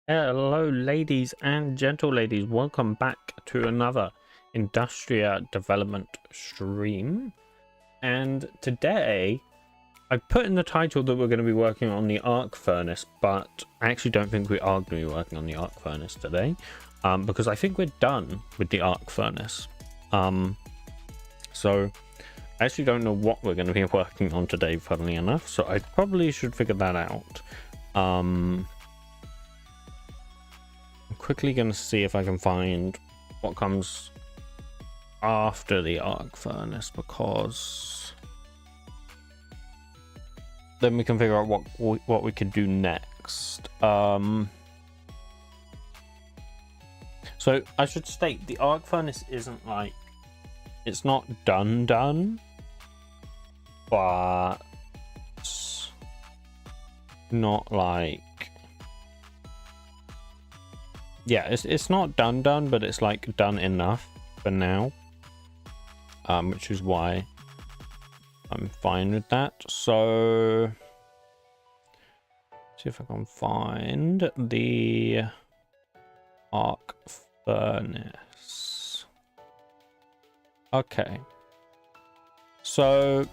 Hello, ladies and gentle ladies. Welcome back to another Industria development stream. And today, I put in the title that we're going to be working on the arc furnace, but I actually don't think we are going to be working on the arc furnace today, because I think we're done with the arc furnace. So I actually don't know what we're going to be working on today, funnily enough. So I probably should figure that out. I'm quickly going to see if I can find what comes after the arc furnace, because then we can figure out what we can do next. So I should state the arc furnace isn't like, it's not done, but not like, yeah, it's not done, but it's like done enough for now, which is why I'm fine with that. So see if I can find the arc furnace. Okay, so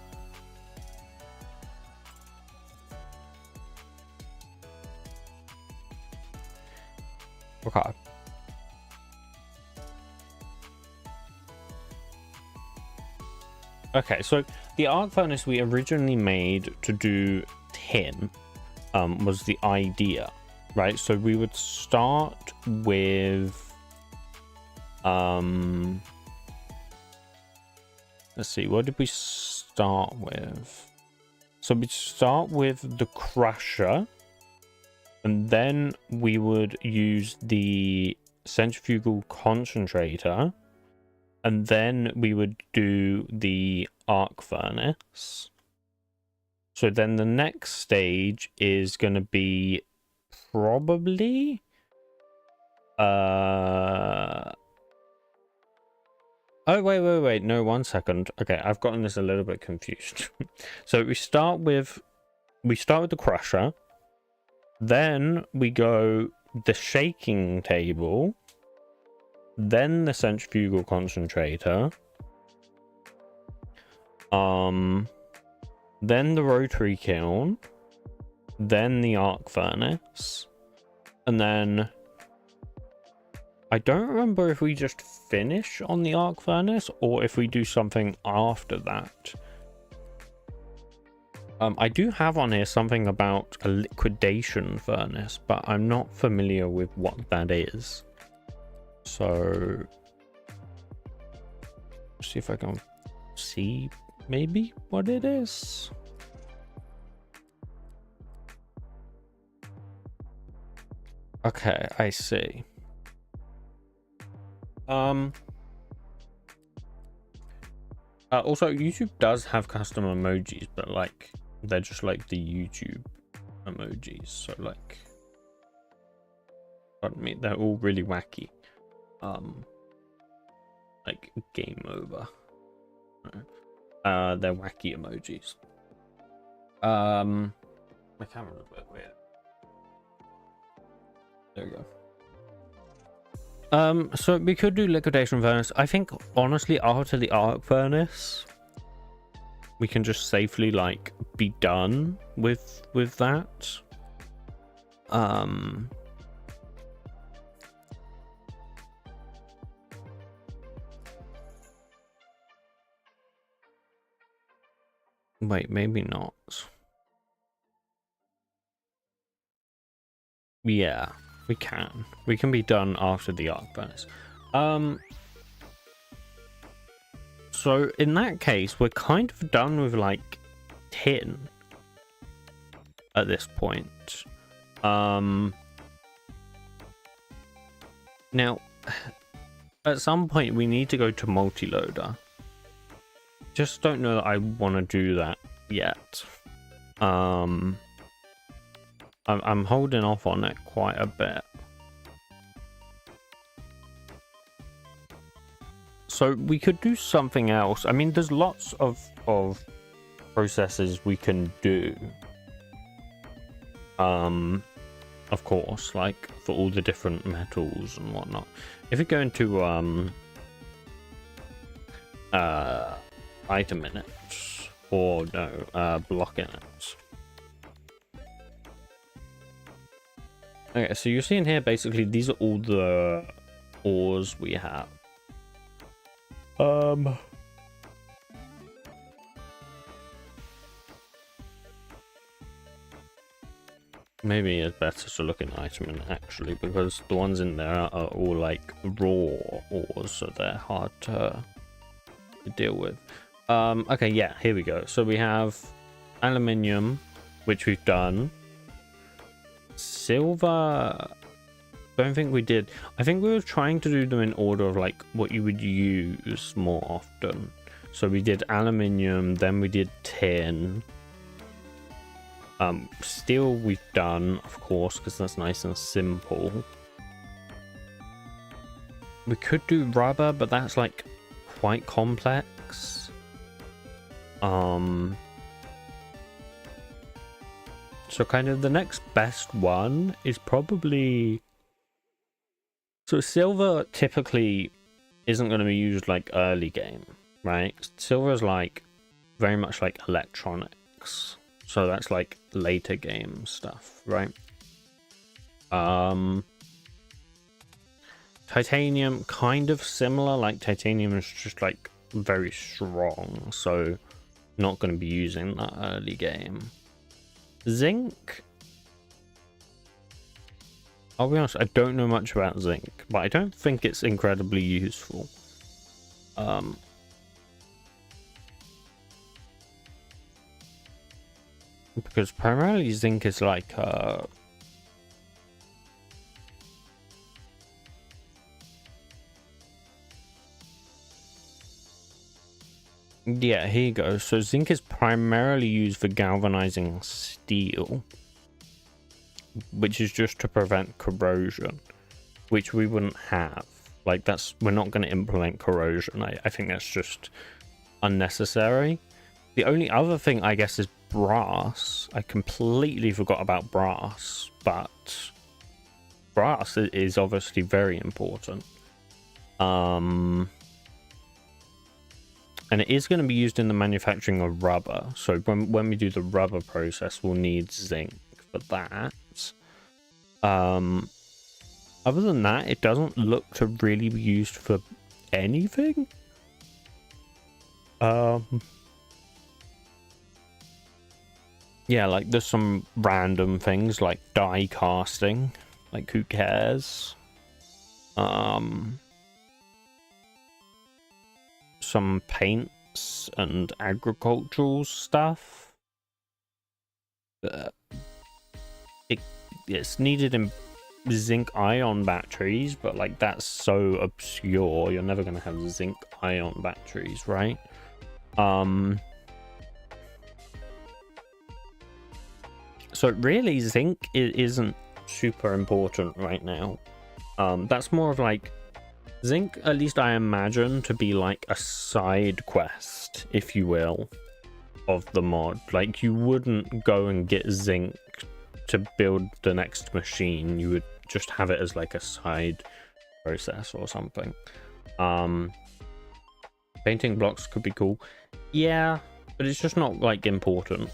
okay. Okay, so the arc furnace we originally made to do tin was the idea, right? So we would start with let's see, what did we start with? So we'd start with the crusher, and then we would use the centrifugal concentrator, and then we would do the arc furnace. So then the next stage is going to be probably oh wait, no, 1 second. Okay, I've gotten this a little bit confused. So we start with the crusher, then we go the shaking table, then the centrifugal concentrator, then the rotary kiln, then the arc furnace, and then I don't remember if we just finish on the arc furnace or if we do something after that. I do have on here something about a liquidation furnace, but I'm not familiar with what that is. So see if I can see maybe what it is. Okay, I see. Also, YouTube does have custom emojis, but like they're just like the YouTube emojis, so like, pardon me, they're all really wacky. Like game over. They're wacky emojis. My camera's a bit weird. There we go. So we could do liquidation furnace. I think honestly after the arc furnace we can just safely like be done with that. Wait, maybe not. Yeah, we can be done after the arc furnace. So in that case we're kind of done with like tin at this point. Now at some point we need to go to multi-loader. Just don't know that I want to do that yet. I'm holding off on it quite a bit. So we could do something else. I mean, there's lots of processes we can do. of course, like for all the different metals and whatnot. If you go into item minutes, or no, block minutes. Okay, so you're seeing here basically these are all the ores we have. Maybe it's better to look in item minute actually, because the ones in there are all like raw ores, so they're hard to deal with. Okay, yeah, here we go. So we have aluminium, which we've done. Silver, don't think we did. I think we were trying to do them in order of like what you would use more often. So we did aluminium, then we did tin. Steel we've done, of course, because that's nice and simple. We could do rubber, but that's like quite complex. So kind of the next best one is probably... So silver typically isn't going to be used like early game, right? Silver is like very much like electronics. So that's like later game stuff, right? Titanium, kind of similar. Like titanium is just like very strong, so not going to be using that early game. Zinc, I'll be honest, I don't know much about zinc, but I don't think it's incredibly useful. Because primarily zinc is like yeah, here you go. So zinc is primarily used for galvanizing steel, which is just to prevent corrosion, which we wouldn't have. Like we're not going to implement corrosion. I think that's just unnecessary. The only other thing I guess is brass. I completely forgot about brass, but brass is obviously very important. And it is going to be used in the manufacturing of rubber. So when we do the rubber process, we'll need zinc for that. Other than that, it doesn't look to really be used for anything. Yeah, like there's some random things like die casting. Like who cares? Some paints and agricultural stuff. It's needed in zinc ion batteries, but like that's so obscure. You're never gonna have zinc ion batteries, right? So really zinc isn't super important right now. That's more of like zinc, at least I imagine, to be like a side quest, if you will, of the mod. Like you wouldn't go and get zinc to build the next machine. You would just have it as like a side process or something. Painting blocks could be cool, yeah, but it's just not like important,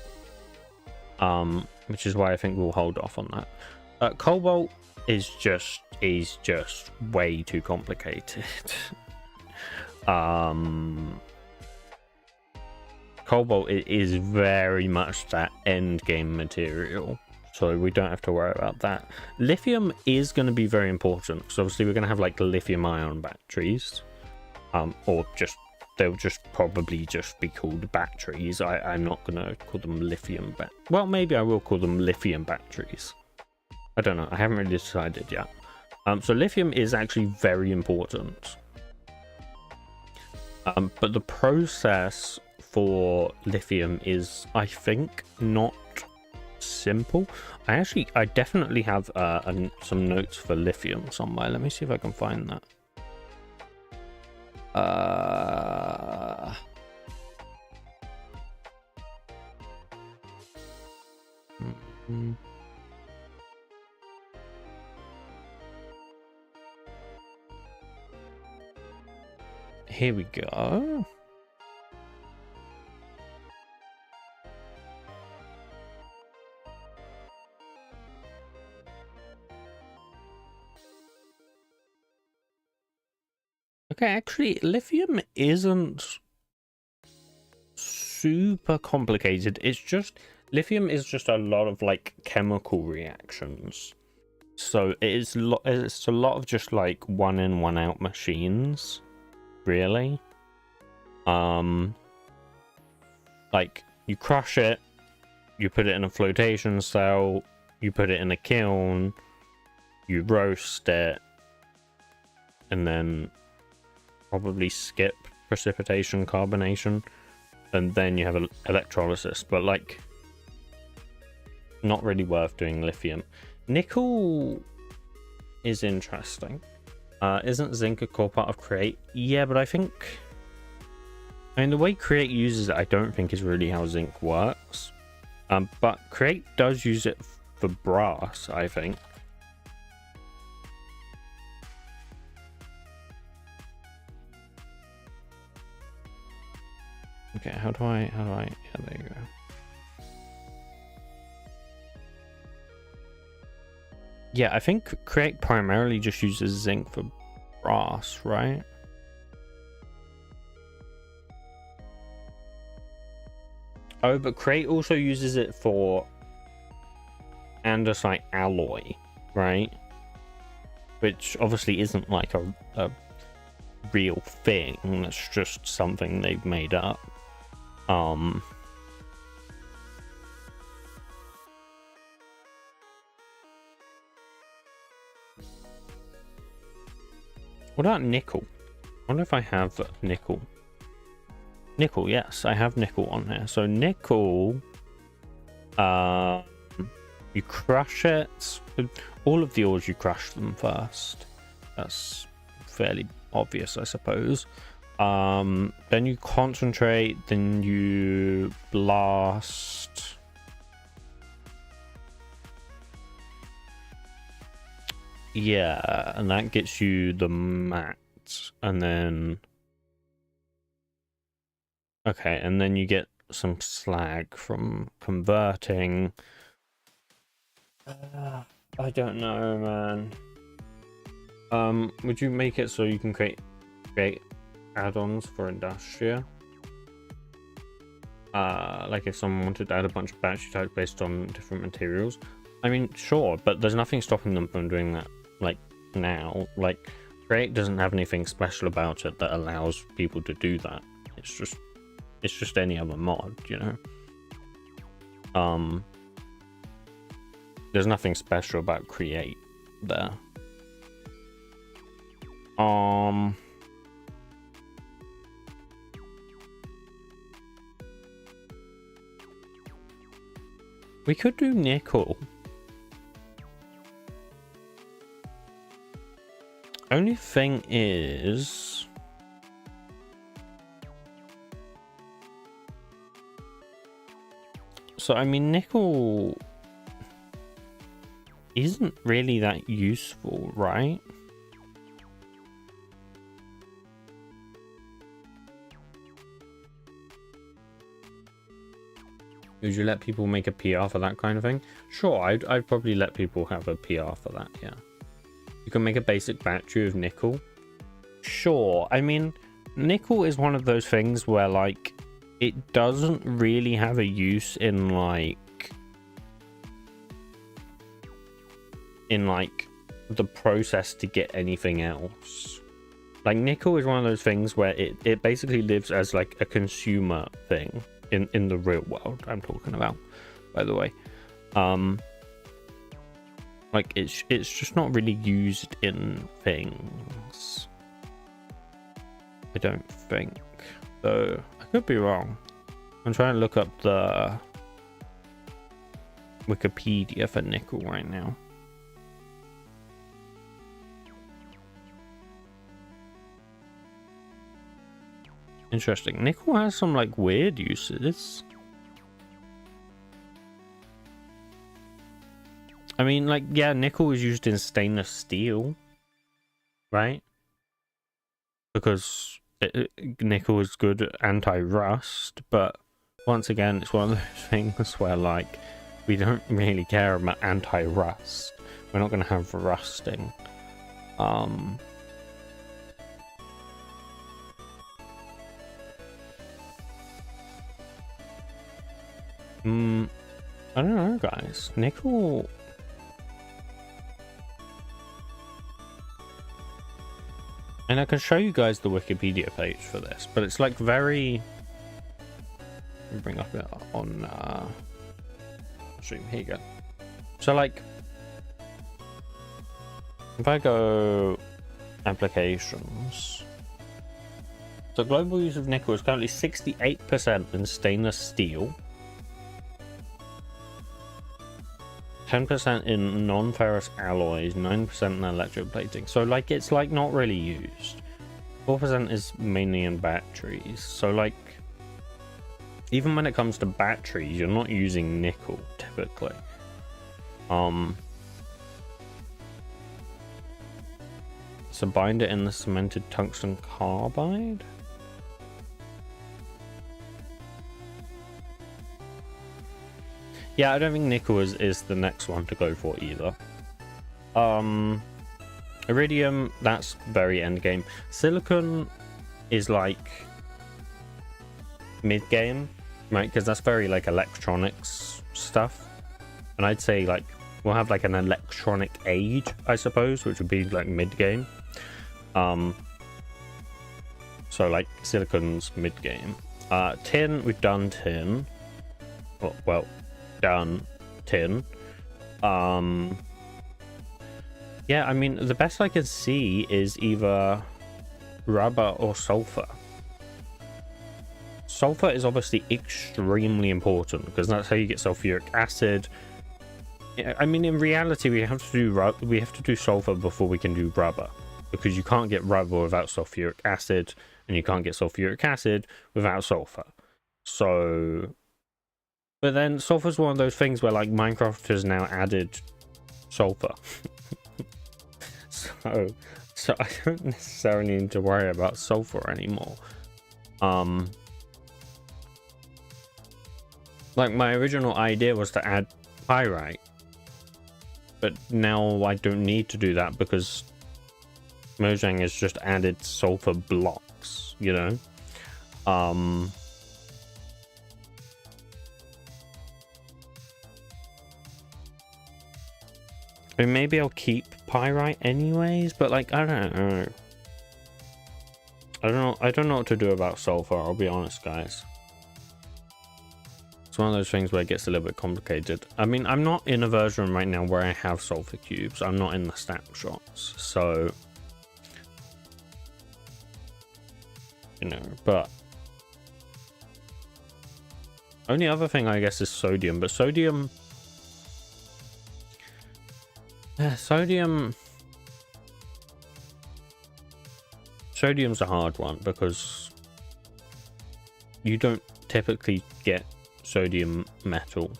which is why I think we'll hold off on that. Cobalt is just way too complicated. Cobalt is very much that end game material, so we don't have to worry about that. Lithium is going to be very important, because obviously we're going to have like lithium ion batteries, or just they'll just probably just be called batteries. I'm not going to call them lithium well, maybe I will call them lithium batteries. I don't know, I haven't really decided yet. So lithium is actually very important, but the process for lithium is, I think, not simple. I definitely have some notes for lithium somewhere. Let me see if I can find that. here we go. Okay, actually, lithium isn't super complicated. It's just, lithium is just a lot of like chemical reactions. So it's a lot of just like one in, one out machines, really. Like you crush it, you put it in a flotation cell, you put it in a kiln, you roast it, and then probably skip precipitation, carbonation, and then you have electrolysis. But like, not really worth doing lithium. Nickel is interesting. Isn't zinc a core part of Create? Yeah, but I mean, the way Create uses it, I don't think is really how zinc works. But Create does use it for brass, I think. Okay, how do I, yeah, there you go. Yeah, I think Create primarily just uses zinc for brass, right? Oh, but Create also uses it for andesite alloy, right? Which obviously isn't like a real thing. That's just something they've made up. What about nickel? I wonder if I have nickel. Nickel, yes, I have nickel on here. So nickel, you crush it. All of the ores, you crush them first. That's fairly obvious, I suppose. Then you concentrate, then you blast. Yeah, and that gets you the matte, and then okay, and then you get some slag from converting. I don't know, man. Would you make it so you can create add-ons for Industria? Like if someone wanted to add a bunch of battery types based on different materials. I mean, sure, but there's nothing stopping them from doing that, like, now. Like, Create doesn't have anything special about it that allows people to do that. It's just any other mod, you know? There's nothing special about Create there. We could do nickel. Only thing is, so I mean, nickel isn't really that useful, right? Would you let people make a PR for that kind of thing? Sure, I'd probably let people have a PR for that, yeah. You can make a basic battery of nickel. Sure, I mean, nickel is one of those things where, like, it doesn't really have a use in, like, the process to get anything else. Like, nickel is one of those things where it basically lives as, like, a consumer thing in the real world, I'm talking about, by the way. Like, it's just not really used in things, I don't think. So I could be wrong. I'm trying to look up the Wikipedia for nickel right now. Interesting. Nickel has some, like, weird uses. I mean, like, yeah, nickel is used in stainless steel, right? Because nickel is good anti-rust, but once again, it's one of those things where, like, we don't really care about anti-rust. We're not going to have rusting. I don't know, guys. Nickel... And I can show you guys the Wikipedia page for this, but it's like very... Let me bring up it on stream. Here you go. So like, if I go applications, so global use of nickel is currently 68% in stainless steel, 10% in non-ferrous alloys, 9% in electroplating. So like, it's like not really used. 4% is mainly in batteries. So like, even when it comes to batteries, you're not using nickel typically. So bind it in the cemented tungsten carbide. Yeah, I don't think nickel is the next one to go for either. Iridium, that's very end game. Silicon is like mid game, right? Because that's very like electronics stuff. And I'd say like we'll have like an electronic age, I suppose, which would be like mid game. So like silicon's mid game. Tin, we've done tin. Well, done tin. Yeah, I mean, the best I can see is either rubber or sulfur. Sulfur is obviously extremely important because that's how you get sulfuric acid. I mean, in reality, we have to do sulfur before we can do rubber, because you can't get rubber without sulfuric acid, and you can't get sulfuric acid without sulfur. So, but then sulfur is one of those things where like Minecraft has now added sulfur. so I don't necessarily need to worry about sulfur anymore. Like my original idea was to add pyrite, but now I don't need to do that because Mojang has just added sulfur blocks, you know. I mean, maybe I'll keep pyrite anyways, but like I don't know. I don't know what to do about sulfur, I'll be honest, guys. It's one of those things where it gets a little bit complicated. I mean, I'm not in a version right now where I have sulfur cubes. I'm not in the snapshots, so you know, but only other thing I guess is sodium, but sodium's a hard one because you don't typically get sodium metal,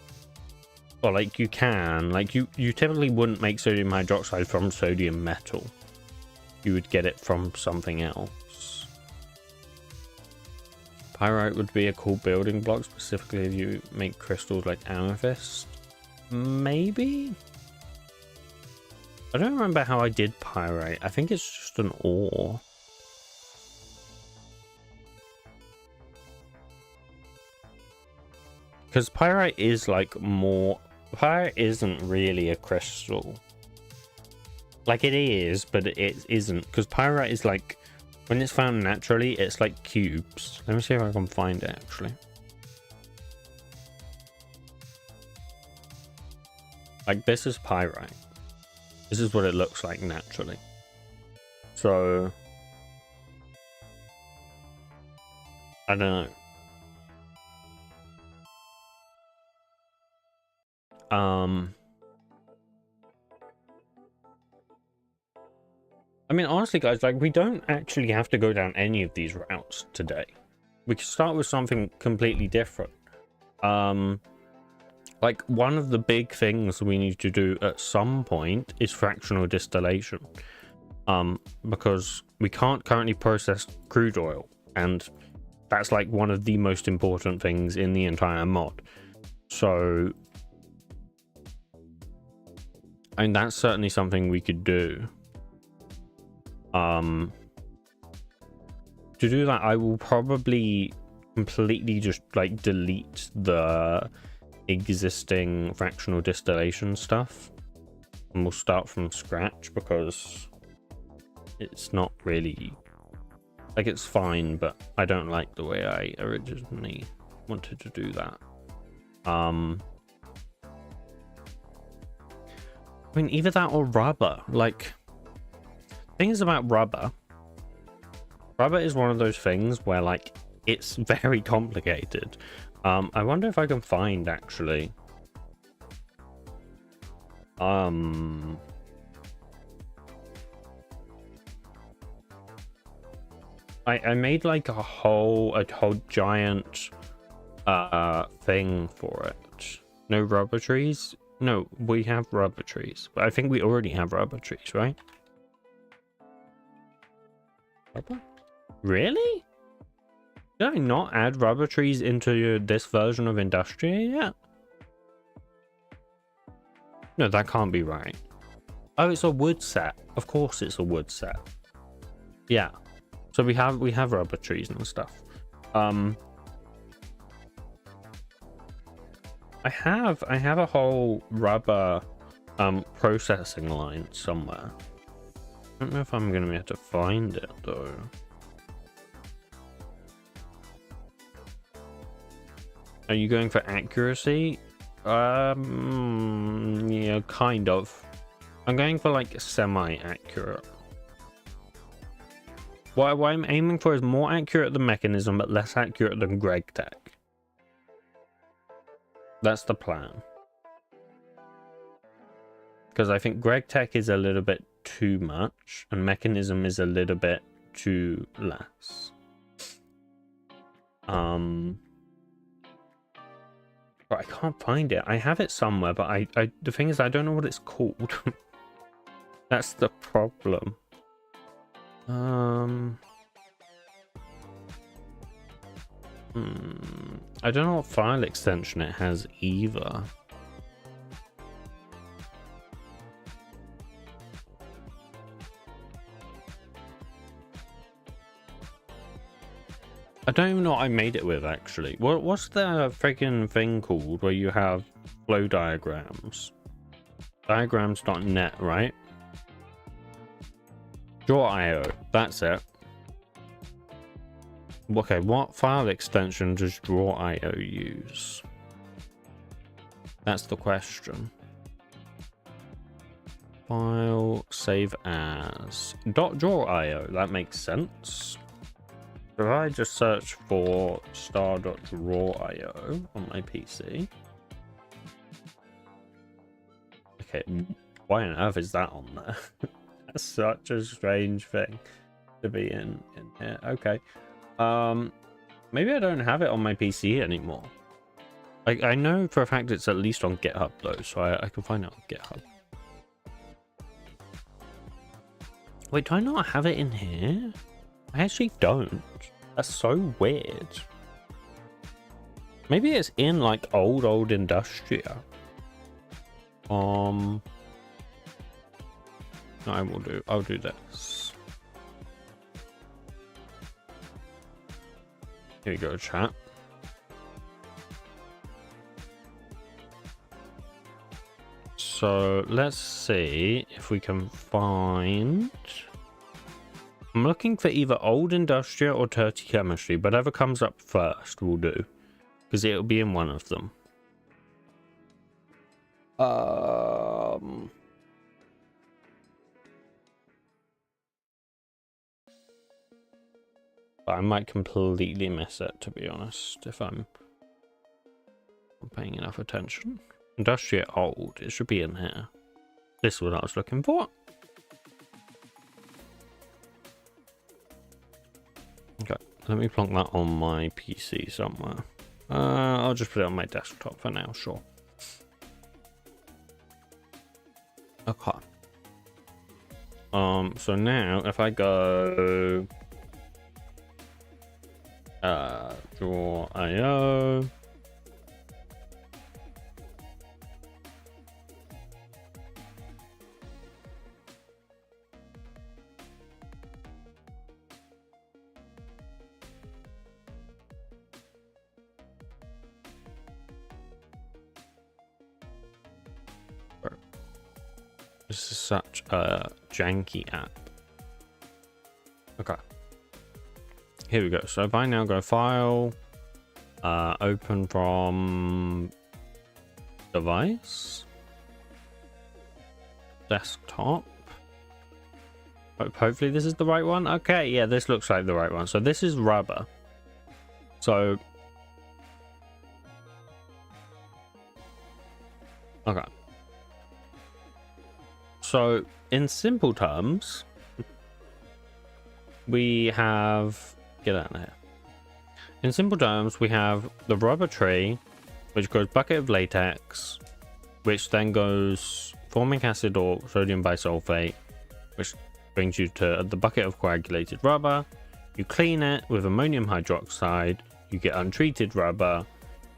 or like you can, like you typically wouldn't make sodium hydroxide from sodium metal. You would get it from something else. Pyrite would be a cool building block, specifically if you make crystals like amethyst. Maybe? I don't remember how I did pyrite. I think it's just an ore. Because pyrite is like more... Pyrite isn't really a crystal. Like it is, but it isn't. Because pyrite is like... When it's found naturally, it's like cubes. Let me see if I can find it, actually. Like, this is pyrite. This is what it looks like naturally. So... I don't know. I mean, honestly, guys, like, we don't actually have to go down any of these routes today. We can start with something completely different. Like, one of the big things we need to do at some point is fractional distillation. because we can't currently process crude oil, and that's like one of the most important things in the entire mod. So I mean, that's certainly something we could do. To do that, I will probably completely just like delete the existing fractional distillation stuff, and we'll start from scratch, because it's not really like, it's fine, but I don't like the way I originally wanted to do that. I mean, either that or rubber. Like, things about rubber is one of those things where like it's very complicated. I wonder if I can find actually I made like a whole giant thing for it. No rubber trees. No, we have rubber trees, but I think we already have rubber trees, right? Rubber? Really? Did I not add rubber trees into this version of Industria yet? No, that can't be right. Oh, it's a wood set. Of course it's a wood set. Yeah. So we have rubber trees and stuff. I have a whole rubber processing line somewhere. I don't know if I'm gonna be able to find it though. Are you going for accuracy? Yeah, kind of. I'm going for like semi-accurate. What I'm aiming for is more accurate than Mechanism, but less accurate than GregTech. That's the plan. Because I think GregTech is a little bit too much, and Mechanism is a little bit too less. But I can't find it. I have it somewhere, but the thing is, I don't know what it's called. That's the problem. I don't know what file extension it has either. I don't even know what I made it with, actually. What's the freaking thing called where you have flow diagrams? Diagrams.net, right? Draw.io, that's it. Okay, what file extension does Draw.io use? That's the question. File, save as. .draw.io, that makes sense. If I just search for star.draw.io on my PC. Okay, why on earth is that on there? That's such a strange thing to be in here. Okay. Maybe I don't have it on my PC anymore. I know for a fact it's at least on GitHub though, so I can find it on GitHub. Wait, do I not have it in here? I actually don't. That's so weird. Maybe it's in like old Industria. No, I'll do this. Here you go, chat. So let's see if we can find. I'm looking for either old Industria or dirty chemistry, but whatever comes up first will do, because it'll be in one of them. I might completely miss it, to be honest, if I'm not paying enough attention. Industria old, it should be in here. This is what I was looking for. Okay, let me plonk that on my PC somewhere. I'll just put it on my desktop for now, sure. Okay. So now if I go draw IO, this is such a janky app. Okay, here we go. So if I now go file, open from device, desktop. Hopefully this is the right one. Okay, yeah, this looks like the right one. So this is rubber. So okay. So in simple terms, we have, get out of here. In simple terms, we have the rubber tree, which goes bucket of latex, which then goes formic acid or sodium bisulfate, which brings you to the bucket of coagulated rubber. You clean it with ammonium hydroxide, you get untreated rubber.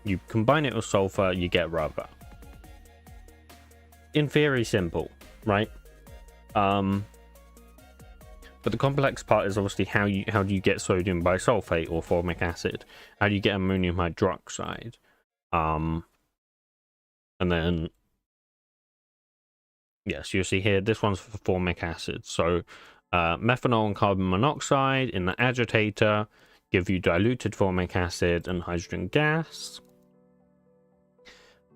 You combine it with sulfur, you get rubber. In theory, simple, right? But the complex part is obviously how do you get sodium bisulfate or formic acid? How do you get ammonium hydroxide? And then yes, you see here, this one's for formic acid. So methanol and carbon monoxide in the agitator give you diluted formic acid and hydrogen gas.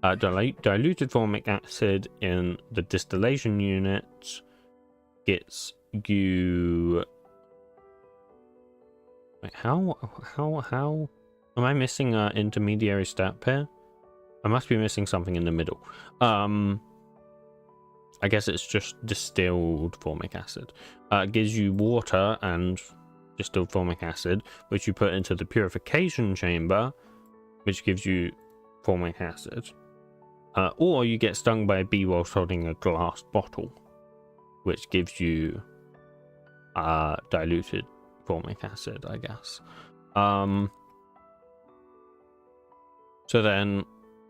Diluted formic acid in the distillation unit gets you. Wait, how am I missing an intermediary step here? I must be missing something in the middle. I guess it's just distilled formic acid. It gives you water and distilled formic acid, which you put into the purification chamber, which gives you formic acid. Or you get stung by a bee whilst holding a glass bottle, which gives you diluted formic acid, I guess. So then,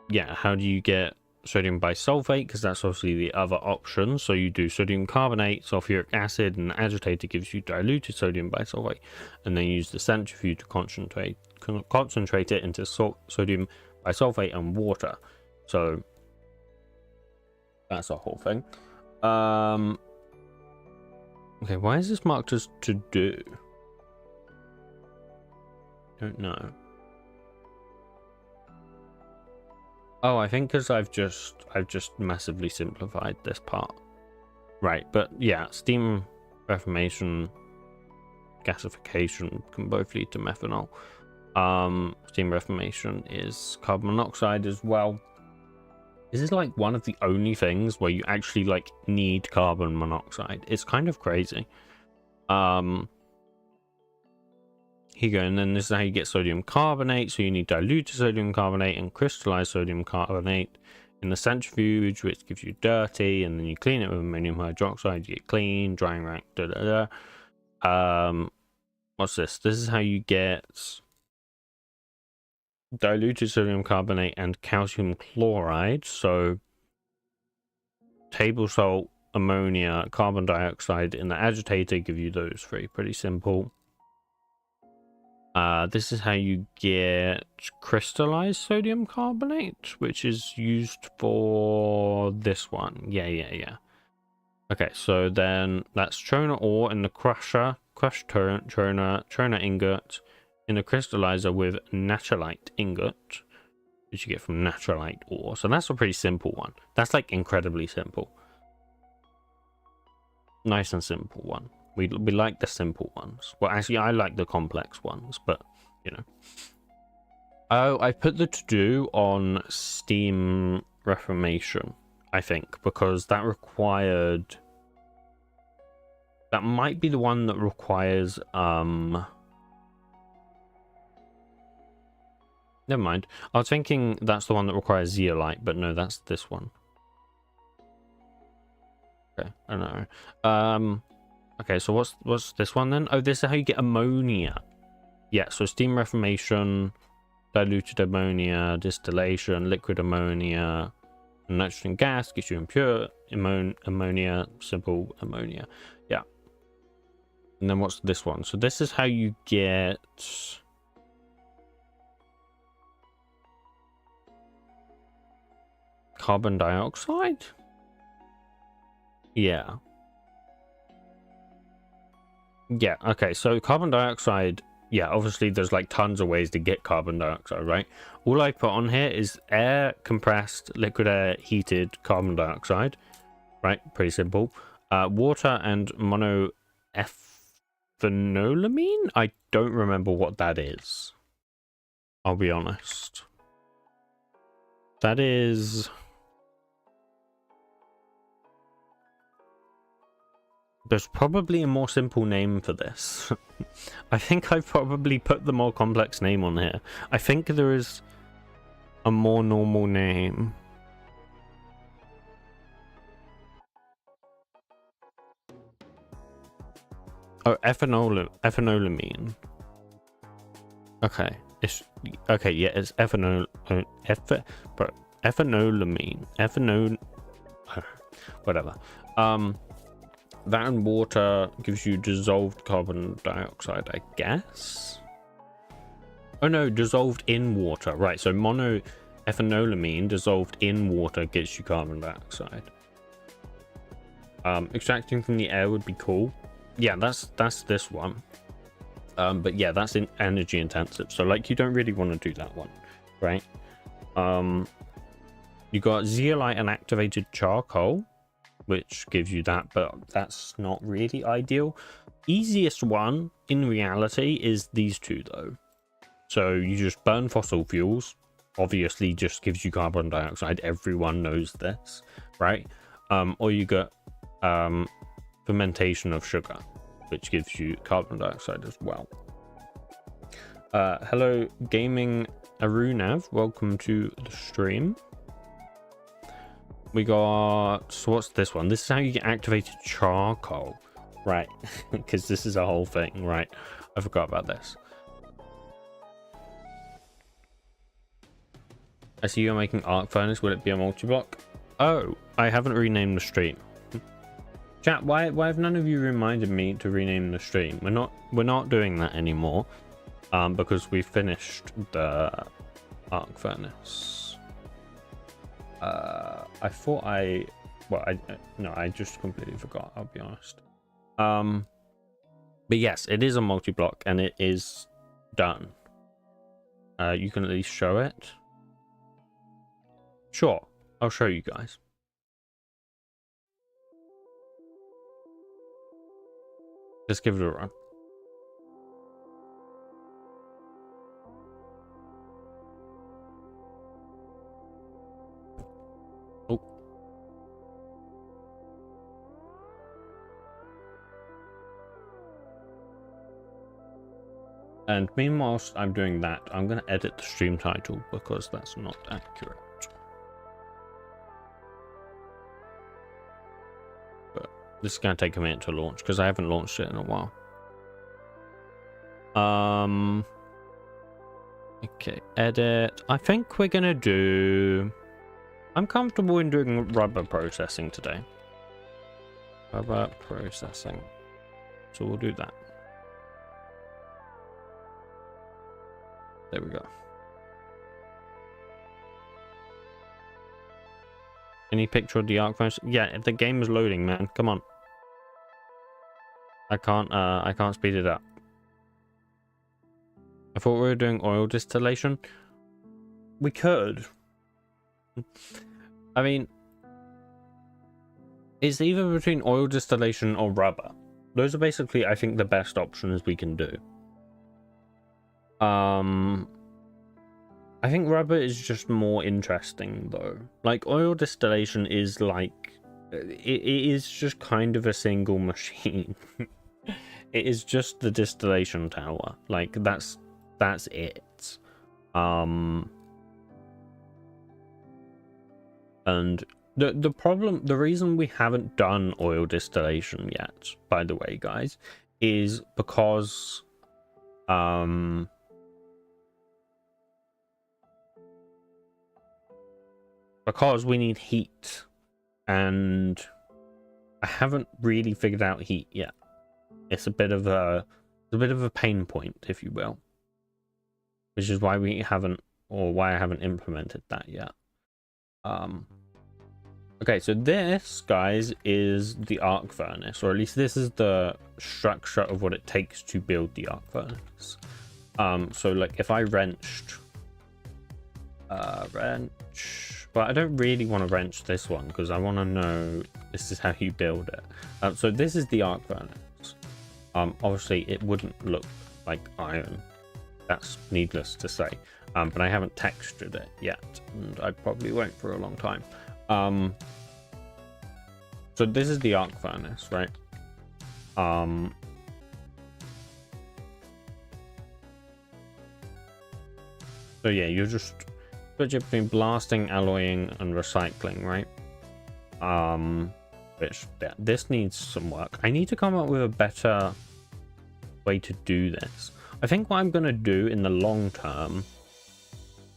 yeah, how do you get sodium bisulfate? Because that's obviously the other option. So you do sodium carbonate, sulfuric acid, and the agitator gives you diluted sodium bisulfate, and then use the centrifuge to concentrate it into sodium bisulfate and water. So that's a whole thing. Okay, why is this marked as to do? Don't know. Oh, I think because I've just massively simplified this part. Right, but yeah, steam reformation, gasification can both lead to methanol. Steam reformation is carbon monoxide as well. This is like one of the only things where you actually like need carbon monoxide. It's kind of crazy. Here you go, and then this is how you get sodium carbonate. So you need diluted sodium carbonate and crystallized sodium carbonate in the centrifuge, which gives you dirty, and then you clean it with ammonium hydroxide, you get clean, drying rack, what's this? This is how you get diluted sodium carbonate and calcium chloride. So table salt, ammonia, carbon dioxide in the agitator give you those three. Pretty simple. This is how you get crystallized sodium carbonate, which is used for this one. Yeah. Okay, so then that's trona ore in the crusher, crushed trona ingot in the crystallizer with naturalite ingot, which you get from naturalite ore. So that's a pretty simple one. That's like incredibly simple. Nice and simple one. We like the simple ones. Well, actually, I like the complex ones, but, you know. Oh, I put the to-do on steam reformation, I think, because that required... That might be the one that requires... Never mind. I was thinking that's the one that requires zeolite, but no, that's this one. Okay, I don't know. Okay, so what's this one then? Oh, this is how you get ammonia. Yeah, so steam reformation, diluted ammonia, distillation, liquid ammonia, nitrogen gas gives you impure ammonia, simple ammonia. Yeah. And then what's this one? So this is how you get carbon dioxide? Yeah. Yeah, okay, so carbon dioxide, yeah, obviously there's like tons of ways to get carbon dioxide, right? All I put on here is air compressed, liquid air heated carbon dioxide, right? Pretty simple. Water and monoethanolamine? I don't remember what that is. I'll be honest. That is... There's probably a more simple name for this. I think I've probably put the more complex name on here. I think there is a more normal name. Oh, ethanolamine. Okay. It's okay, yeah, it's ethanolamine. Whatever. That and water gives you dissolved carbon dioxide, I guess. Oh no, dissolved in water. Right, so monoethanolamine dissolved in water gets you carbon dioxide. Extracting from the air would be cool. Yeah, that's this one. But yeah, that's energy intensive. So like you don't really want to do that one, right? You got zeolite and activated charcoal, which gives you that, but that's not really ideal. Easiest one in reality is these two though. So you just burn fossil fuels, obviously just gives you carbon dioxide, everyone knows this, right? Or you got fermentation of sugar, which gives you carbon dioxide as well. Hello gaming Arunav, welcome to the stream. We got, so what's this one? This is how you get activated charcoal, right? Because this is a whole thing, right? I forgot about this. I see you're making arc furnace. Will it be a multi-block? Oh, I haven't renamed the stream. Chat, why have none of you reminded me to rename the stream? We're not doing that anymore, because we finished the arc furnace. I thought I just completely forgot, I'll be honest. But yes, it is a multi-block and it is done. You can at least show it. Sure, I'll show you guys. Just give it a run. Oh. And meanwhile, I'm doing that, I'm going to edit the stream title because that's not accurate. But this is going to take a minute to launch because I haven't launched it in a while. Okay, edit. I think we're going to do... I'm comfortable in doing rubber processing today. Rubber processing. So we'll do that. There we go. Any picture of the arc furnace? Yeah, if the game is loading, man, come on. I can't speed it up. I thought we were doing oil distillation. We could. I mean, it's either between oil distillation or rubber. Those are basically, I think, the best options we can do. I think rubber is just more interesting though. Like oil distillation is like, it is just kind of a single machine. It is just the distillation tower. Like that's it. And The reason we haven't done oil distillation yet, by the way, guys, is because we need heat, and I haven't really figured out heat yet. It's a bit of a pain point, if you will, which is why we haven't, or why I haven't implemented that yet. Okay, so this, guys, is the arc furnace, or at least this is the structure of what it takes to build the arc furnace. So like if I wrenched, but I don't really want to wrench this one because I want to know this is how you build it. So this is the arc furnace. Obviously it wouldn't look like iron. That's needless to say. But I haven't textured it yet, and I probably won't for a long time. So this is the arc furnace, right? So yeah, you're just switch between blasting, alloying, and recycling, right? Which yeah, this needs some work. I need to come up with a better way to do this. I think what I'm gonna do in the long term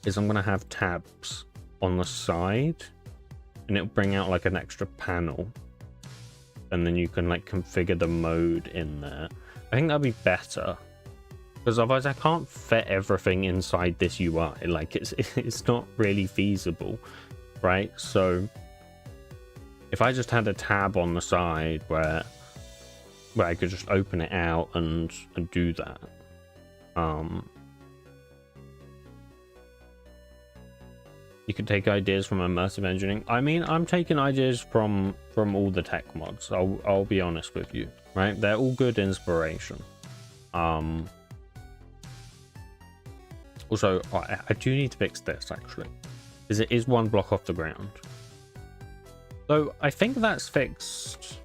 is I'm gonna have tabs on the side, and it'll bring out like an extra panel, and then you can like configure the mode in there. I think that'd be better, because otherwise I can't fit everything inside this UI. Like it's not really feasible, right? So if I just had a tab on the side where I could just open it out and do that. You could take ideas from immersive engineering. I mean, I'm taking ideas from all the tech mods. I'll be honest with you, right? They're all good inspiration. Also, I do need to fix this actually, because it is one block off the ground. So I think that's fixed.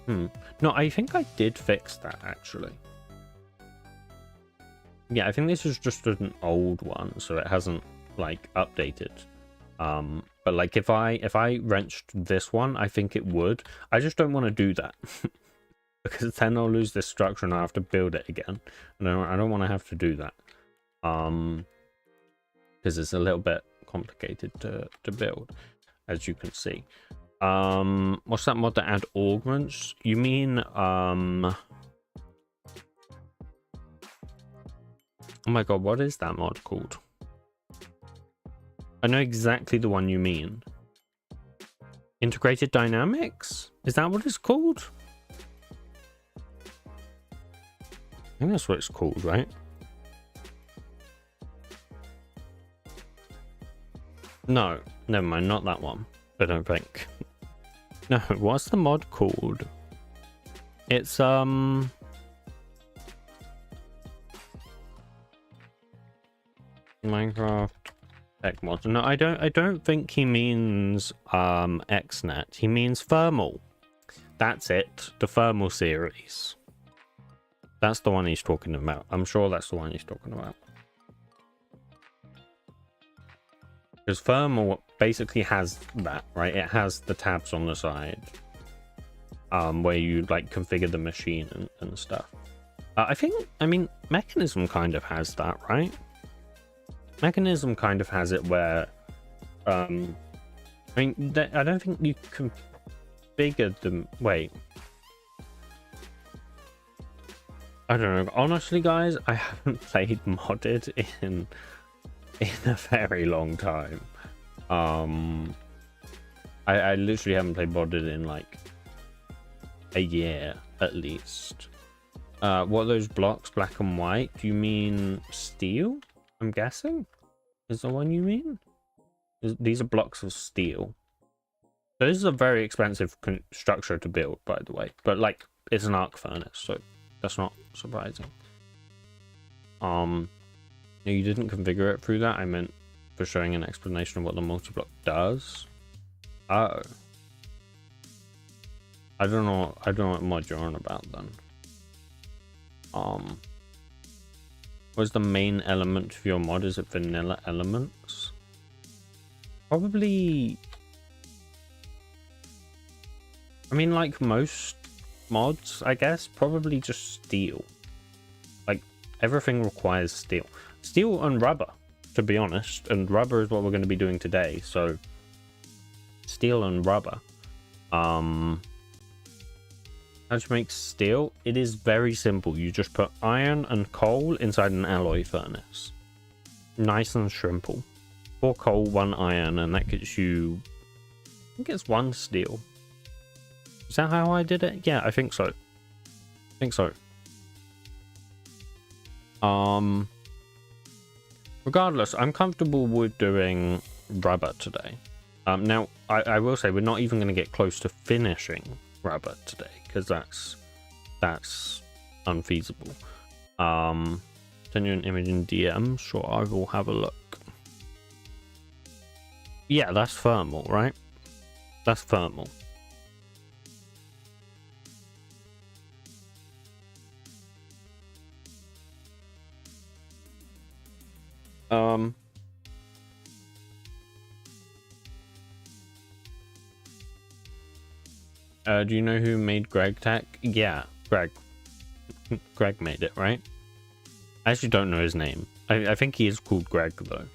No, I think I did fix that actually. Yeah, I think this is just an old one, so it hasn't like updated. But like if I wrenched this one, I think it would. I just don't want to do that because then I'll lose this structure and I have to build it again. And I don't want to have to do that. Because it's a little bit complicated to build, as you can see. What's that mod that add augments? You mean oh my god, what is that mod called? I know exactly the one you mean. Integrated dynamics? Is that what it's called? I think that's what it's called, right? No, never mind, not that one. I don't think. No, what's the mod called? It's Minecraft tech mod. No, I don't think he means XNet. He means thermal. That's it. The thermal series. That's the one he's talking about. I'm sure that's the one he's talking about. Because thermal basically has that, right? It has the tabs on the side, where you like configure the machine and stuff. I mean, Mechanism kind of has that, right? Mechanism kind of has it where, I mean, I don't think you configure them. Wait. I don't know. Honestly, guys, I haven't played modded in a very long time. I literally haven't played modded in like a year at least. What are those blocks, black and white? Do you mean steel? I'm guessing is the one you mean. These are blocks of steel. So this is a very expensive structure to build, by the way, but like it's an arc furnace, so that's not surprising. No, you didn't configure it through that. I meant for showing an explanation of what the multi-block does. Oh, I don't know what mod you're on about then. What's the main element of your mod? Is it vanilla elements? Probably I mean, like most mods, I guess, probably just steel. Like, everything requires steel. Steel and rubber, to be honest. And rubber is what we're going to be doing today, so... Steel and rubber. How to make steel? It is very simple. You just put iron and coal inside an alloy furnace. Nice and simple. 4 coal, 1 iron, and that gets you... I think it's 1 steel. Is that how I did it? Yeah, I think so. I think so. Regardless, I'm comfortable with doing rubber today. Now, I will say we're not even going to get close to finishing rubber today, because that's unfeasible. Send you an image in DM. Sure, I will have a look. Yeah, that's thermal, right? That's thermal. Do you know who made Greg Tech? Yeah, Greg. Greg made it, right? I actually don't know his name. I think he is called Greg, though.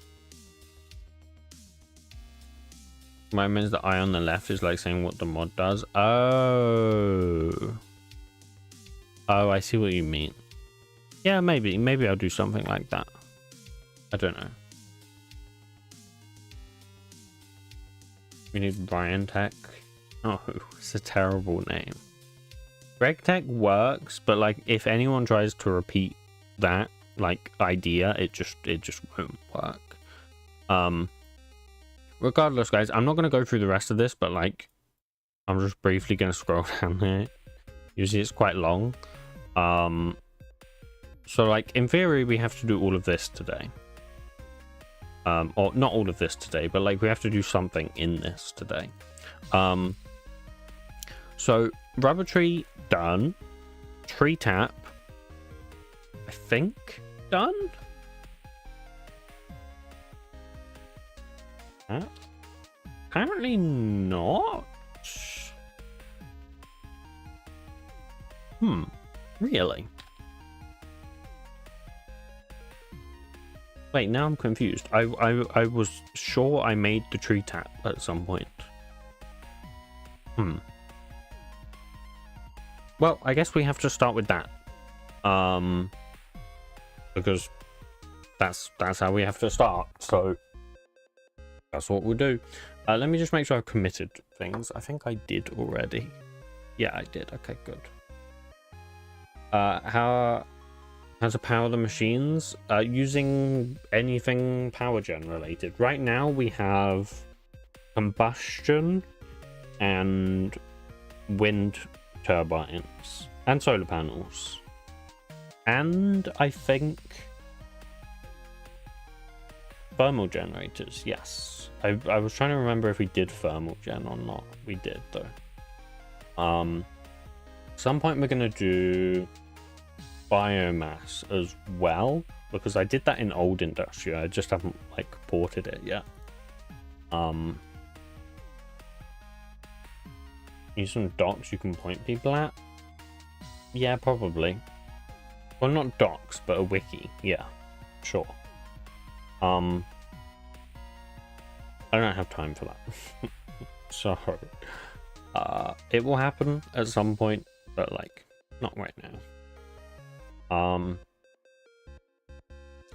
My means the eye on the left is like saying what the mod does. Oh. Oh, I see what you mean. Yeah, maybe. Maybe I'll do something like that. I don't know. We need Brian Tech. Oh, it's a terrible name. Greg Tech works, but like if anyone tries to repeat that like idea, it just won't work. Regardless, guys, I'm not gonna go through the rest of this, but like I'm just briefly gonna scroll down here. Usually it's quite long. So like in theory we have to do all of this today. Or not all of this today, but like we have to do something in this today. So rubber tree done. Tree tap, I think, done. Apparently not. Really? Wait, now I'm confused. I was sure I made the tree tap at some point. Well, I guess we have to start with that. Because that's how we have to start. So that's what we'll do. Let me just make sure I've committed things. I think I did already. Yeah, I did. Okay, good. How to power the machines? Using anything power gen related. Right now we have combustion and wind turbines and solar panels, and I think thermal generators. Yes, I was trying to remember if we did thermal gen or not. We did though. Some point we're gonna do biomass as well, because I did that in old Industria. I just haven't like ported it yet. Use some docs you can point people at. Yeah, probably. Well, not docs, but a wiki. Yeah, sure. I don't have time for that. So it will happen at some point, but like not right now.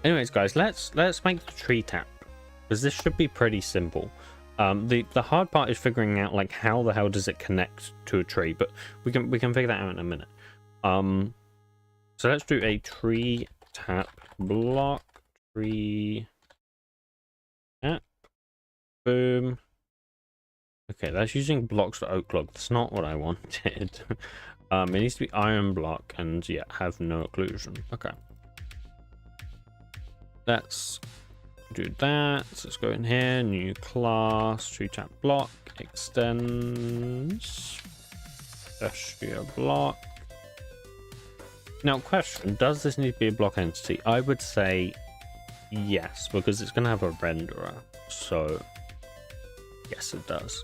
Anyways, guys, let's make the tree tap, because this should be pretty simple. The hard part is figuring out like how the hell does it connect to a tree, but we can figure that out in a minute. So let's do a tree tap block. Tree tap. Boom. Okay, that's using blocks to oak log. That's not what I wanted. It needs to be iron block and yeah, have no occlusion. Okay. Let's do that. So let's go in here, new class, tree tap block, extends, Industria block. Now, question, does this need to be a block entity? I would say yes, because it's going to have a renderer. So yes, it does.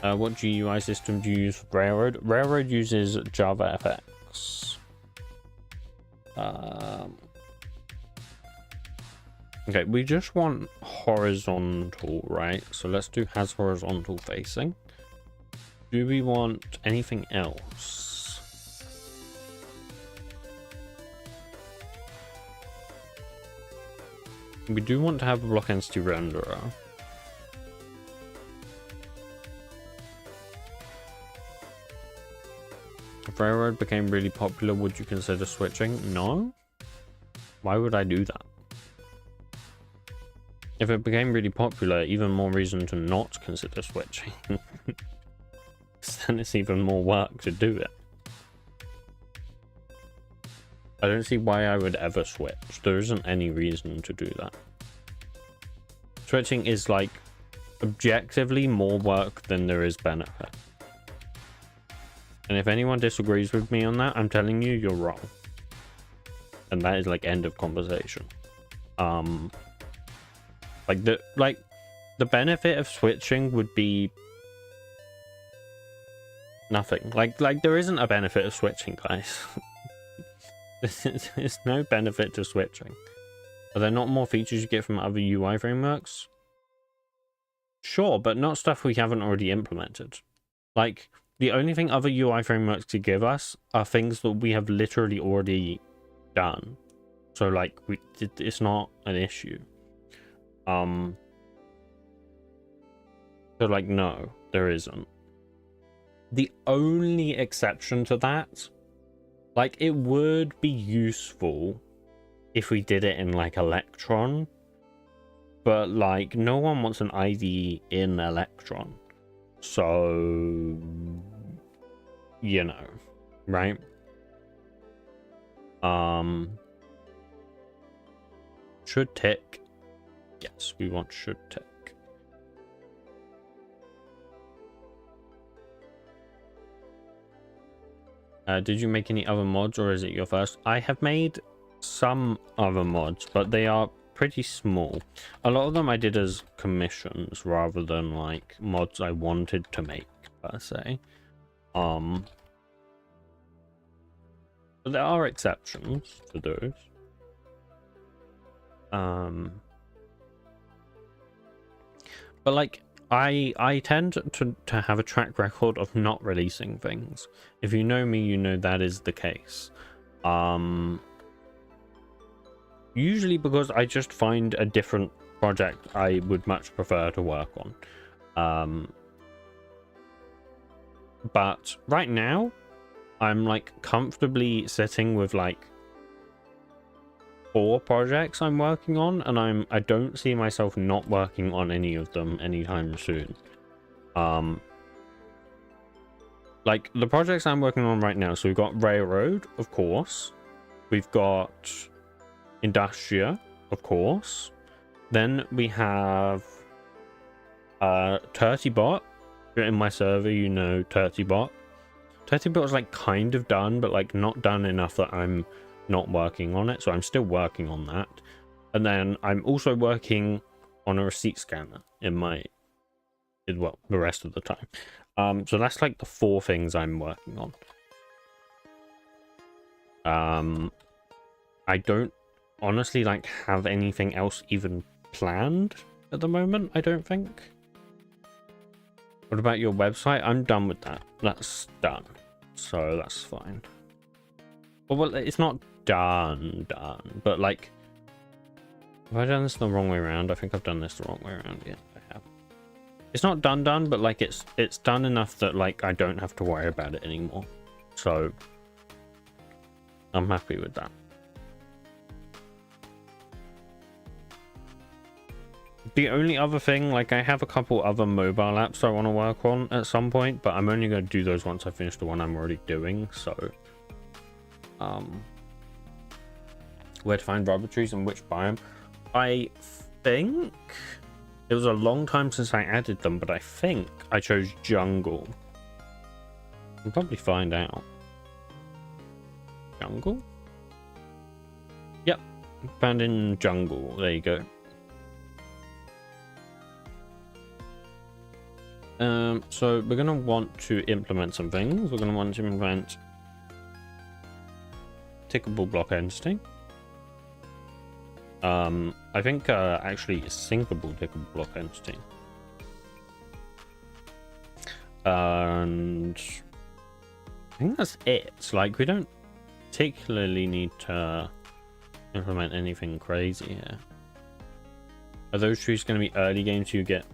What GUI system do you use for Railroad? Railroad uses JavaFX. Okay, we just want horizontal, right? So let's do has horizontal facing. Do we want anything else? We do want to have a block entity renderer. If Railroad became really popular, would you consider switching? No. Why would I do that? If it became really popular, even more reason to not consider switching. Then it's even more work to do it. I don't see why I would ever switch. There isn't any reason to do that. Switching is like objectively more work than there is benefit. And if anyone disagrees with me on that, I'm telling you, you're wrong. And that is like end of conversation. Like the benefit of switching would be nothing. Like there isn't a benefit of switching, guys. There's no benefit to switching. Are there not more features you get from other UI frameworks? Sure, but not stuff we haven't already implemented. Like, the only thing other UI frameworks could give us are things that we have literally already done. So, like, it's not an issue. So, like, no, there isn't. The only exception to that, like, it would be useful if we did it in, like, Electron. But, like, no one wants an ID in Electron. So, you know, right? Should tick. Yes, we want should tick. Did you make any other mods, or is it your first? I have made some other mods, but they are pretty small. A lot of them I did as commissions rather than like mods I wanted to make per se. But there are exceptions to those. But like I tend to have a track record of not releasing things. If you know me, you know that is the case. Usually because I just find a different project I would much prefer to work on. But right now, I'm like comfortably sitting with like 4 projects I'm working on, and I don't see myself not working on any of them anytime soon. Like the projects I'm working on right now, so we've got Railroad, of course. We've got Industria, of course. Then we have Turtybot. If you're in my server, you know Turtybot. Turtybot is like kind of done, but like not done enough that I'm not working on it, so I'm still working on that. And then I'm also working on a receipt scanner in the rest of the time. So that's like the 4 things I'm working on. I don't honestly like have anything else even planned at the moment, I don't think. What about your website? I'm done with that. That's done, so that's fine. Well, it's not done, but like, have I done this the wrong way around? I think I've done this the wrong way around. Yeah, I have. It's not done, but like it's done enough that like I don't have to worry about it anymore. So I'm happy with that. The only other thing, like I have a couple other mobile apps I want to work on at some point, but I'm only going to do those once I finish the one I'm already doing. So where to find rubber trees and which biome? I think it was a long time since I added them, but I think I chose jungle. We'll probably find out. Jungle? Yep, found in jungle. There you go. So we're going to want to implement some things. We're going to want to implement tickable block entity. I think actually a syncable tickable block entity. And I think that's it. Like, we don't particularly need to implement anything crazy here. Are those trees going to be early games you get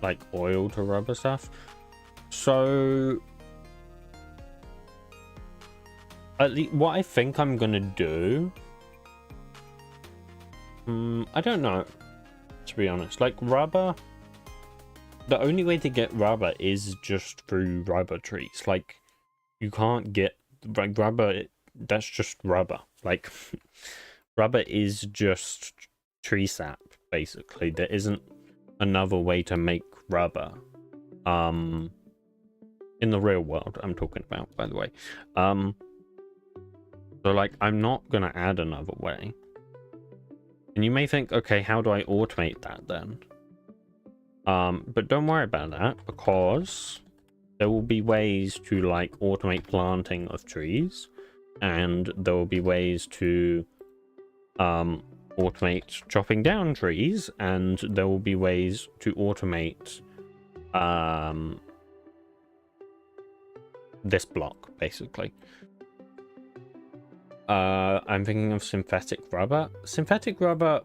like oil to rubber stuff? So at least what I think I'm gonna do, I don't know, to be honest. Like, rubber, the only way to get rubber is just through rubber trees. Like, you can't get like rubber, that's just rubber. Like, rubber is just tree sap, basically. There isn't another way to make rubber in the real world, I'm talking about, by the way. So like, I'm not gonna add another way. And you may think, okay, how do I automate that then? But don't worry about that, because there will be ways to like automate planting of trees, and there will be ways to automate chopping down trees, and there will be ways to automate this block, basically. I'm thinking of synthetic rubber. Synthetic rubber,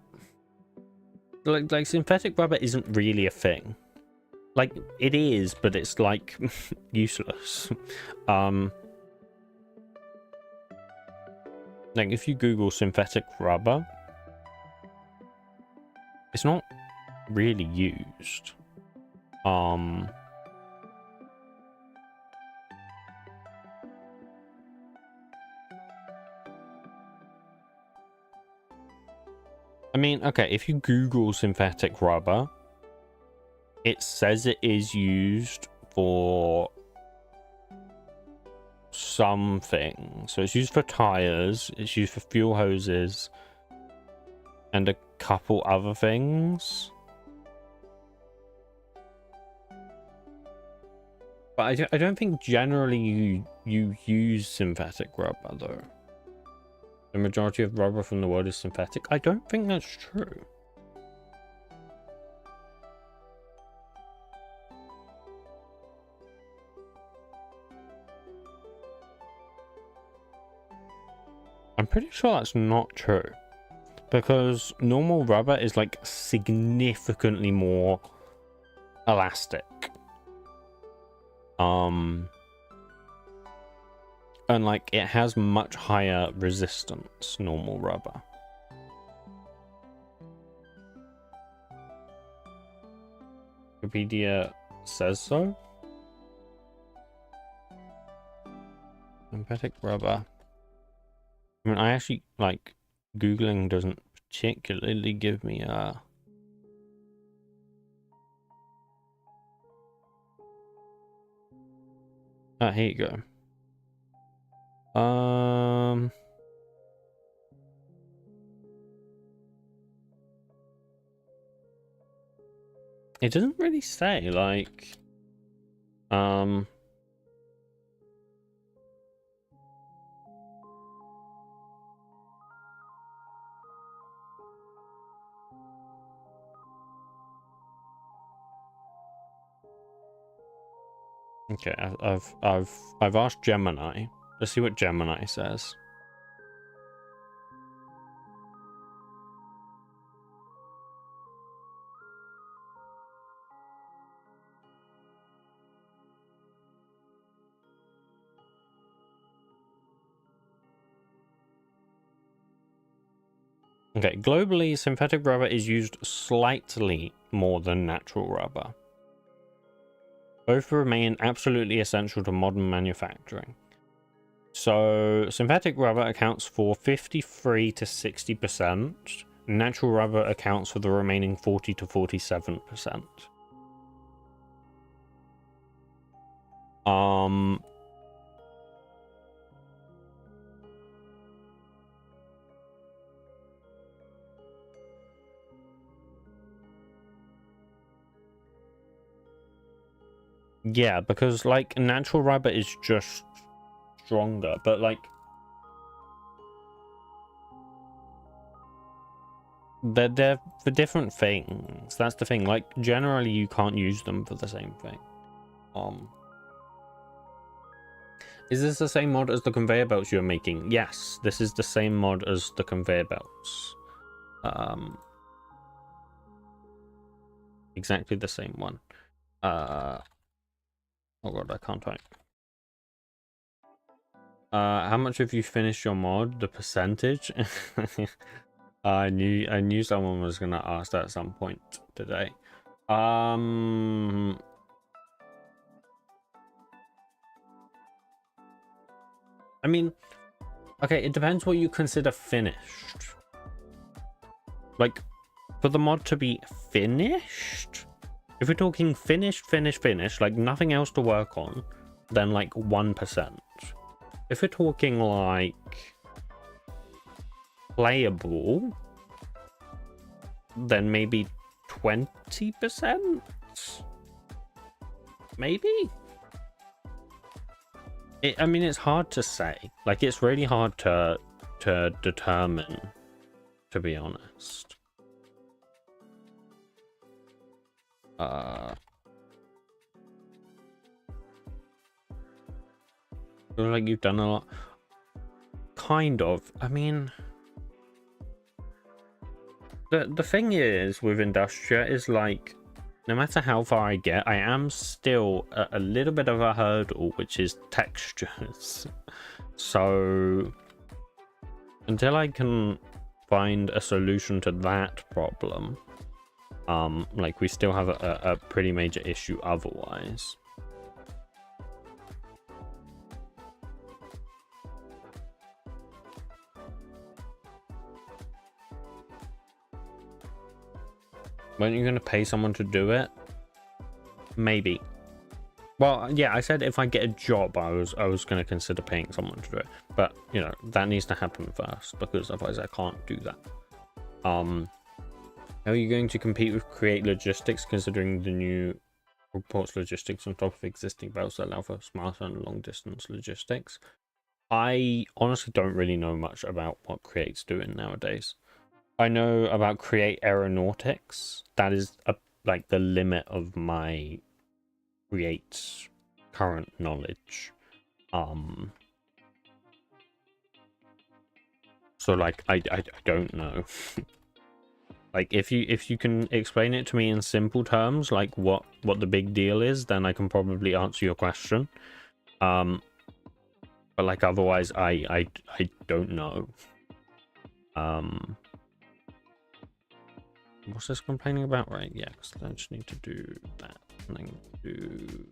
like synthetic rubber isn't really a thing. Like, it is, but it's like useless. Like, if you Google synthetic rubber, it's not really used. I mean, okay, if you Google synthetic rubber, it says it is used for something. So it's used for tires, it's used for fuel hoses, and a couple other things. But I don't think generally you use synthetic rubber, though. The majority of rubber from the world is synthetic. I don't think that's true. I'm pretty sure that's not true. Because normal rubber is like significantly more elastic. And like, it has much higher resistance, normal rubber. Wikipedia says so. Synthetic rubber. I mean, I actually, like, Googling doesn't particularly give me a... Ah, here you go. It doesn't really say, like, okay, I've asked Gemini. Let's see what Gemini says. Okay, globally, synthetic rubber is used slightly more than natural rubber. Both remain absolutely essential to modern manufacturing. So, synthetic rubber accounts for 53 to 60%. Natural rubber accounts for the remaining 40 to 47%. Yeah, because like natural rabbit is just stronger, but like they're for different things. That's the thing. Like generally you can't use them for the same thing. Is this the same mod as the conveyor belts you're making? Yes, this is the same mod as the conveyor belts. Exactly the same one. Oh god, I can't type. How much have you finished your mod? The percentage? I knew someone was gonna ask that at some point today. I mean, okay, it depends what you consider finished. Like, for the mod to be finished, if we're talking finished, like nothing else to work on, then like 1%. If we're talking like playable, then maybe 20%? Maybe? I mean, it's hard to say. Like, it's really hard to determine, to be honest. I feel like you've done a lot. Kind of. I mean, the thing is with Industria is like, no matter how far I get, I am still a little bit of a hurdle, which is textures. So until I can find a solution to that problem, like we still have a pretty major issue otherwise. Weren't you going to pay someone to do it? Maybe. Well, yeah, I said if I get a job, I was going to consider paying someone to do it. But, you know, that needs to happen first, because otherwise I can't do that. How are you going to compete with Create Logistics, considering the new reports logistics on top of existing belts that allow for smarter and long-distance logistics? I honestly don't really know much about what Create's doing nowadays. I know about Create Aeronautics. That is like the limit of my Create current knowledge. So like I don't know. Like if you can explain it to me in simple terms, like what the big deal is, then I can probably answer your question. But like otherwise I don't know. What's this complaining about? Right, yeah, because I just need to do that. And then do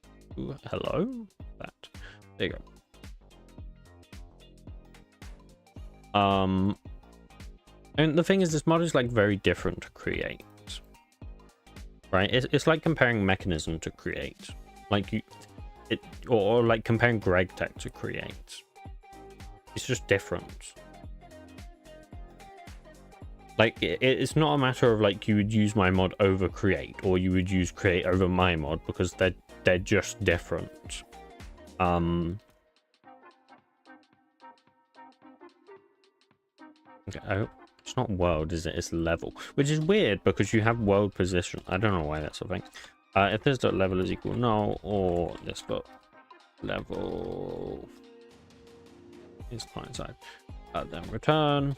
hello? That. There you go. And the thing is, this mod is like very different to Create. Right? It's like comparing Mechanism to Create. Like or like comparing GregTech to Create. It's just different. Like, it's not a matter of like you would use my mod over Create, or you would use Create over my mod, because they're just different. Okay, oh, it's not world, is it? It's level, which is weird because you have world position. I don't know why that's a thing. If this dot level is equal null, or this dot level is client side, then return.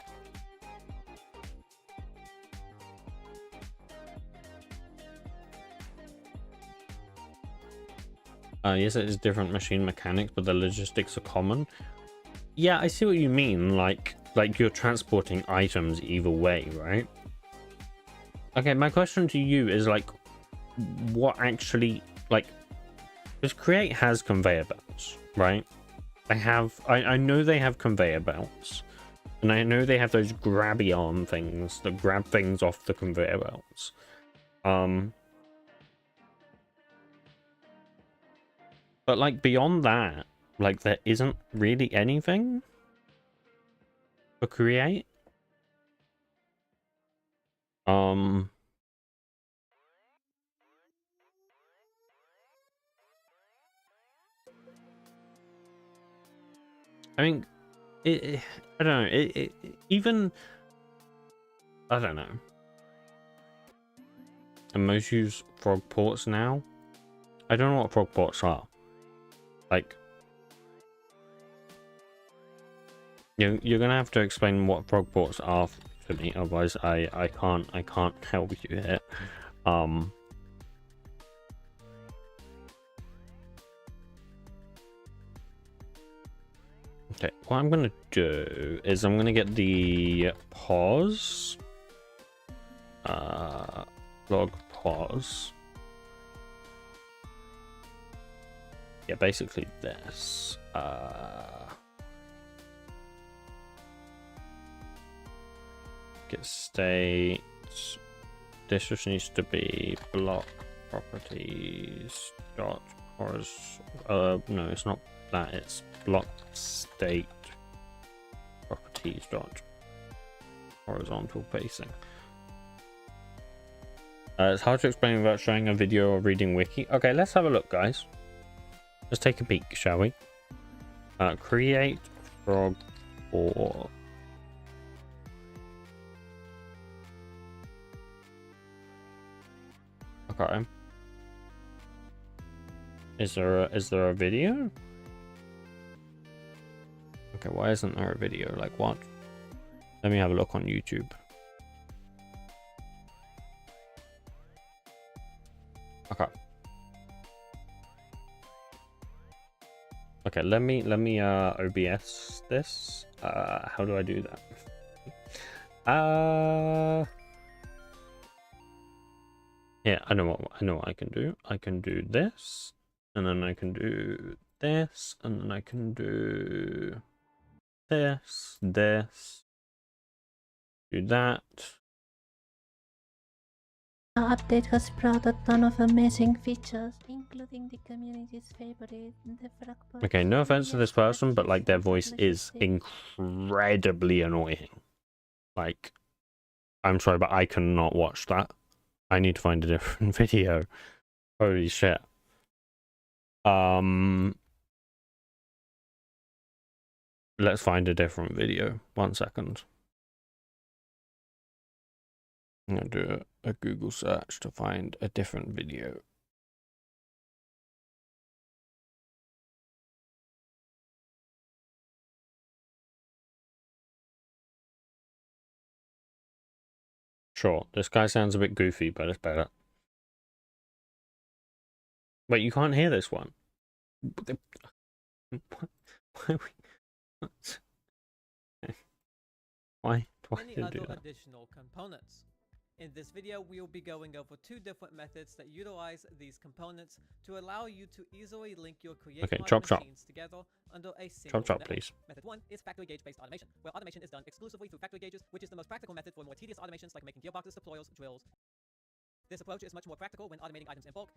Yes, it is different machine mechanics, but the logistics are common. Yeah, I see what you mean. Like you're transporting items either way, right? Okay, my question to you is like, what actually, like, because Create has conveyor belts, right? I know they have conveyor belts, and I know they have those grabby arm things that grab things off the conveyor belts. But like beyond that, like there isn't really anything for Create. I mean, I don't know. Even I don't know. And most use frog ports now. I don't know what frog ports are. Like, you're gonna have to explain what frog ports are to me, otherwise I can't help you here. Okay, what I'm gonna do is I'm gonna get the pause, log pause. Yeah, basically this. Get state. This just needs to be block properties dot no, it's not that. It's block state properties dot horizontal pacing. It's hard to explain without showing a video or reading wiki. Okay, let's have a look, guys. Let's take a peek, shall we? Create frog port. Okay. Is there a video? Okay, why isn't there a video? Like what? Let me have a look on YouTube. Okay. Okay, let me OBS this. How do I do that? Yeah, I know what I can do. I can do this, and then I can do this, and then I can do this, do that. The update has brought a ton of amazing features, including the community's favorite, the frog port. Okay, no offense to this person, but like their voice is incredibly annoying. Like, I'm sorry, but I cannot watch that. I need to find a different video. Holy shit. Let's find a different video. 1 second. I'm gonna do a Google search to find a different video. Sure, this guy sounds a bit goofy, but it's better. Wait, you can't hear this one? Why Many did other do that? additional components. In this video, we will be going over two different methods that utilize these components to allow you to easily link your create chop machines together under a single chop, network. please. Method 1 is factory gauge based automation, where automation is done exclusively through factory gauges, which is the most practical method for more tedious automations like making gearboxes, deployers, drills. This approach is much more practical when automating items in bulk.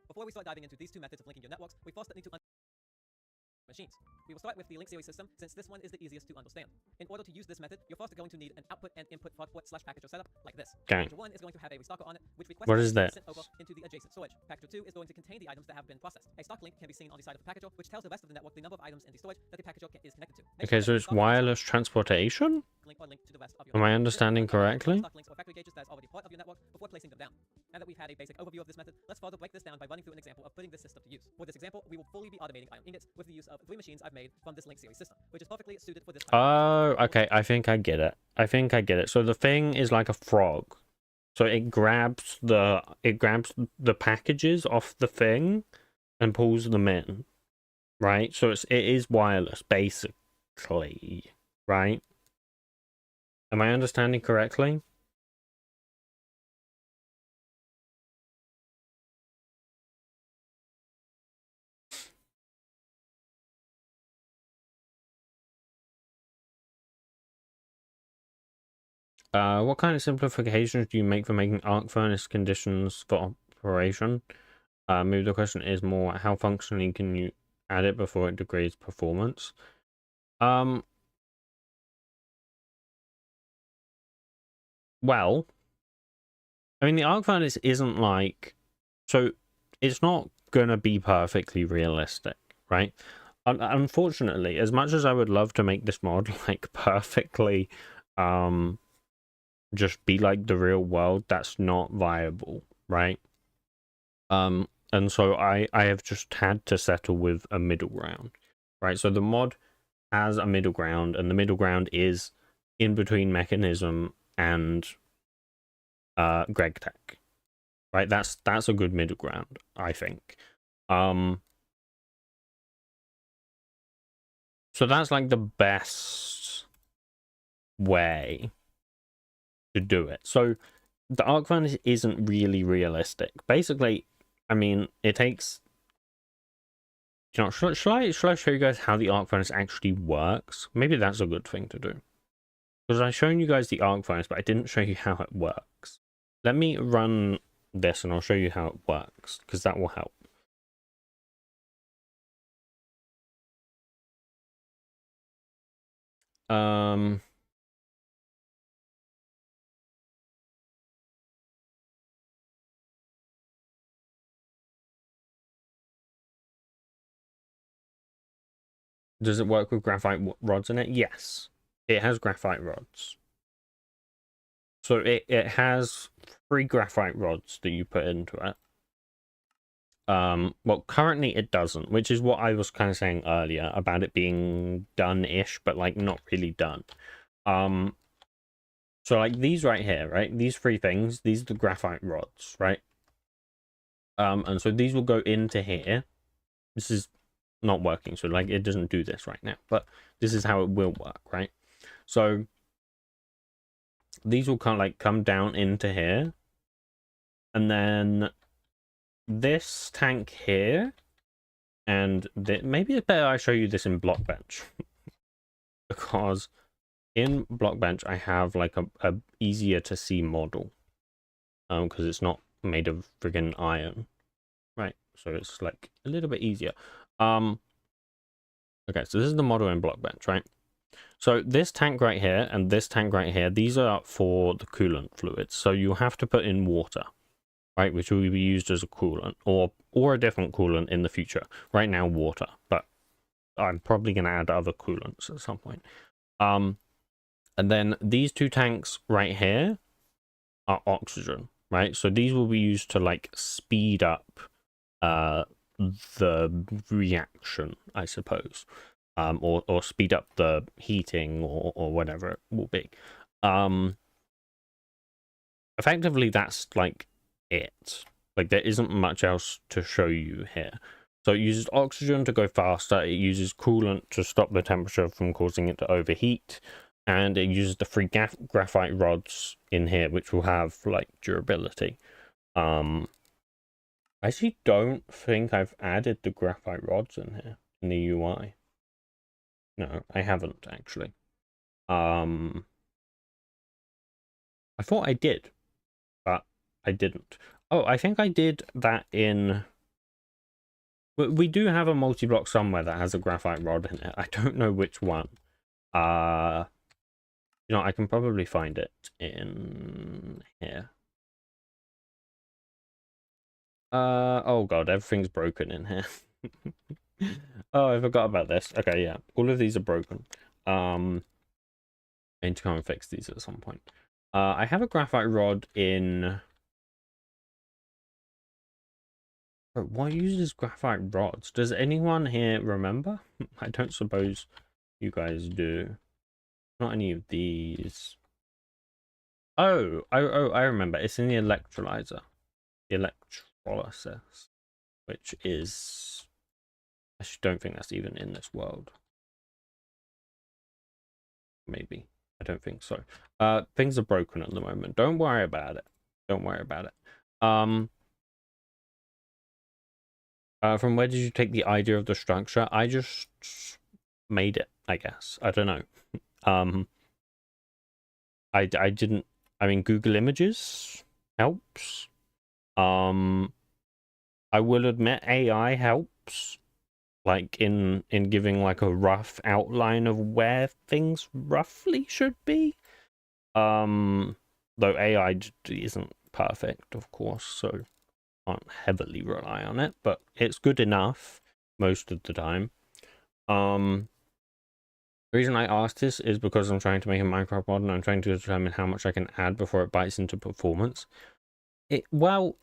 Before we start diving into these two methods of linking your networks, we first need to machines. We will start with the link series system, since this one is the easiest to understand. In order to use this method, you're first going to need an output and input frog port / packager setup like this. Okay. Packager 1 is going to have a restocker on it, which requests What is that? sent over into the adjacent storage. Packager 2 is going to contain the items that have been processed. A stock link can be seen on the side of the packager, which tells the rest of the network the number of items in the storage that the packager is connected to. Okay, so it's wireless transportation? Link to the rest of your Am I network. understanding correctly? Stock links or factory gauges that is already part of your network before placing them down. Now that we've had a basic overview of this method, let's further break this down by running through an example of putting this system to use. For this example, we will fully be automating iron ingots with the use of 3 machines I've made from this link series system, which is perfectly suited for this type Oh, okay. I think I get it. So the thing is like a frog. So it grabs the packages off the thing and pulls them in. Right? So it is wireless, basically. Right? Am I understanding correctly? What kind of simplifications do you make for making arc furnace conditions for operation? Maybe the question is more, how functionally can you add it before it degrades performance? Well, I mean, the arc furnace isn't like... So, it's not gonna be perfectly realistic, right? Unfortunately, as much as I would love to make this mod like perfectly just be like the real world, that's not viable, right? And so I have just had to settle with a middle ground, right? So the mod has a middle ground, and the middle ground is in between Mechanism and Greg Tech, right? That's a good middle ground, I think. So that's like the best way to do it. So the arc furnace isn't really realistic. Basically, I mean, it takes. You know, shall I show you guys how the arc furnace actually works? Maybe that's a good thing to do. Because I've shown you guys the arc furnace, but I didn't show you how it works. Let me run this and I'll show you how it works, because that will help. Does it work with graphite rods in it? Yes, it has graphite rods. So it has 3 graphite rods that you put into it. Well, currently it doesn't, which is what I was kind of saying earlier about it being done-ish, but like not really done. So like these right here, right? These 3 things, these are the graphite rods, right? And so these will go into here. This is not working, so like it doesn't do this right now, but this is how it will work, right? So these will kind of like come down into here, and then this tank here, and maybe it's better I show you this in Blockbench because in Blockbench I have like a easier to see model, because it's not made of friggin' iron, right? So it's like a little bit easier. Okay, so this is the model in Blockbench, right? So this tank right here and this tank right here, these are for the coolant fluids. So you have to put in water, right? Which will be used as a coolant or a different coolant in the future. Right now, water, but I'm probably going to add other coolants at some point. And then these 2 tanks right here are oxygen, right? So these will be used to like speed up the reaction, I suppose, or speed up the heating or whatever it will be. Effectively, that's like it. Like there isn't much else to show you here. So it uses oxygen to go faster. It uses coolant to stop the temperature from causing it to overheat, and it uses the 3 graphite rods in here, which will have like durability. I actually don't think I've added the graphite rods in here in the UI. No, I haven't actually. I thought I did, but I didn't. Oh, I think I did that in. We do have a multi-block somewhere that has a graphite rod in it. I don't know which one. You know, I can probably find it in here. Oh god, everything's broken in here. Oh, I forgot about this. Okay, yeah, all of these are broken. I need to come and fix these at some point. I have a graphite rod in. But what uses graphite rods? Does anyone here remember? I don't suppose you guys do. Not any of these. Oh, I remember. It's in the electrolyzer. The electrolysis, which is. I actually don't think that's even in this world. Maybe. I don't think so. Things are broken at the moment. Don't worry about it. Don't worry about it. From where did you take the idea of the structure? I just made it, I guess. I don't know. I didn't. I mean, Google Images helps. I will admit AI helps, like in giving like a rough outline of where things roughly should be. Though AI isn't perfect, of course, so can't heavily rely on it, but it's good enough most of the time. The reason I asked this is because I'm trying to make a Minecraft mod and I'm trying to determine how much I can add before it bites into performance. Well,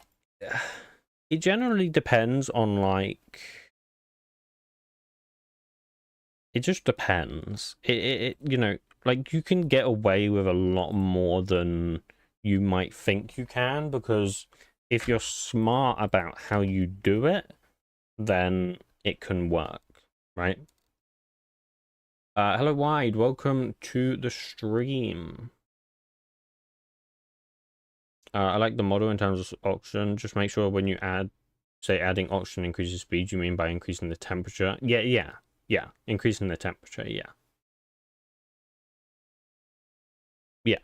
it generally depends on, like, it just depends. You know, like, you can get away with a lot more than you might think you can, because if you're smart about how you do it, then it can work, right? Hello, Wide. Welcome to the stream. I like the model in terms of oxygen. Just make sure when you say adding oxygen increases speed, you mean by increasing the temperature. Yeah. Increasing the temperature, yeah. Yeah.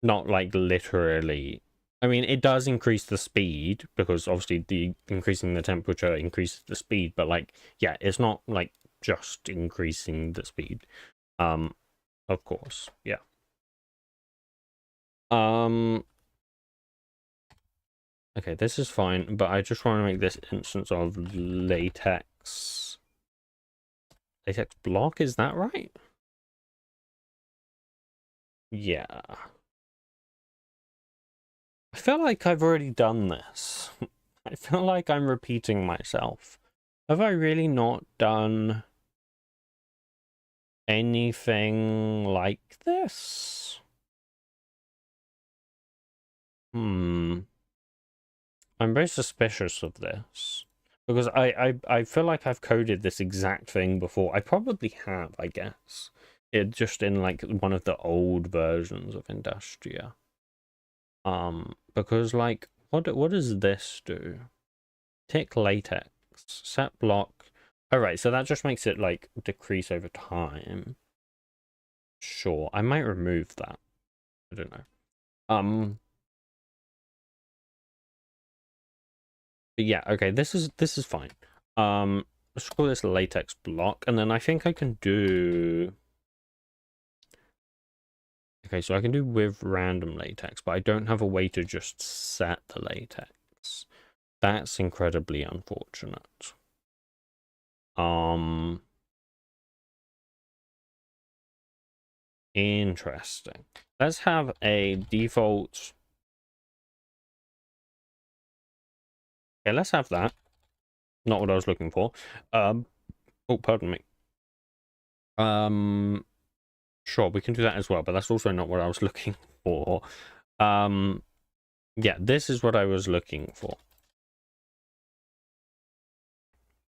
Not like literally. I mean, it does increase the speed because obviously the increasing the temperature increases the speed, but like, yeah, it's not like just increasing the speed. Of course, yeah. Okay, this is fine, but I just want to make this instance of latex block, is that right? Yeah. I feel like I've already done this. I feel like I'm repeating myself. Have I really not done anything like this? I'm very suspicious of this. Because I feel like I've coded this exact thing before. I probably have, I guess. It just in like one of the old versions of Industria. Because like what does this do? Tick latex, set block. Alright, so that just makes it like decrease over time. Sure, I might remove that. I don't know. But yeah, okay, this is fine. Let's call this latex block, and then I think I can do. Okay, so I can do with random latex, but I don't have a way to just set the latex. That's incredibly unfortunate. Interesting. Let's have a default. Okay, let's have that. Not what I was looking for. Oh, pardon me. Sure, we can do that as well, but that's also not what I was looking for. Yeah, this is what I was looking for.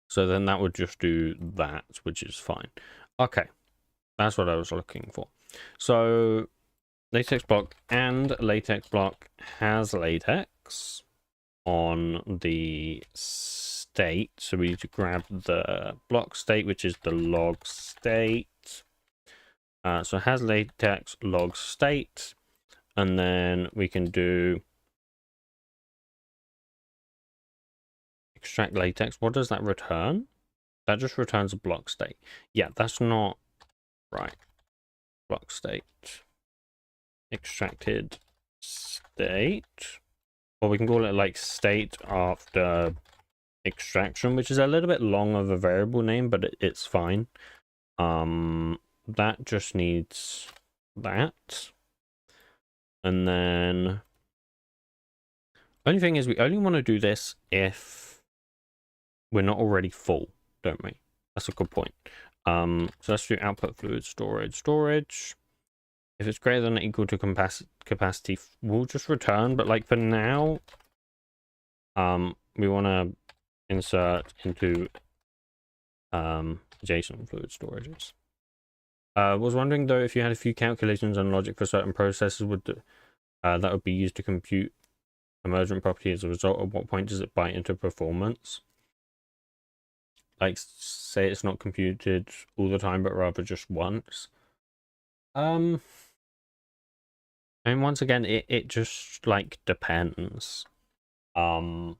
So then that would just do that, which is fine. Okay, that's what I was looking for. So latex block and latex block has latex on the state. So we need to grab the block state, which is the log state. So it has latex log state, and then we can do extract latex. What does that return? That just returns a block state. Yeah, that's not right. Block state. Extracted state. Or we can call it like state after extraction, which is a little bit long of a variable name, but it's fine. That just needs that. And then only thing is we only want to do this if we're not already full, don't we? That's a good point. So let's do output fluid storage. If it's greater than or equal to capacity, we'll just return. But like for now, we want to insert into JSON fluid storages. Was wondering though if you had a few calculations and logic for certain processes that would be used to compute emergent property as a result. At what point does it bite into performance? Like, say it's not computed all the time, but rather just once. And once again, it just like depends. Like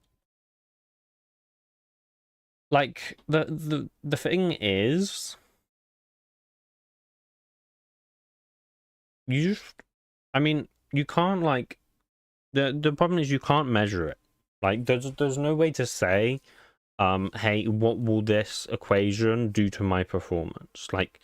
the thing is, you just, I mean, you can't like the problem is you can't measure it. Like there's no way to say hey, what will this equation do to my performance? Like,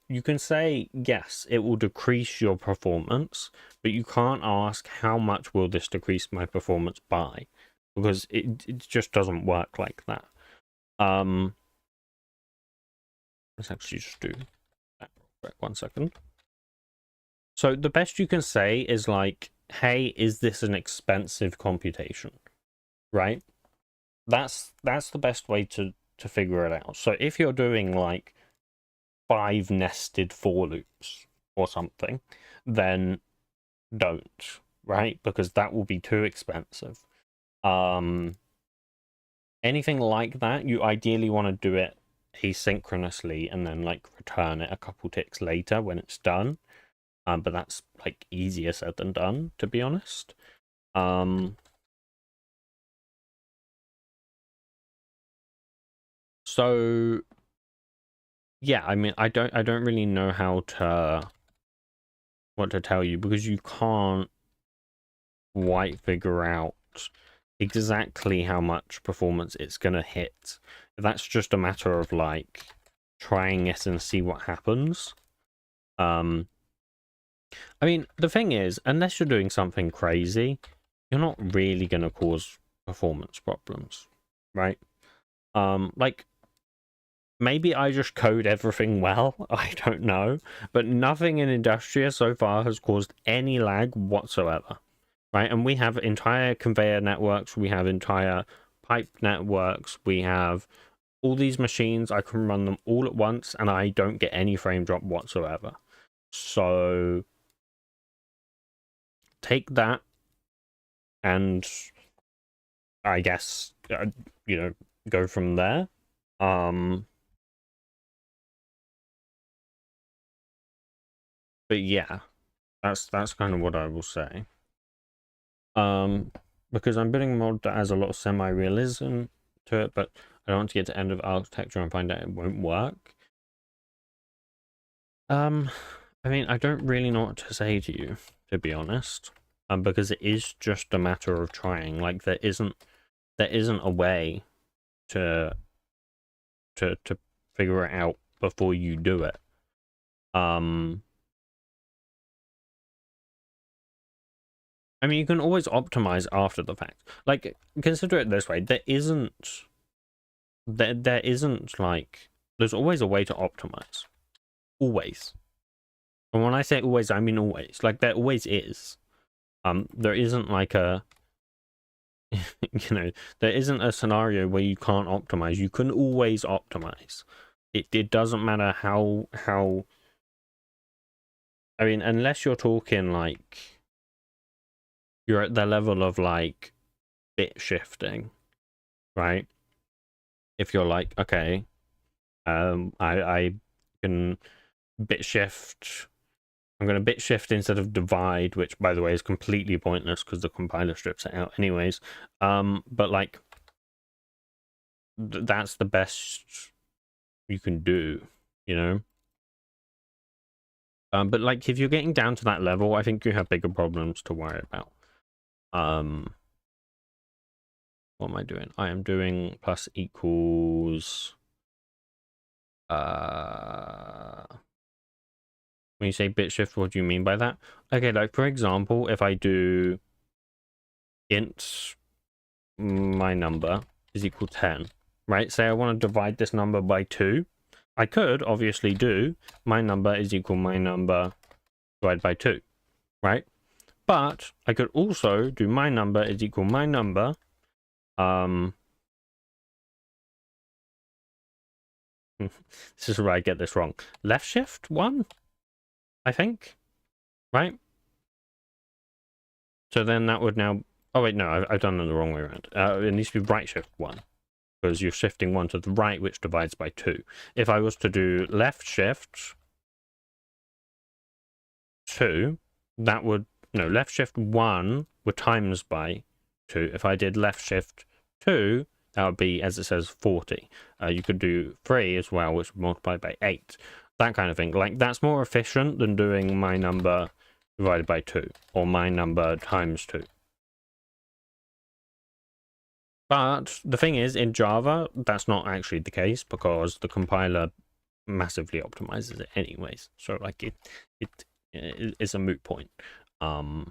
you can say, yes, it will decrease your performance, but you can't ask how much will this decrease my performance by, because it just doesn't work like that. Let's actually just do that real quick, 1 second. So the best you can say is like, hey, is this an expensive computation? Right? That's the best way to figure it out. So if you're doing like 5 nested for loops or something, then don't, right? Because that will be too expensive. Anything like that, you ideally want to do it asynchronously and then like return it a couple ticks later when it's done. But that's like easier said than done, to be honest. So yeah, I mean, I don't really know what to tell you, because you can't quite figure out exactly how much performance it's gonna hit. That's just a matter of like trying it and see what happens. I mean, the thing is, unless you're doing something crazy, you're not really gonna cause performance problems, right? Like, maybe I just code everything well, I don't know, but nothing in Industria so far has caused any lag whatsoever, right? And we have entire conveyor networks, we have entire pipe networks, we have all these machines, I can run them all at once, and I don't get any frame drop whatsoever. So take that, and I guess, you know, go from there. But yeah, that's kind of what I will say. Because I'm building a mod that has a lot of semi-realism to it, but I don't want to get to end of architecture and find out it won't work. I mean, I don't really know what to say to you, to be honest. Because it is just a matter of trying. Like, there isn't a way to figure it out before you do it. I mean, you can always optimize after the fact. Like, consider it this way: there isn't like, there's always a way to optimize. Always. And when I say always, I mean always. Like, there always is. There isn't like a, you know, there isn't a scenario where you can't optimize. You can always optimize. It doesn't matter how, I mean, unless you're talking like, you're at the level of like bit shifting, right? If you're like, okay, I can bit shift. I'm going to bit shift instead of divide, which, by the way, is completely pointless because the compiler strips it out anyways. But like, that's the best you can do, you know? But like, if you're getting down to that level, I think you have bigger problems to worry about. What am I doing? I am doing plus equals. When you say bit shift, what do you mean by that? Okay, like for example, if I do int my number is equal 10, right? Say I want to divide this number by 2. I could obviously do my number is equal my number divided by 2, right? But I could also do my number is equal my number. This is where I get this wrong. Left shift 1, I think, right? So then that would now, oh wait, no, I've done it the wrong way around. It needs to be right shift 1, because you're shifting 1 to the right, which divides by 2. If I was to do left shift 2, that would, no, left shift 1 would times by 2. If I did left shift 2, that would be, as it says, 40. You could do 3 as well, which would multiply by 8. That kind of thing. Like, that's more efficient than doing my number divided by 2, or my number times 2. But the thing is, in Java, that's not actually the case because the compiler massively optimizes it anyways. So like it's a moot point. Okay,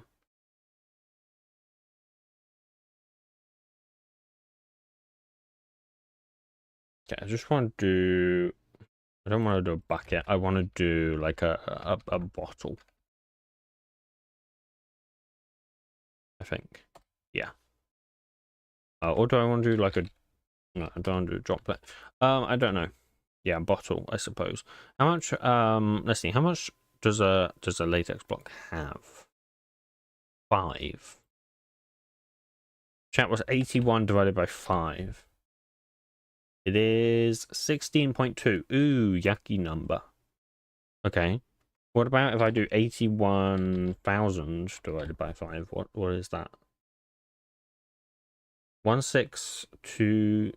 I just want to do. I don't want to do a bucket. I want to do like a bottle. I think, yeah. Or do I want to do like a? No, I don't want to do a droplet. I don't know. Yeah, bottle, I suppose. How much? Let's see. How much does a latex block have? 5. Chat was 81 divided by 5. It is 16.2. Ooh, yucky number. Okay. What about if I do 81,000 divided by 5? What is that? 162.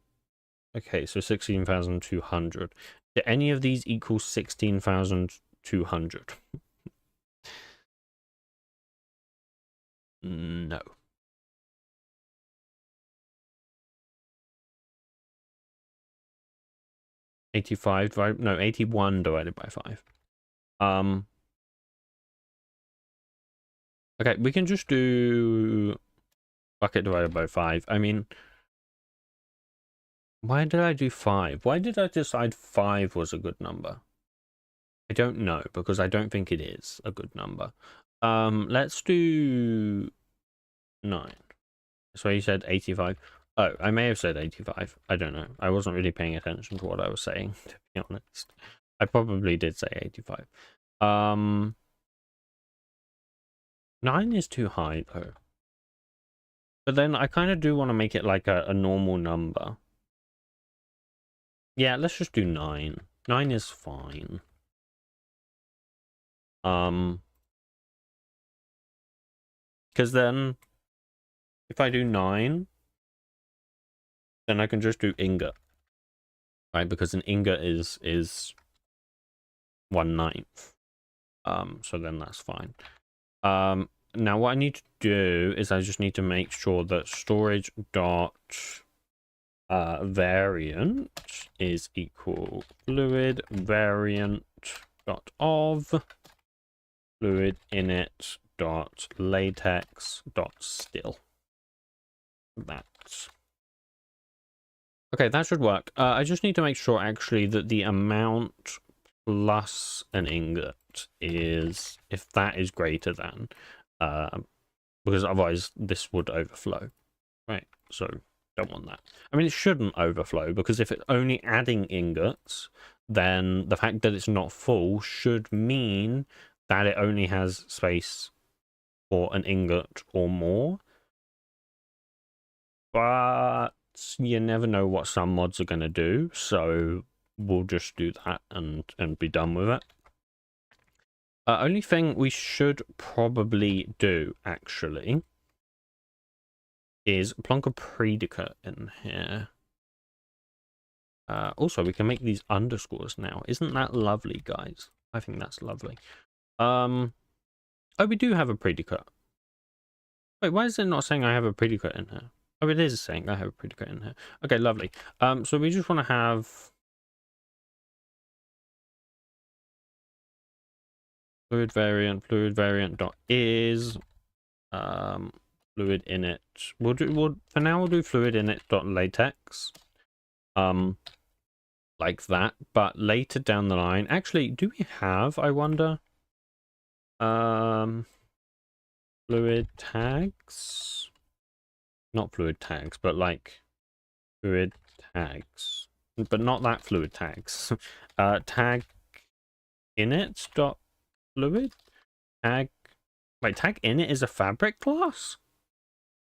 Okay, so 16,200. Do any of these equal 16,200? No. No, 81 divided by 5. Okay, we can just do bucket divided by 5. I mean, why did I do 5? Why did I decide 5 was a good number? I don't know, because I don't think it is a good number. Let's do 9. So you said 85. Oh, I may have said 85. I don't know. I wasn't really paying attention to what I was saying, to be honest. I probably did say 85. 9 is too high, though. But then I kind of do want to make it like a normal number. Yeah, let's just do 9. 9 is fine. Because then, if I do 9, then I can just do ingot. Right, because an ingot is 1/9. So then that's fine. Now what I need to do is I just need to make sure that storage dot variant is equal fluid variant dot of fluid init dot latex dot still. That's okay. That should work. I just need to make sure actually that the amount plus an ingot is, if that is greater than, because otherwise this would overflow, right? So don't want that. I mean, it shouldn't overflow because if it's only adding ingots, then the fact that it's not full should mean that it only has space for an ingot or more. But you never know what some mods are going to do, so we'll just do that and be done with it. Only thing we should probably do, actually, is plonk a predicate in here. Also, we can make these underscores now. Isn't that lovely, guys? I think that's lovely. Oh, we do have a predicate. Wait, why is it not saying I have a predicate in here? Oh, it is saying I have a predicate in here. Okay, lovely. So we just want to have fluid variant dot is fluid init. For now we'll do fluid init dot latex. Like that, but later down the line, actually, do we have, I wonder, fluid tags? Not fluid tags, but like fluid tags, but not that fluid tags. Tag init dot fluid tag. Wait, tag init is a fabric class?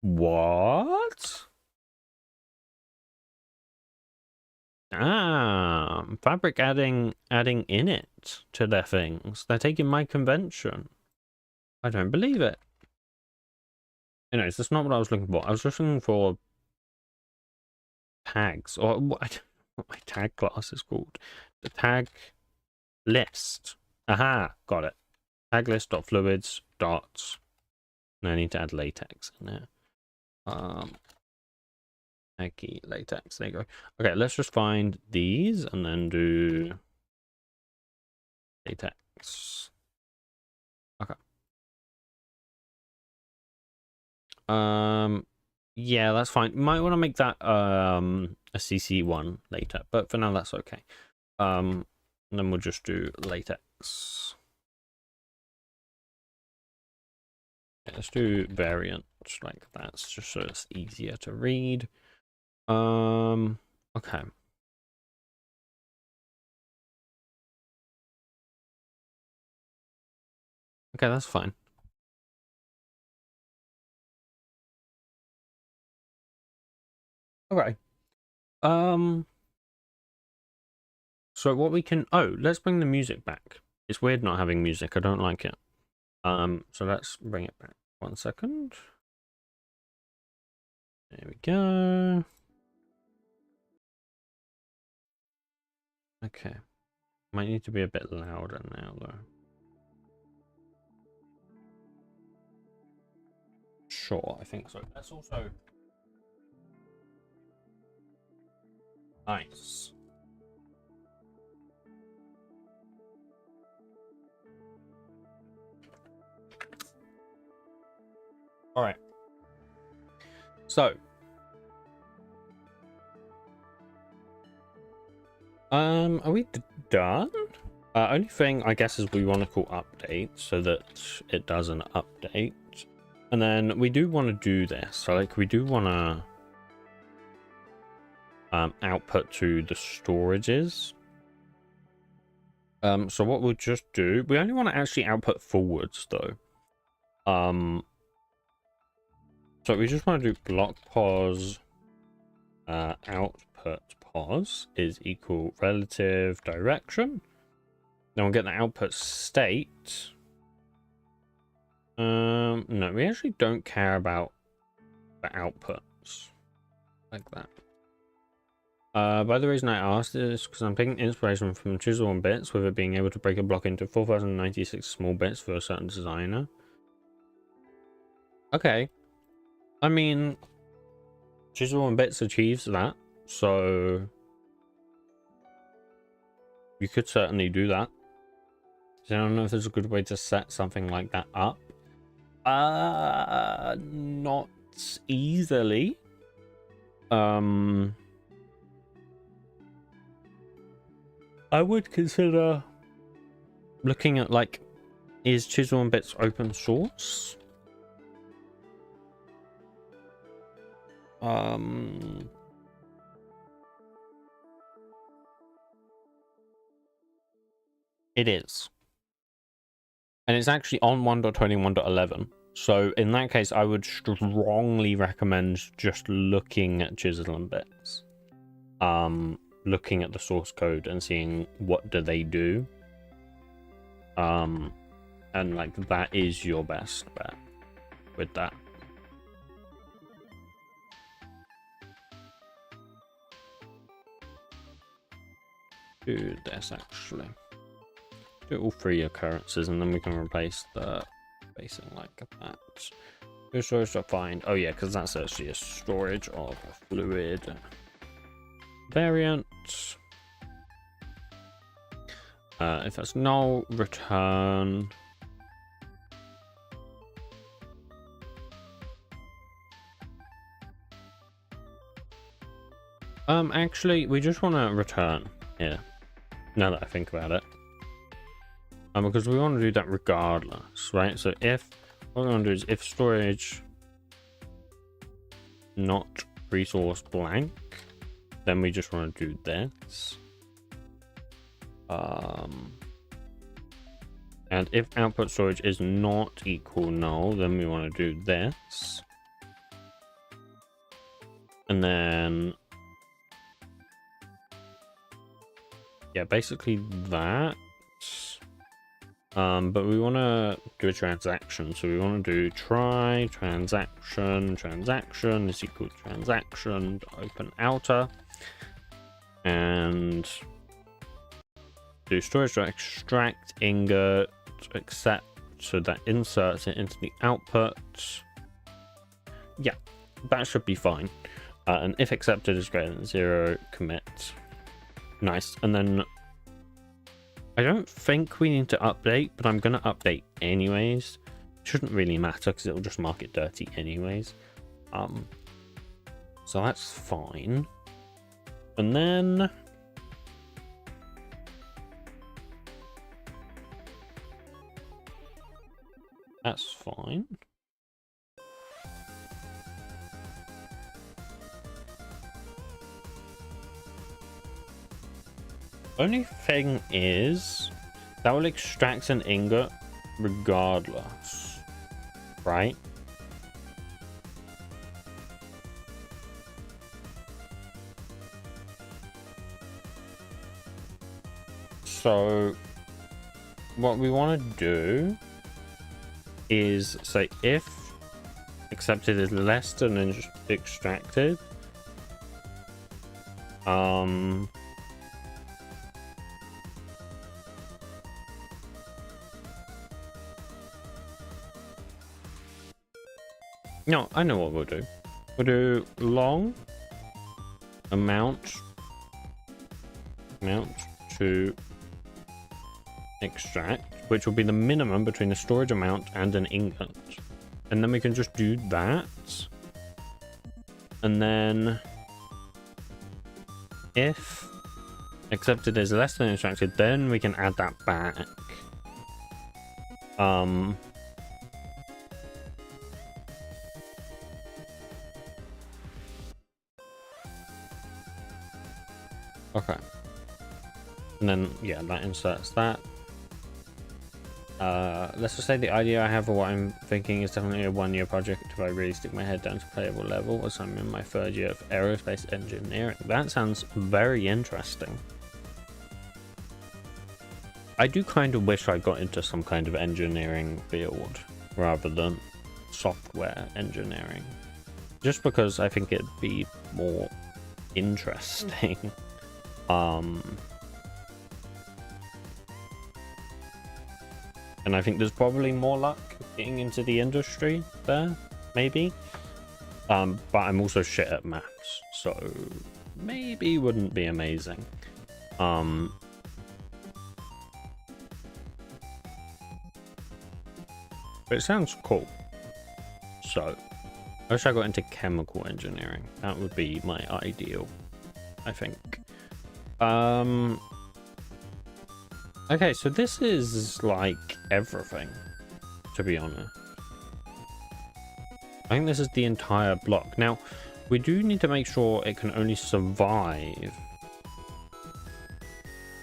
What? Fabric adding init to their things. They're taking my convention. I don't believe it. Anyways, that's not what I was looking for. I was looking for tags, or what my tag class is called. The tag list. Aha, got it. Tag list dot fluids dot. And I need to add latex in there. Eggy latex. There you go. Okay, let's just find these and then do latex. Okay. Yeah, that's fine. Might want to make that a CC1 later, but for now that's okay. And then we'll just do latex. Yeah, let's do variant like that, just so it's easier to read. Okay. Okay, that's fine. Okay. So what we can... Oh, let's bring the music back. It's weird not having music. I don't like it. So let's bring it back. 1 second. There we go. Okay. Might need to be a bit louder now, though. Sure, I think so. That's also... Nice. All right. So, are we done? Only thing I guess is we want to call update so that it does an update, and then we do want to do this. So, like, we do want to output to the storages. So what we'll just do, we only want to actually output forwards though. So we just want to do block pos output pos is equal relative direction. Then we'll get the output state. No, we actually don't care about the outputs like that. By the reason I asked is because I'm taking inspiration from Chisel and Bits, with it being able to break a block into 4096 small bits for a certain designer. Okay. I mean, Chisel and Bits achieves that, so you could certainly do that. So I don't know if there's a good way to set something like that up. Not easily. I would consider looking at, like, is Chisel and Bits open source? It is. And it's actually on 1.21.11. So in that case, I would strongly recommend just looking at Chisel and Bits. Looking at the source code and seeing what do they do. And like that is your best bet with that. Do this actually. Do all 3 occurrences and then we can replace the spacing like that. Who storage to find? Oh yeah, because that's actually a storage of a fluid variant. If that's null, return. Actually, we just want to return here. Now that I think about it, because we want to do that regardless, right? So if what we want to do is if storage not resource blank, then we just want to do this. And if output storage is not equal null, then we want to do this. And then, yeah, basically that. But we want to do a transaction. So we want to do try transaction is equal to transaction open outer. And do storage to extract ingot accept, so that inserts it into the output. Yeah, that should be fine. And if accepted is greater than 0, commit. Nice. And then I don't think we need to update, but I'm going to update anyways. Shouldn't really matter because it'll just mark it dirty anyways. So that's fine. And then that's fine. Only thing is that will extract an ingot regardless, right? So what we want to do is say if accepted is less than extracted, no, I know what we'll do. We'll do long amount to extract, which will be the minimum between the storage amount and an ingot. And then we can just do that. And then if accepted is less than extracted, then we can add that back. Okay. And then, yeah, that inserts that. Let's just say the idea I have for what I'm thinking is definitely a one-year project if I really stick my head down to playable level, as I'm in my third year of aerospace engineering. That sounds very interesting. I do kind of wish I got into some kind of engineering field rather than software engineering. Just because I think it'd be more interesting. And I think there's probably more luck getting into the industry there, maybe. But I'm also shit at maths, so maybe wouldn't be amazing. But it sounds cool. So I wish I got into chemical engineering. That would be my ideal, I think. Okay, so this is like everything, to be honest. I think this is the entire block. Now, we do need to make sure it can only survive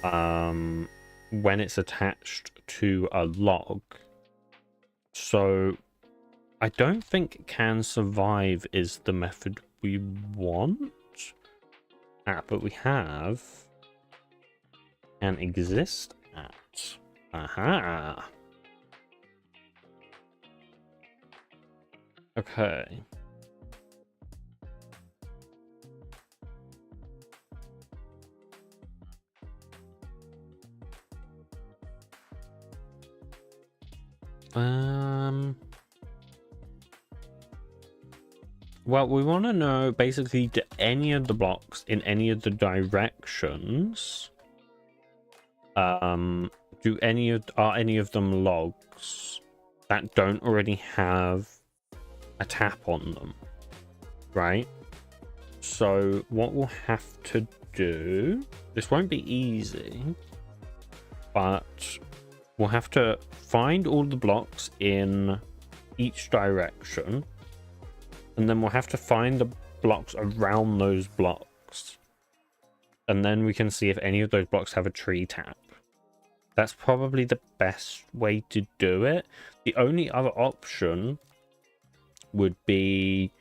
when it's attached to a log. So I don't think can survive is the method we want. But we have can exist at. Aha. Okay. Well, we want to know basically, do any of the blocks in any of the directions are any of them logs that don't already have a tap on them, right? So what we'll have to do, this won't be easy, but we'll have to find all the blocks in each direction, and then we'll have to find the blocks around those blocks, and then we can see if any of those blocks have a tree tap. That's probably the best way to do it. The only other option would be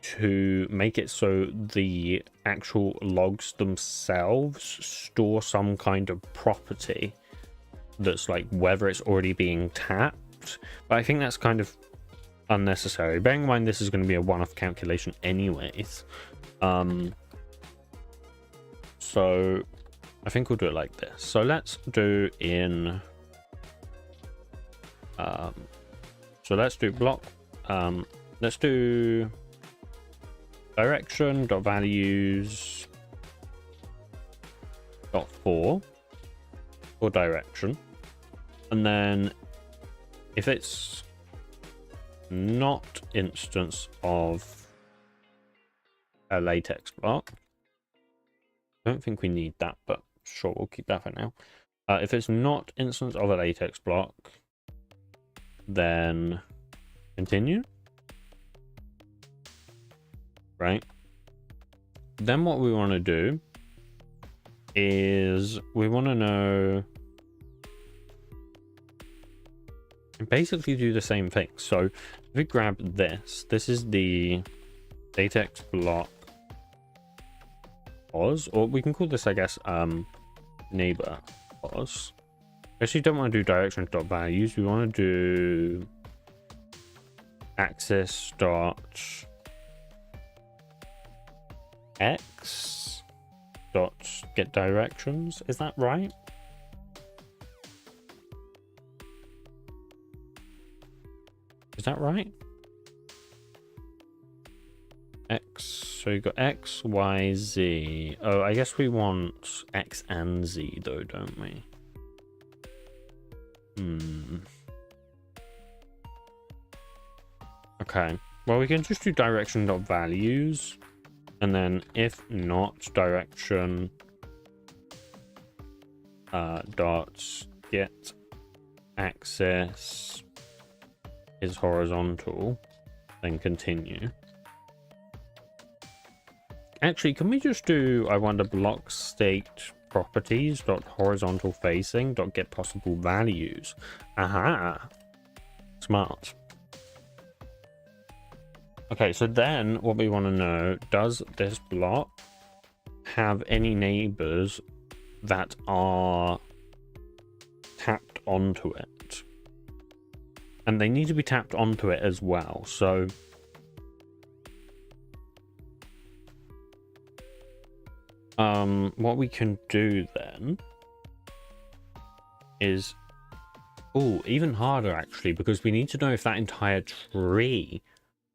to make it so the actual logs themselves store some kind of property that's like whether it's already being tapped. But I think that's kind of unnecessary. Bearing in mind this is going to be a one-off calculation anyways. So I think we'll do it like this. So let's do in so let's do block let's do direction dot values dot for direction, and then if it's not instance of a latex block, I don't think we need that, but sure, we'll keep that for now. If it's not instance of a latex block, then continue. Right. Then what we want to do is we want to know, basically do the same thing. So if we grab this is the latex block pos, or we can call this, I guess, neighbor pos. Actually, don't want to do direction dot values. We want to do axis dot x dot get directions. Is that right? Is that right? X. So you got X, Y, Z. Oh, I guess we want X and Z though, don't we? Okay. Well, we can just do direction dot values, and then if not, direction dot get axis is horizontal, then continue. Actually, can we just do, I wonder, block state properties dot horizontal facing dot get possible values? Aha, smart. Okay, so then what we want to know, does this block have any neighbors that are tapped onto it? And they need to be tapped onto it as well. So what we can do then is, oh, even harder actually, because we need to know if that entire tree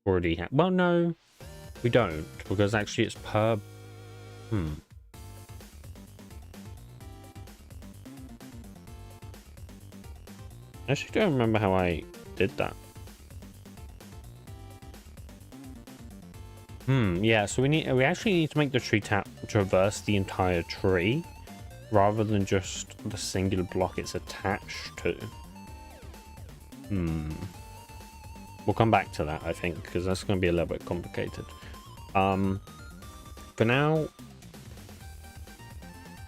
already have, well, no, we don't, because actually it's per, I actually don't remember how I did that. Yeah, so we actually need to make the tree tap traverse the entire tree rather than just the singular block it's attached to. We'll come back to that, I think, because that's going to be a little bit complicated. For now,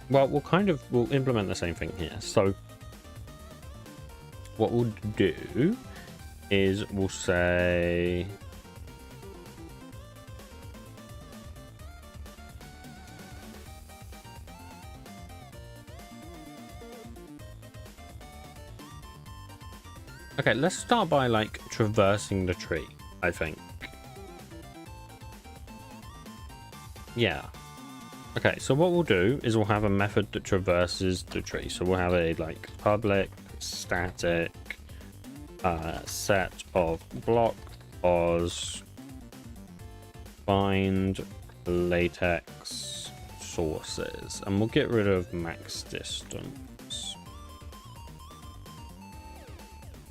well, we'll implement the same thing here. So what we'll do is we'll say, okay, let's start by like traversing the tree, I think. Yeah. Okay, so what we'll do is we'll have a method that traverses the tree. So we'll have a like public static set of block pos find latex sources, and we'll get rid of max distance.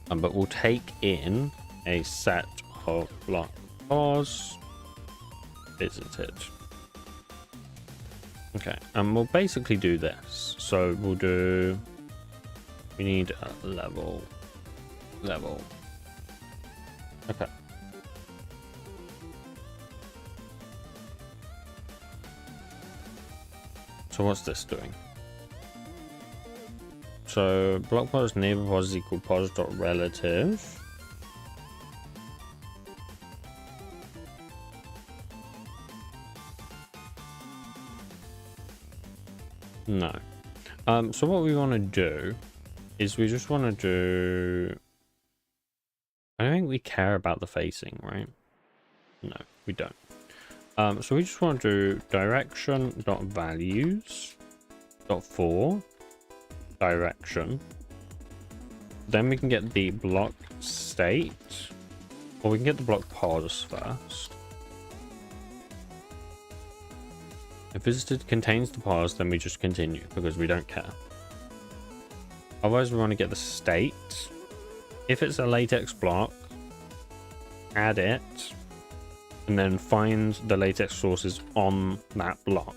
But we'll take in a set of block pos visited. Okay, and we'll basically do this. So we'll do, we need a level. Okay. So what's this doing? So block pos neighbor pos is equal pos dot relative. No. So what we want to do is we just want to do, I don't think we care about the facing, right? No, we don't. So we just want to do direction dot values dot for direction. Then we can get the block state, or we can get the block pos first. If visited contains the parse, then we just continue because we don't care. Otherwise, we want to get the state. If it's a latex block, add it, and then find the latex sources on that block.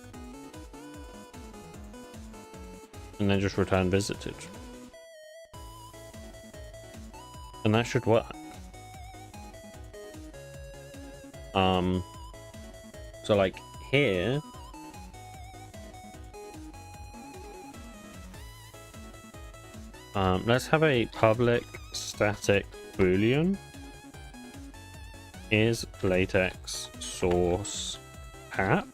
And then just return visited. And that should work. So like here, let's have a public static boolean is latex source hat.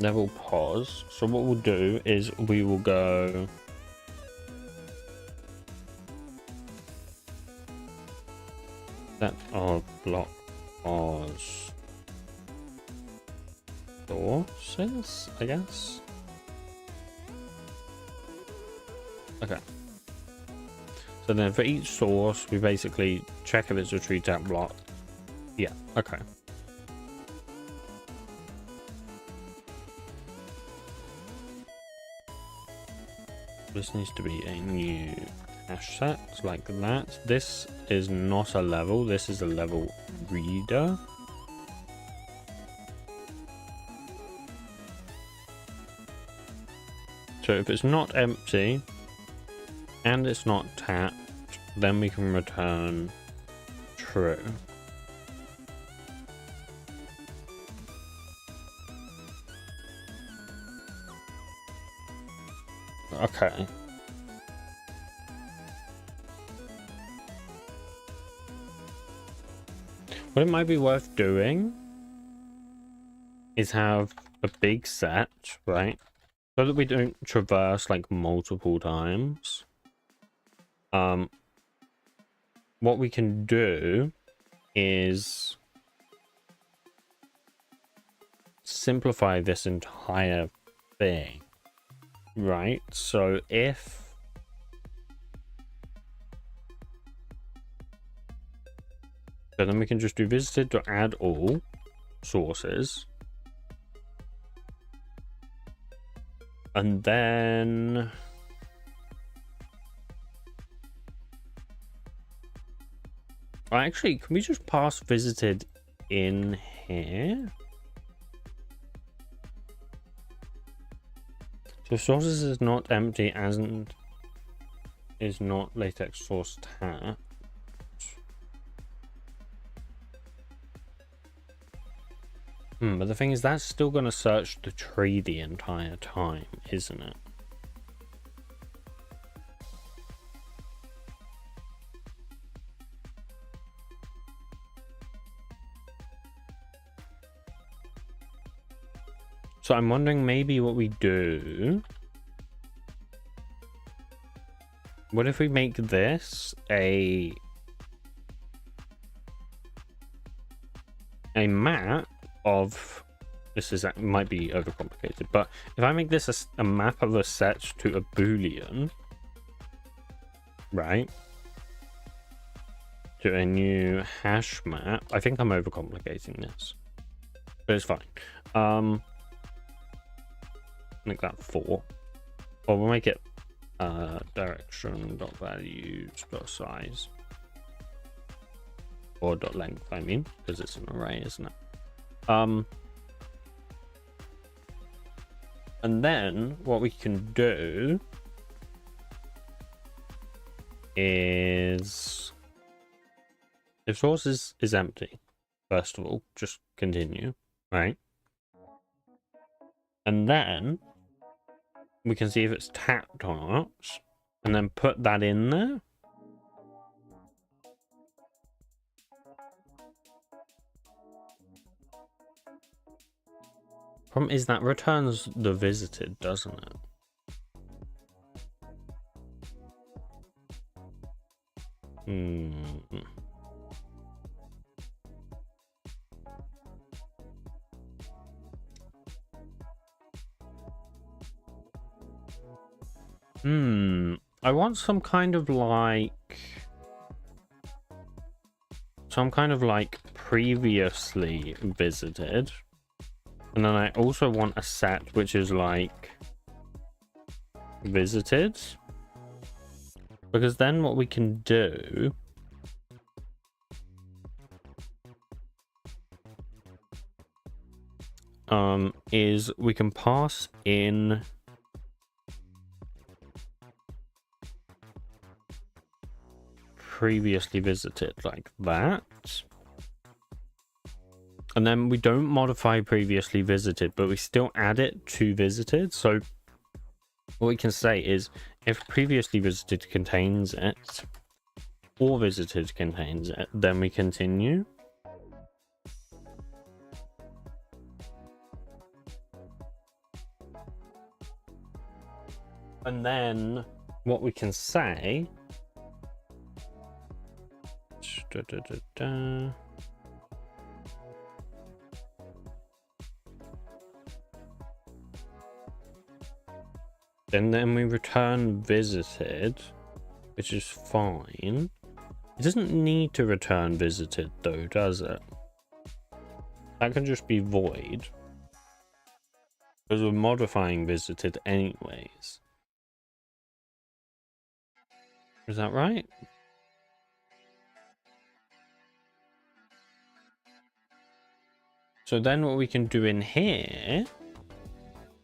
Level pause. So what we'll do is we will go that our block pause sources, I guess. Okay. So then for each source, we basically check if it's a tree tap block. Yeah, okay. This needs to be a new hash set like that. This is not a level, this is a level reader. So if it's not empty and it's not tapped, then we can return true. Okay. What it might be worth doing is have a big set, right? So that we don't traverse like multiple times. What we can do is simplify this entire thing, right? So then we can just do visited to add all sources. And then actually, can we just pass visited in here? So sources is not empty and is not latex source tap. But the thing is, that's still going to search the tree the entire time, isn't it? So I'm wondering maybe what we do. What if we make this a map of this might be overcomplicated, but if I make this a map of a set to a boolean, right, to a new hash map, I think I'm overcomplicating this, but it's fine. Make that 4, or we'll make it direction.values.size or .length, I mean, because it's an array, isn't it? And then what we can do is, if source is empty, first of all, just continue, right? And then we can see if it's tapped or not, and then put that in there. Problem is that returns the visited, doesn't it? I want some kind of like So I'm kind of like previously visited. And then I also want a set which is like visited. Because then what we can do is we can pass in previously visited like that. And then we don't modify previously visited, but we still add it to visited. So what we can say is if previously visited contains it or visited contains it, then we continue. And then what we can say and then we return visited, which is fine. It doesn't need to return visited though, does it? That can just be void. Because we're modifying visited anyways. Is that right? So then what we can do in here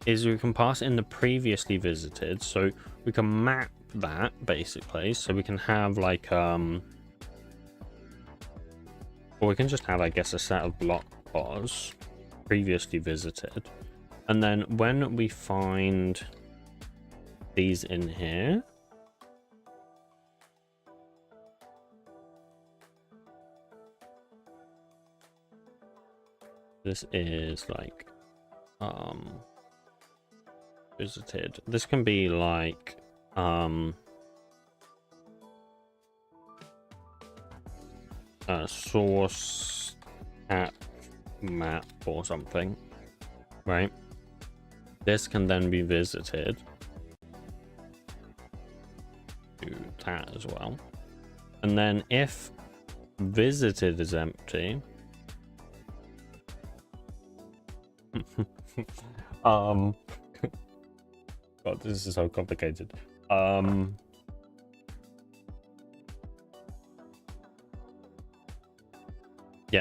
is we can pass in the previously visited. So we can map that basically. So we can have like, or we can just have, I guess, a set of block pos previously visited. And then when we find these in here, this is like visited. This can be like a source app map or something, right? This can then be visited. Do that as well. And then if visited is empty, God, this is so complicated. Yeah,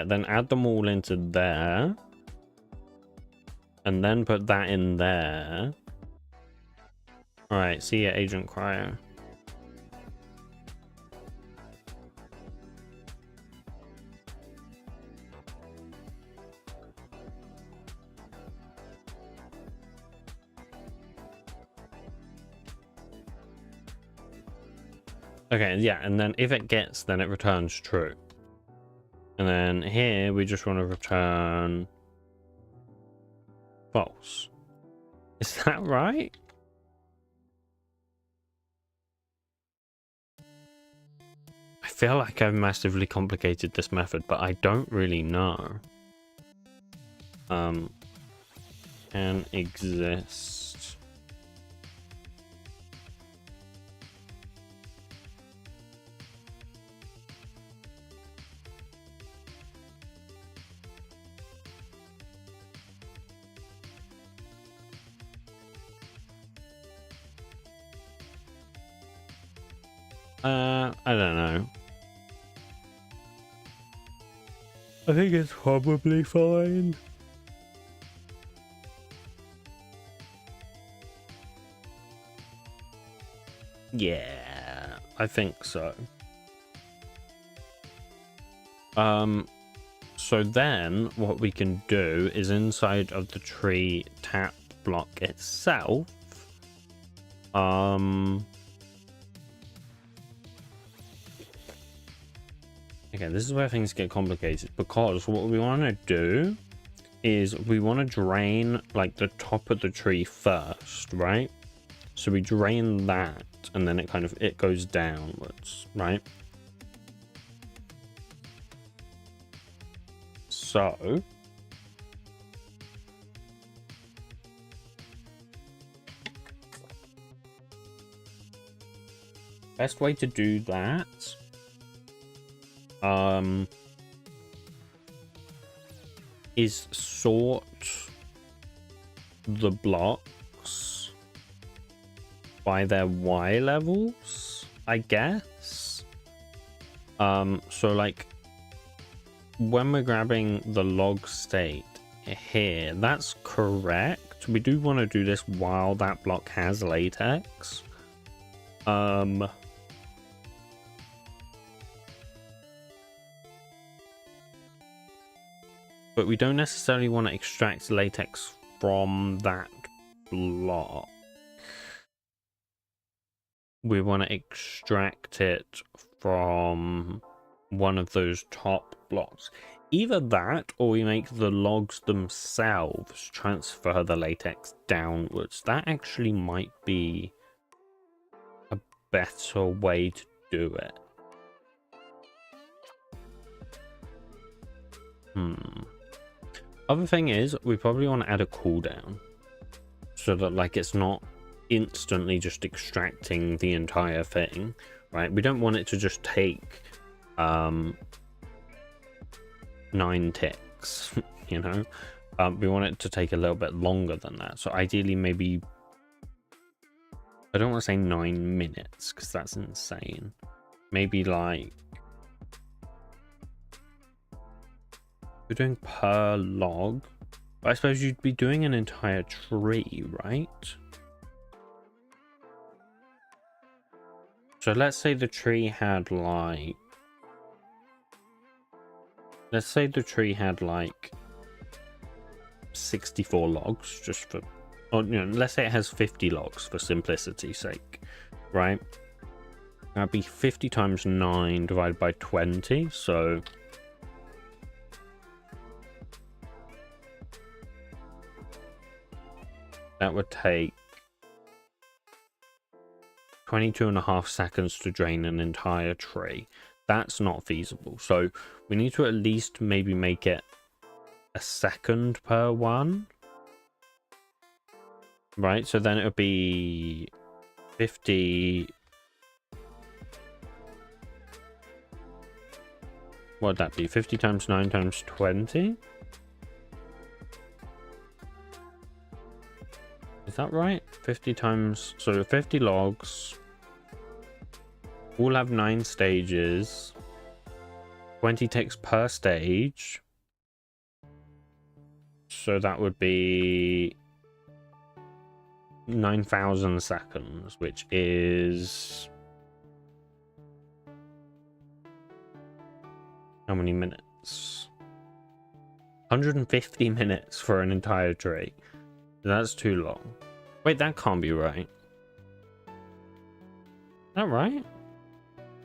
then add them all into there. And then put that in there. Alright, see ya, Agent Cryo. Okay, yeah, and then if it gets, then it returns true. And then here, we just want to return false. Is that right? I feel like I've massively complicated this method, but I don't really know. Can exist. I don't know. I think it's probably fine. Yeah, I think so. So then what we can do is inside of the tree tap block itself, okay, this is where things get complicated, because what we want to do is we want to drain like the top of the tree first, right? So we drain that and then it goes downwards, right? So best way to do that is sort the blocks by their Y levels, I guess. So like when we're grabbing the log state here, that's correct. We do want to do this while that block has latex. But we don't necessarily want to extract latex from that block. We want to extract it from one of those top blocks. Either that, or we make the logs themselves transfer the latex downwards. That actually might be a better way to do it. Other thing is, we probably want to add a cooldown so that like it's not instantly just extracting the entire thing, right? We don't want it to just take 9 ticks, you know. We want it to take a little bit longer than that. So ideally, maybe I don't want to say 9 minutes because that's insane. Maybe like we're doing per log, but I suppose you'd be doing an entire tree, right? So let's say the tree had like, let's say the tree had like 64 logs, just for, or you know, let's say it has 50 logs for simplicity's sake, right? That'd be 50 times 9 divided by 20, so that would take 22.5 seconds to drain an entire tree. That's not feasible. So we need to at least maybe make it a second per one. Right, so then it would be 50. What would that be? 50 times 9 times 20? Is that right? 50 times, so 50 logs. All have 9 stages. 20 ticks per stage. So that would be 9,000 seconds, which is how many minutes? 150 minutes for an entire tree. That's too long. Wait, that can't be right. Is that right?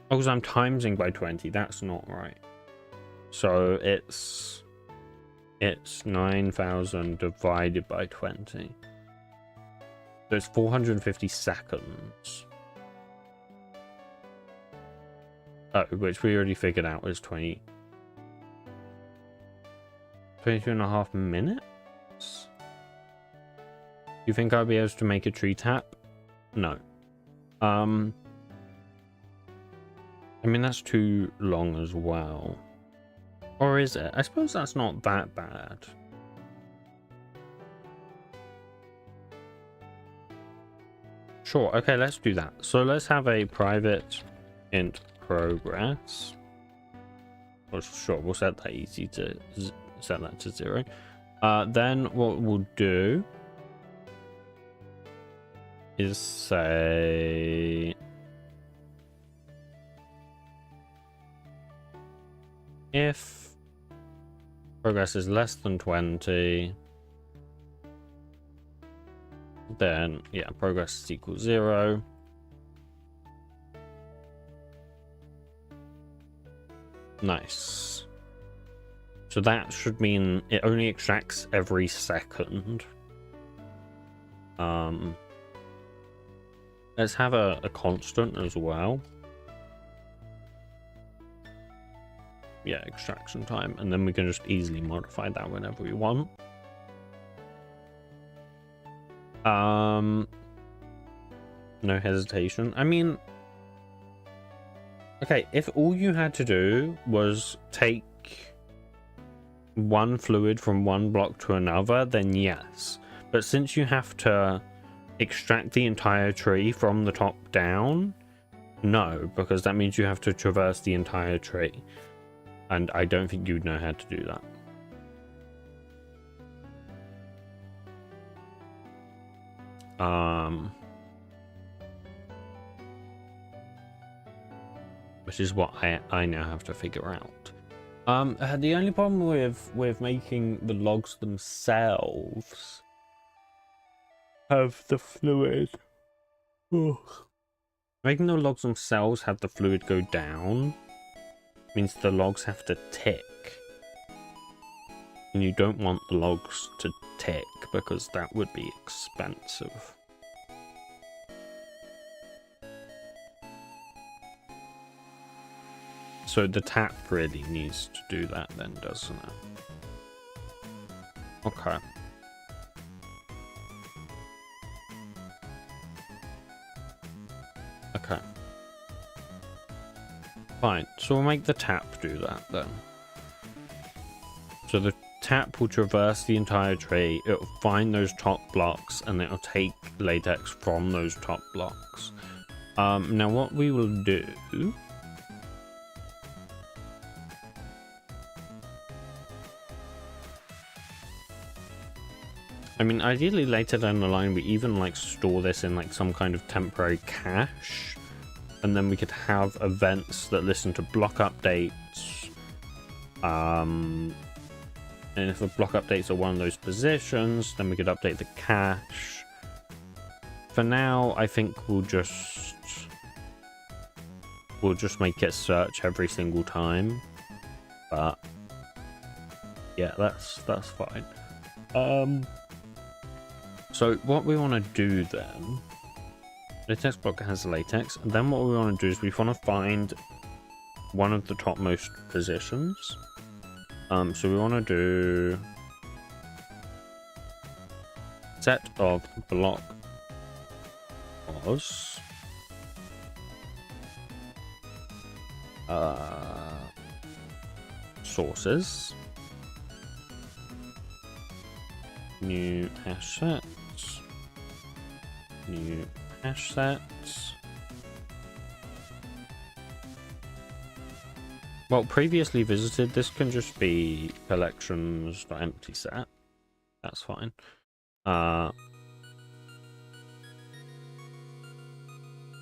Oh, because I'm timesing by 20. That's not right. So it's 9,000 divided by 20. So it's 450 seconds. Oh, which we already figured out was 22.5 minutes? You think I'll be able to make a tree tap? No. I mean, that's too long as well. Or is it? I suppose that's not that bad. Sure, okay, let's do that. So let's have a private int progress. Well, sure, we'll set that easy to set that to 0. Then what we'll do is say if progress is less than 20, then yeah, progress is equal 0. Nice. So that should mean it only extracts every second. Let's have a constant as well. Yeah, extraction time, and then we can just easily modify that whenever we want. No hesitation. I mean, okay, if all you had to do was take one fluid from one block to another, then yes. But since you have to extract the entire tree from the top down, no, because that means you have to traverse the entire tree. And I don't think you'd know how to do that. Which is what I now have to figure out. The only problem with making the logs themselves have the fluid. Ugh. Making the logs themselves have the fluid go down means the logs have to tick. And you don't want the logs to tick because that would be expensive. So the tap really needs to do that then, doesn't it? Okay. Okay. Fine, so we'll make the tap do that then. So the tap will traverse the entire tree, it'll find those top blocks, and it'll take latex from those top blocks. Now what we will do... I mean, ideally later down the line, we even like store this in like some kind of temporary cache, and then we could have events that listen to block updates. And if the block updates are one of those positions, then we could update the cache. For now, I think we'll just make it search every single time. But yeah, that's fine. So what we want to do then, latex block has latex, and then what we want to do is we want to find one of the topmost positions. So we want to do set of block pos sources, new hash sets, new hash sets. Well, previously visited, this can just be collections.empty set. That's fine.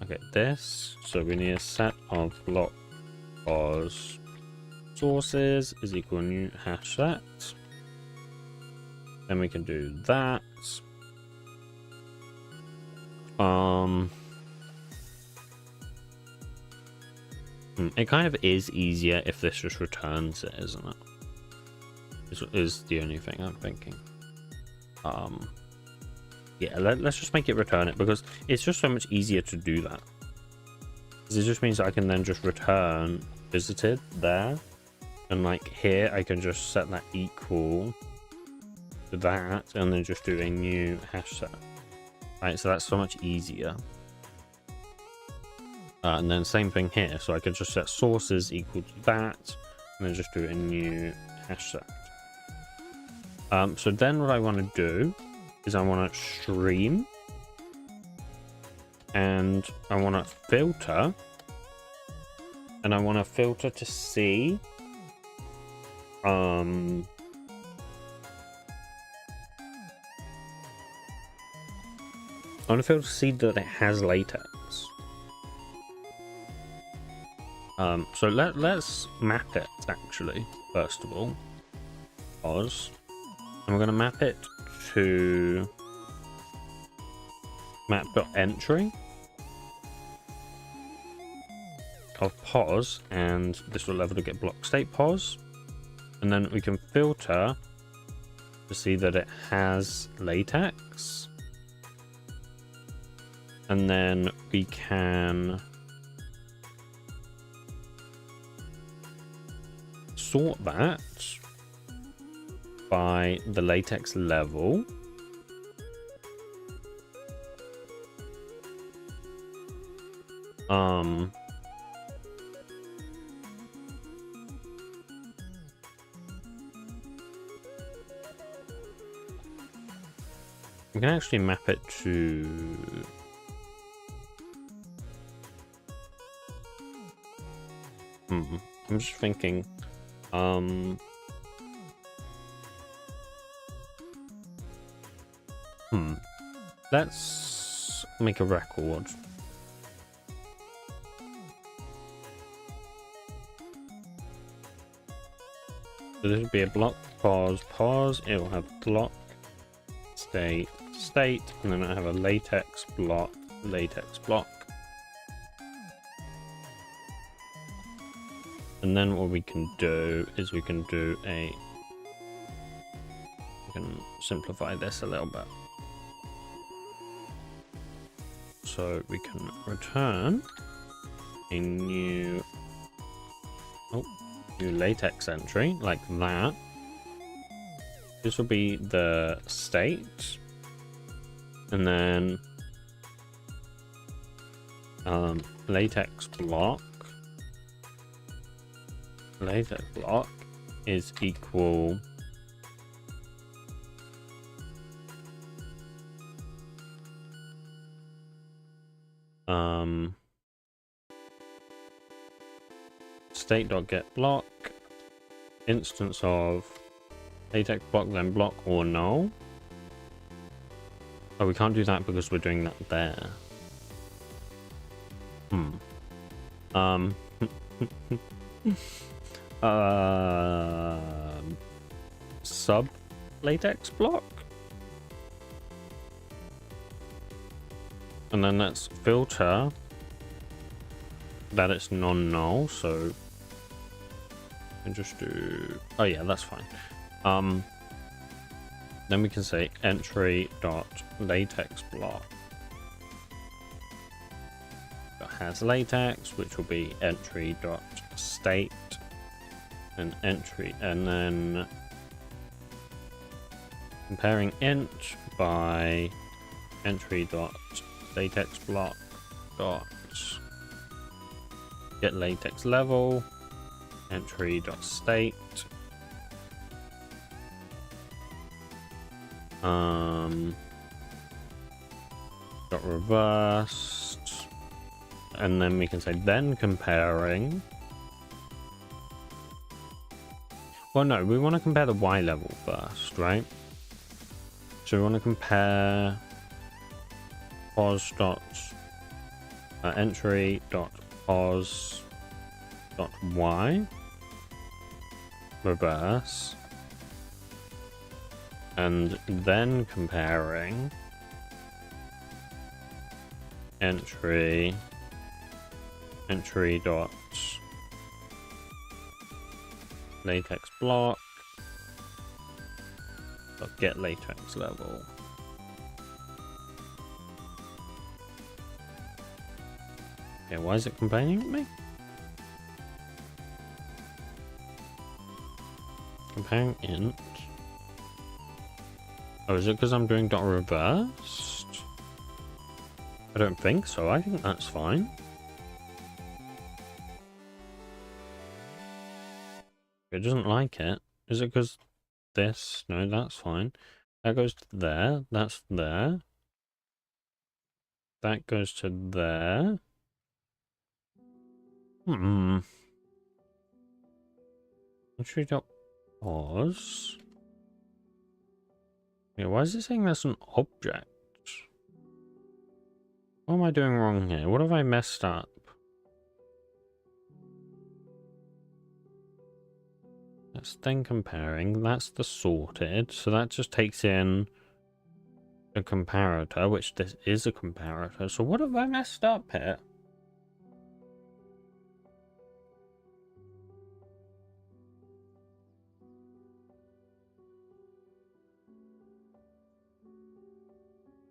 Okay, this. So we need a set of block pos sources is equal new hash set. Then we can do that. It kind of is easier if this just returns it, isn't it? This is the only thing I'm thinking. Yeah, let's just make it return it, because it's just so much easier to do that. Because it just means I can then just return visited there, and like here I can just set that equal to that, and then just do a new hash set. Right, so that's so much easier. And then same thing here, so I can just set sources equal to that, and then just do a new hash set. So then what I want to do is I want to stream, and I want to filter, and I want to filter to see I want to filter to see that it has latex. So let's map it actually, first of all. Pos. And we're going to map it to map.entry of pos, and this will level to get block state pos. And then we can filter to see that it has latex. And then we can sort that by the latex level. We can actually map it to... I'm just thinking, let's make a record. So this would be a block, pause, it will have block, state, and then I have a latex block. And then what we can do is we can simplify this a little bit. So we can return a new latex entry like that. This will be the state, and then latex block is equal state.getBlock instance of latex block, then block or null. Oh, we can't do that because we're doing that there. Sub latex block, and then let's filter that it's non-null, so and just do, oh yeah, that's fine. Then we can say entry dot latex block that has latex, which will be entry dot state and entry, and then comparing int by entry dot latex block dot get latex level entry dot state dot reversed, and then we can say then comparing. Well, no, we want to compare the Y level first, right? So we want to compare pos dot entry dot pos dot Y reverse, and then comparing entry dot latex block dot get latex level. Okay, why is it complaining at me? Comparing int. Oh, is it because I'm doing dot reversed? I don't think so. I think that's fine. It doesn't like it. Is it because this? No, that's fine. That goes to there. That's there. That goes to there. Entry dot pause. Yeah, why is it saying that's an object? What am I doing wrong here? What have I messed up? That's then comparing. That's the sorted. So that just takes in a comparator, which this is a comparator. So what have I messed up here?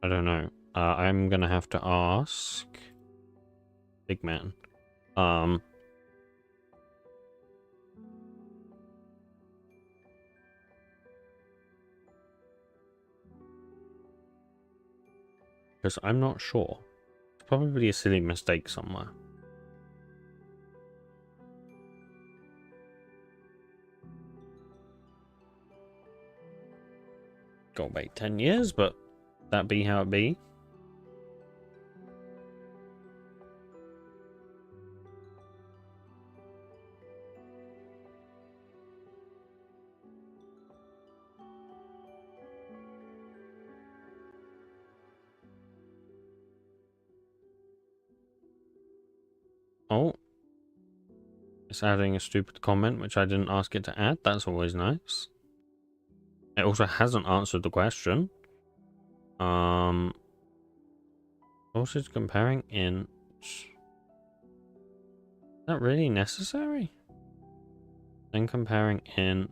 I don't know. I'm gonna have to ask Big Man. Because I'm not sure. It's probably a silly mistake somewhere. Gotta wait 10 years, but That be how it be? Oh. It's adding a stupid comment, which I didn't ask it to add. That's always nice. It also hasn't answered the question. Sources comparing int. Is that really necessary? Then comparing int.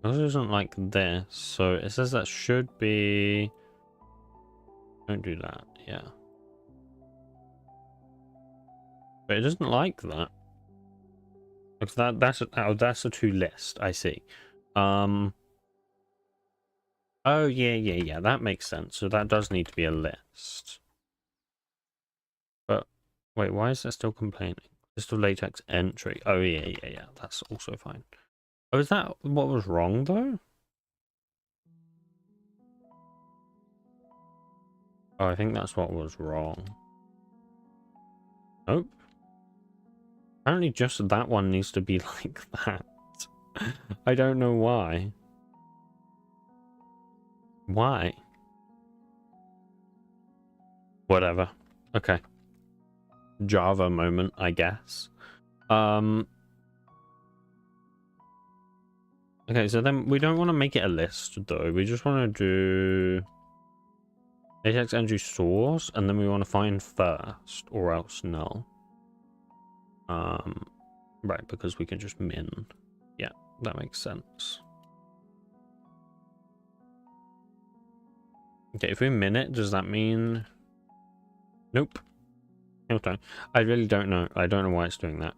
This isn't like this, so it says that should be. Don't do that, yeah. But it doesn't like that. Because that's a to list, I see. Oh yeah, that makes sense. So that does need to be a list. But wait, why is that still complaining? List of latex entry. Oh yeah, that's also fine. Oh, is that what was wrong though? Oh, I think that's what was wrong. Nope. Apparently just that one needs to be like that. I don't know why. Why? Whatever. Okay. Java moment, I guess. Okay, so then we don't want to make it a list though. We just want to do latex entry source, and then we want to find first, or else null. Right, because we can just min. Yeah, that makes sense. Okay, if we min it, does that mean? Nope. Okay, I really don't know. I don't know why it's doing that.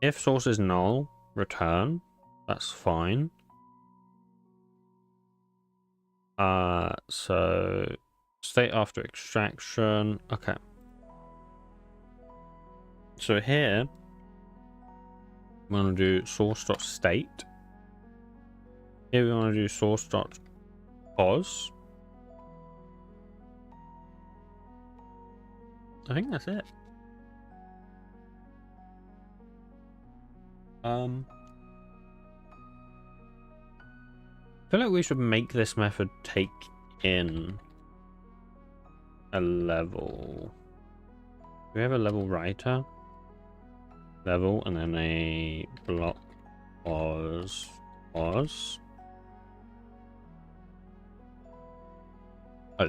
If source is null, return. That's fine. So state after extraction. Okay. So here, we want to do source.state. Here we want to do source.pos. I think that's it. I feel like we should make this method take in a level. Do we have a level writer? Level, and then a block was. Oh,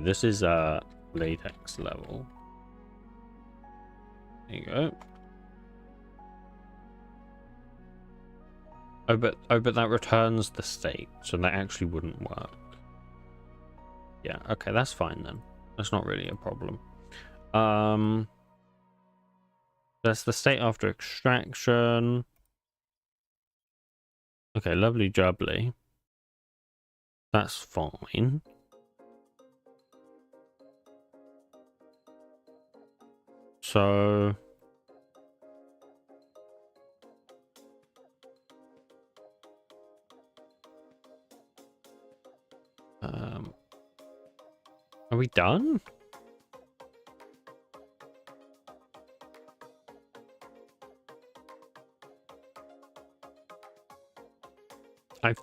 this is a latex level. There you go. Oh, but that returns the state, so that actually wouldn't work. Yeah, okay, that's fine then. That's not really a problem. That's the state after extraction. Okay, lovely jubbly. That's fine. So are we done? I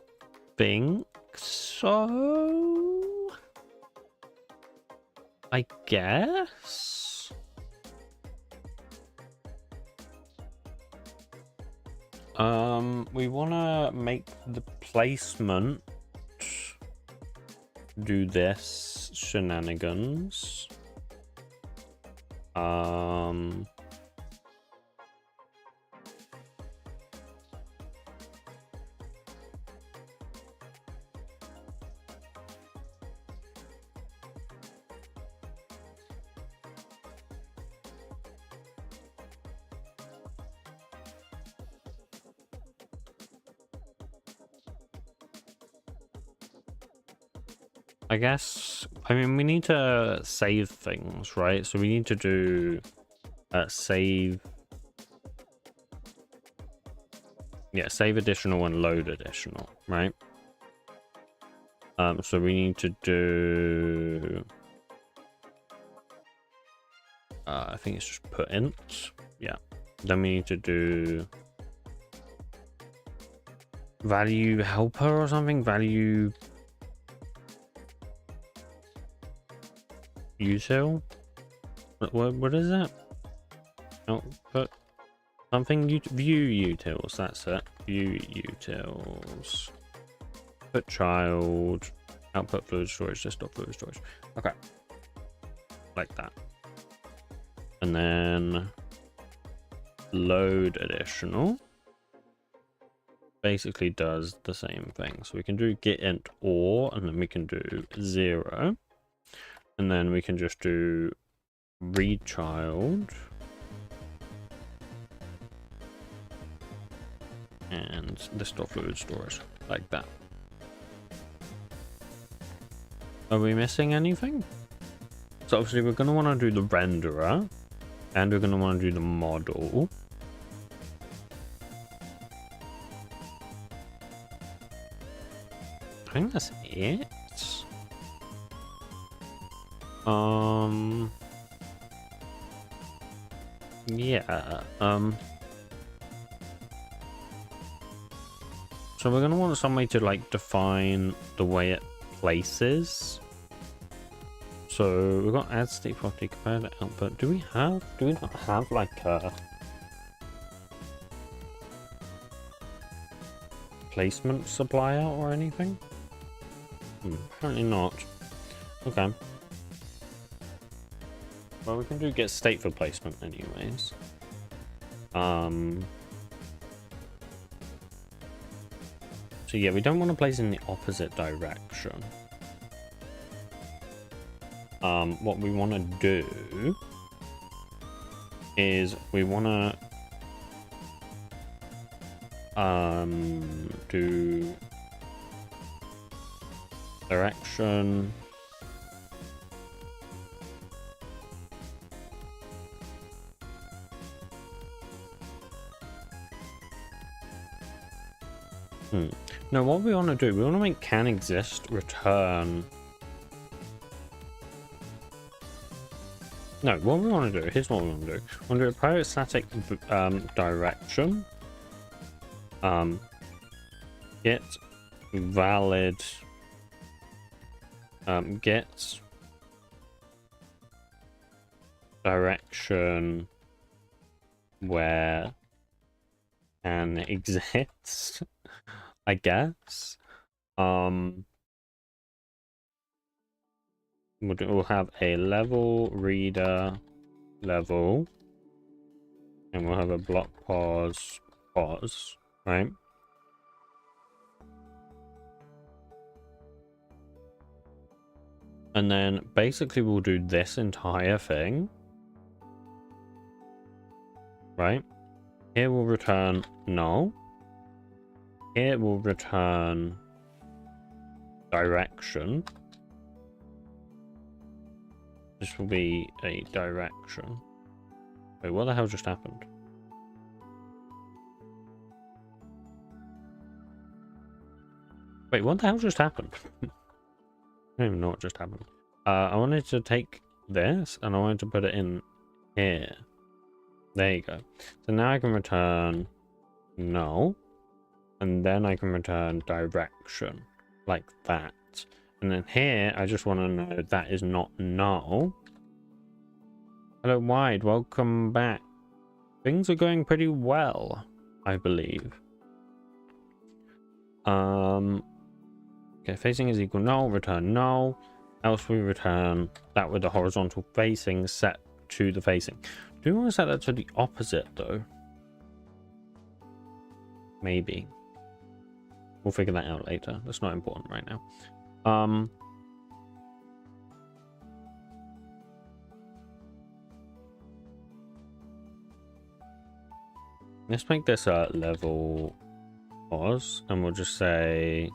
think so. I guess. We want to make the placement do this shenanigans. I guess, I mean, we need to save things, right? So we need to do save. Yeah, save additional and load additional, right? So we need to do... I think it's just put int. Yeah. Then we need to do... value helper or something? Value... util? What is that? Oh, put... something view utils, that's it. View utils. Put child, output fluid storage, desktop fluid storage. Okay. Like that. And then load additional basically does the same thing. So we can do get int or, and then we can do 0. And then we can just do read child. And desktop fluid storage, like that. Are we missing anything? So obviously we're going to want to do the renderer, and we're going to want to do the model. I think that's it. Yeah. So we're going to want somebody to like define the way it places. So we've got add state property compare to output. Do we not have like a placement supplier or anything? Apparently not. Okay. Well, we can do get state for placement anyways. So yeah, we don't want to place in the opposite direction. What we want to do is we want to do direction. No, what we want to do, we want to make can exist return. No, what we want to do, here's what we want to do. We want to do a private static direction. Get valid. Get direction where can exist. I guess. We'll have a level reader level, and we'll have a block pause, right? And then basically we'll do this entire thing, right? Here we'll return null. Here we'll return direction. This will be a direction. Wait, what the hell just happened? Wait, what the hell just happened? I don't even know what just happened. I wanted to take this and I wanted to put it in here. There you go. So now I can return null. And then I can return direction like that. And then here, I just want to know that is not null. Hello, Wide. Welcome back. Things are going pretty well, I believe. Okay, facing is equal null, return null. Else we return that with the horizontal facing set to the facing. Do we want to set that to the opposite, though? Maybe. We'll figure that out later. That's not important right now. Let's make this a level pause, and we'll just say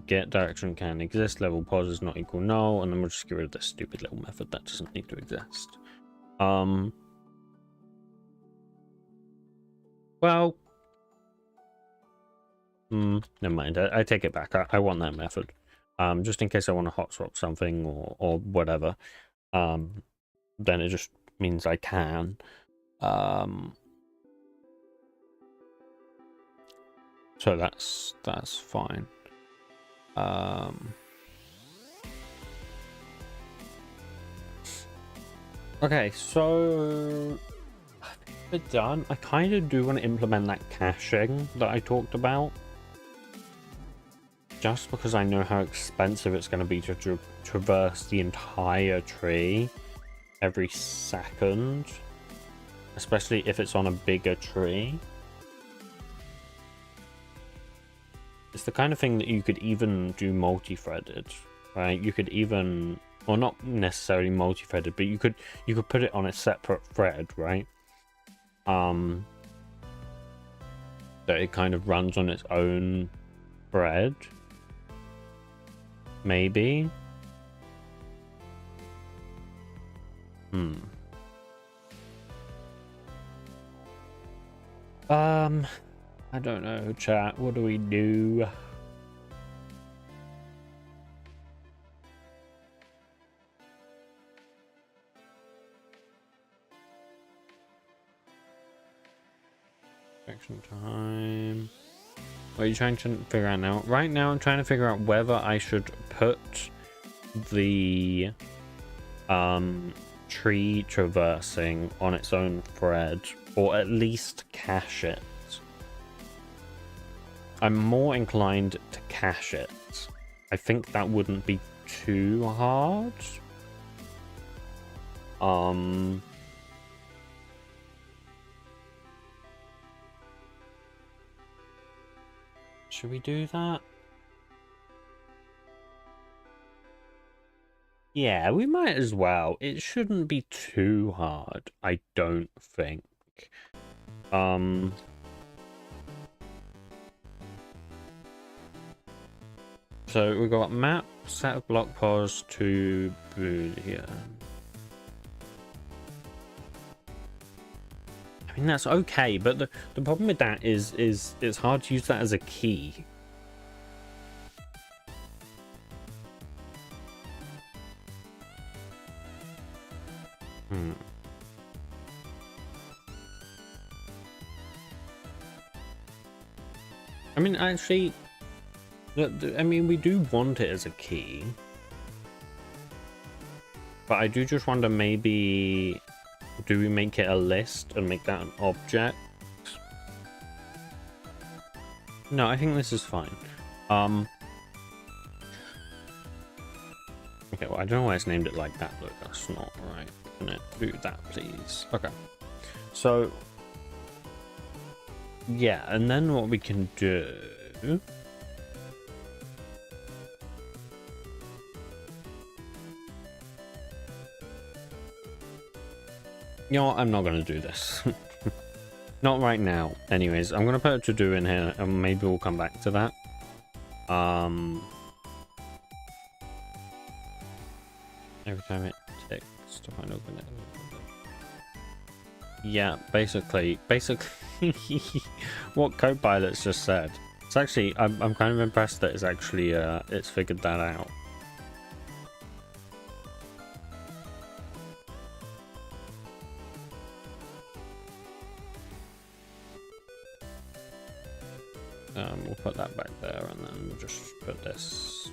get direction can exist, level pause is not equal null, and then we'll just get rid of this stupid little method that doesn't need to exist. Well, never mind. I take it back. I want that method. Just in case I want to hot swap something or whatever. Then it just means I can. So that's fine. Okay, so we're done. I kind of do want to implement that caching that I talked about. Just because I know how expensive it's going to be to traverse the entire tree every second. Especially if it's on a bigger tree. It's the kind of thing that you could even do multi-threaded, right? You could even, well, not necessarily multi-threaded, but you could put it on a separate thread, right? That it kind of runs on its own thread. Maybe. I don't know, chat. What do we do? Action time. What are you trying to figure out now? Right now, I'm trying to figure out whether I should put the tree traversing on its own thread, or at least cache it. I'm more inclined to cache it. I think that wouldn't be too hard. Should we do that? Yeah, we might as well. It shouldn't be too hard, I don't think. So we've got map, set of block pause to Boolean. I mean, that's okay, but the problem with that is it's hard to use that as a key. I mean, actually, I mean, we do want it as a key. But I do just wonder, maybe, do we make it a list and make that an object? No, I think this is fine. Okay, well, I don't know why it's named it like that, but that's not right. Can it do that, please? Okay. So, yeah, and then what we can do... You know what? I'm not going to do this. Not right now. Anyways, I'm going to put a to-do in here, and maybe we'll come back to that. Every time it ticks to find open it. Yeah, basically what Copilot's just said. It's actually, I'm kind of impressed that it's actually it's figured that out. We'll put that back there, and then we'll just put this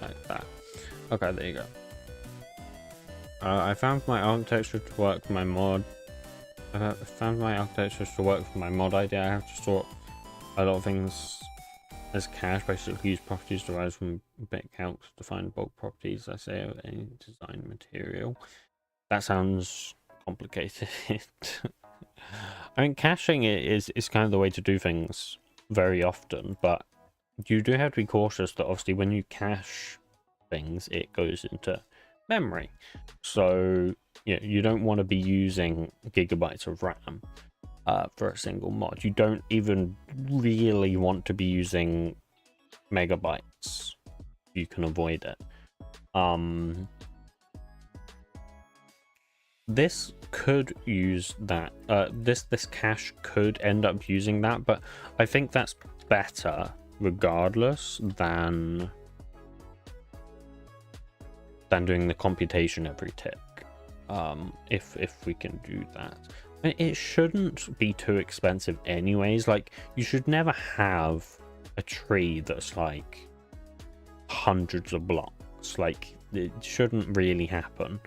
like that. Okay, there you go. I found my architecture to work for my mod. I found my architecture to work for my mod idea. I have to sort a lot of things as cache. Basically, use properties derived from bit calcs to find bulk properties. I say of any design material. That sounds complicated. I mean, caching is kind of the way to do things very often, but you do have to be cautious that obviously when you cache things, it goes into memory. So you don't want to be using gigabytes of RAM for a single mod. You don't even really want to be using megabytes. You can avoid it. This could use that. This cache could end up using that, but I think that's better regardless than doing the computation every tick. If we can do that. I mean, it shouldn't be too expensive anyways. Like, you should never have a tree that's like hundreds of blocks. Like, it shouldn't really happen.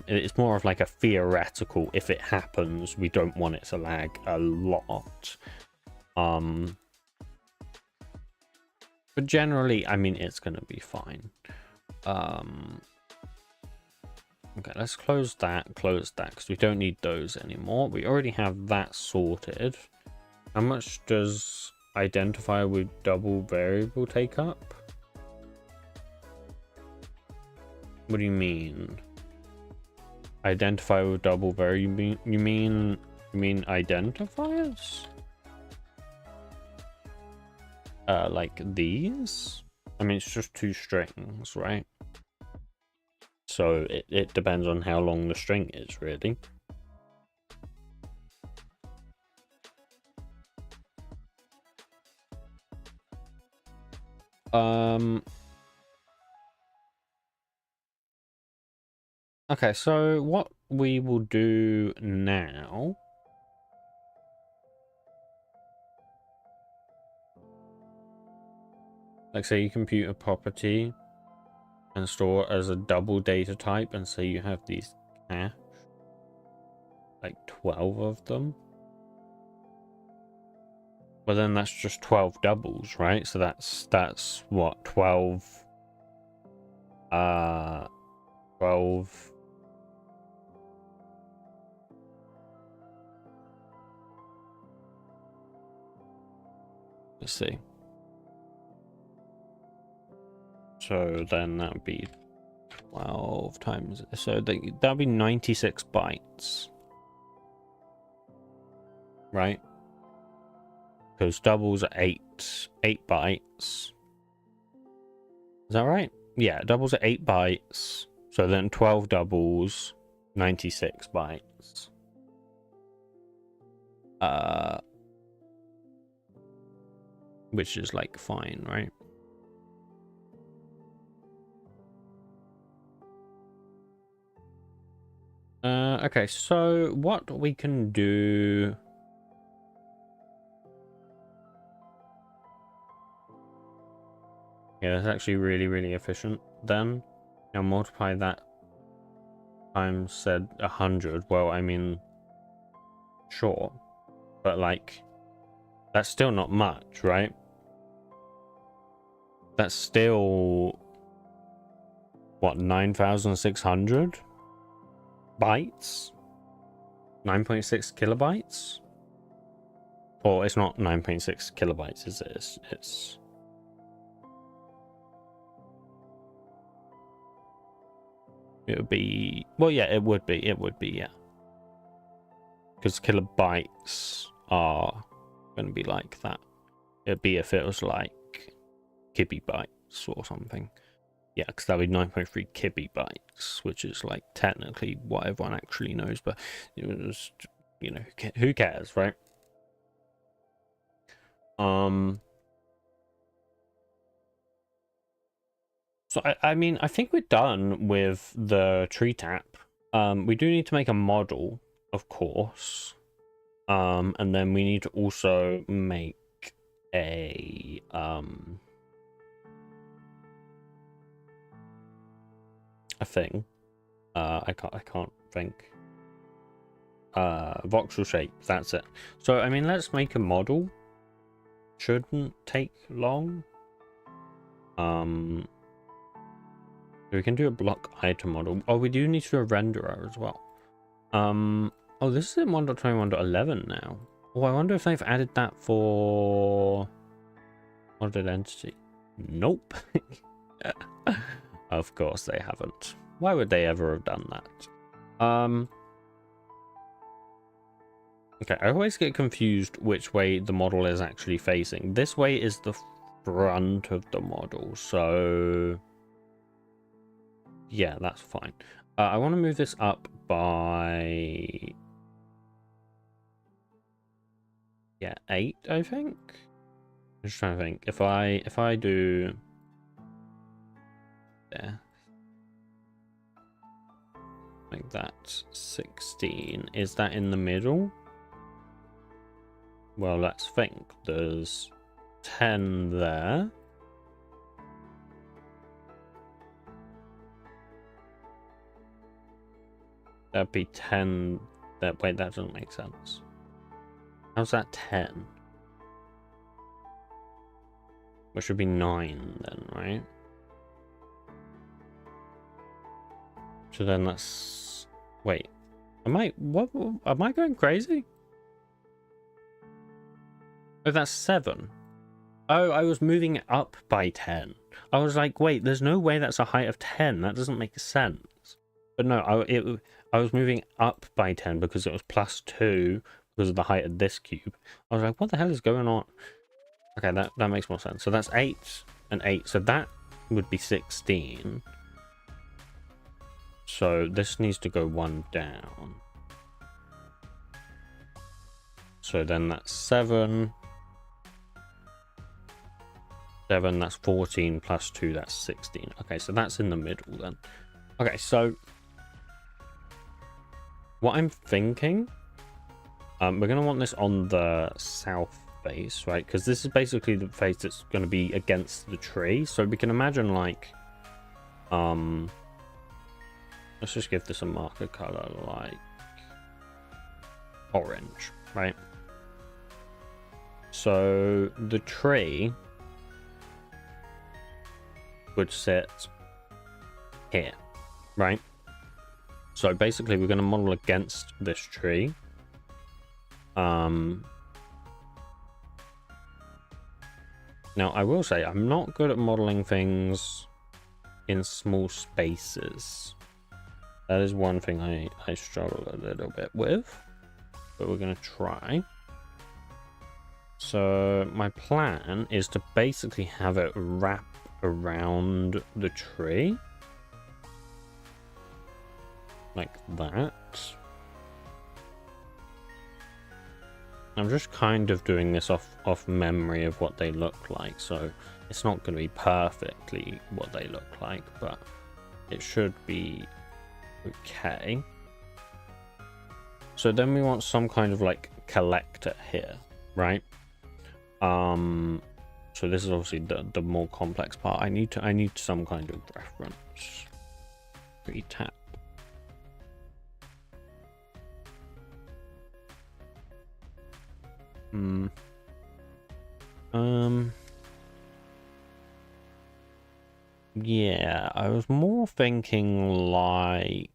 It's more of like a theoretical, if it happens, we don't want it to lag a lot. But generally, I mean, it's gonna be fine. Okay, let's close that, because we don't need those anymore. We already have that sorted. How much does identifier with double variable take up? What do you mean? Identifier with double variable? You mean identifiers? Like these? I mean, it's just 2 strings, right? So it depends on how long the string is, really. Okay, so what we will do now, like, say you compute a property and store as a double data type, and say you have these cache, like 12 of them. Well, then that's just 12 doubles, right? So that's what, 12 let's see. So then that would be 12 times, so that'll be 96 bytes, right? Because doubles are 8 bytes. Is that right? Yeah, doubles are 8 bytes. So then 12 doubles, 96 bytes. Which is like fine, right? Okay, so what we can do... Yeah, that's actually really, really efficient then. Now multiply that times, said, 100. Well, I mean, sure. But, like, that's still not much, right? That's still... what, 9,600 bytes? 9.6 kilobytes? Or it's not 9.6 kilobytes, is it? It's... It would be... Well, yeah, it would be, yeah. Because kilobytes are going to be like that. It'd be if it was like kibibytes or something. Yeah, because that would be 9.3 kibibytes, which is like technically what everyone actually knows, but it was, you know, who cares, right? So I mean, I think we're done with the tree tap. We do need to make a model, of course. And then we need to also make a thing. I can't think. Voxel shape, that's it. So I mean, let's make a model. Shouldn't take long. We can do a block item model. Oh, we do need to do a renderer as well. Oh, this is in 1.21.11 now. Oh, I wonder if they've added that for modded entity. Nope. Of course they haven't. Why would they ever have done that? Okay, I always get confused which way the model is actually facing. This way is the front of the model, so... yeah, that's fine. I want to move this up by 8, I think. I'm just trying to think. If I do there, like that's 16. Is that in the middle? Well, let's think. There's 10 there. That'd be 10. Wait, that doesn't make sense. How's that 10? Which should be 9 then, right? So then that's... Wait. Am I going crazy? Oh, that's 7. Oh, I was moving it up by 10. I was like, wait, there's no way that's a height of 10. That doesn't make sense. But no, I was moving up by 10 because it was +2 because of the height of this cube. I was like, what the hell is going on? Okay, that makes more sense. So that's 8 and 8. So that would be 16. So this needs to go 1 down. So then that's 7. 7, that's 14 plus 2, that's 16. Okay, so that's in the middle then. Okay, so what I'm thinking, we're going to want this on the south face, right? Because this is basically the face that's going to be against the tree. So we can imagine like, let's just give this a marker color like orange, right? So the tree would sit here, right? So basically we're going to model against this tree. Now I will say I'm not good at modeling things in small spaces. That is one thing I struggle a little bit with, but we're going to try. So my plan is to basically have it wrap around the tree like that. I'm just kind of doing this off memory of what they look like, so it's not going to be perfectly what they look like, but it should be okay. So then we want some kind of like collector here, right? So this is obviously the more complex part. I need some kind of reference. Pre-tap. Yeah, I was more thinking like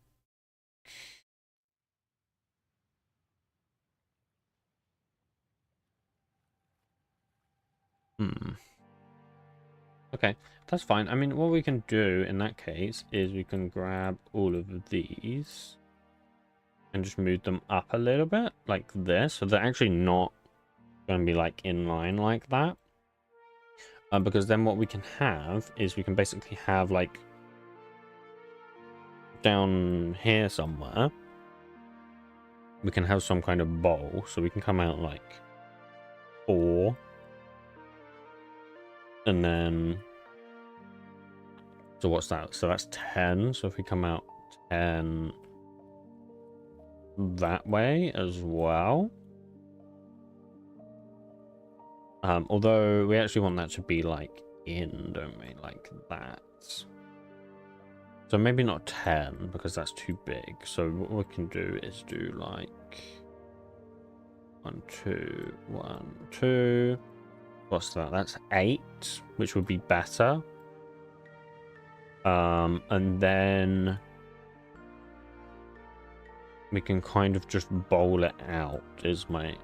okay, that's fine. I mean, what we can do in that case is we can grab all of these and just move them up a little bit like this, so they're actually not going to be like in line like that. Because then what we can have is we can basically have like down here somewhere we can have some kind of bowl, so we can come out like 4 and then so what's that? So that's 10. So if we come out 10 that way as well. Although we actually want that to be like in, don't we? Like that. So maybe not 10 because that's too big. So what we can do is do like 1, 2, 1, 2. What's that? That's 8, which would be better. And then we can kind of just bowl it out is my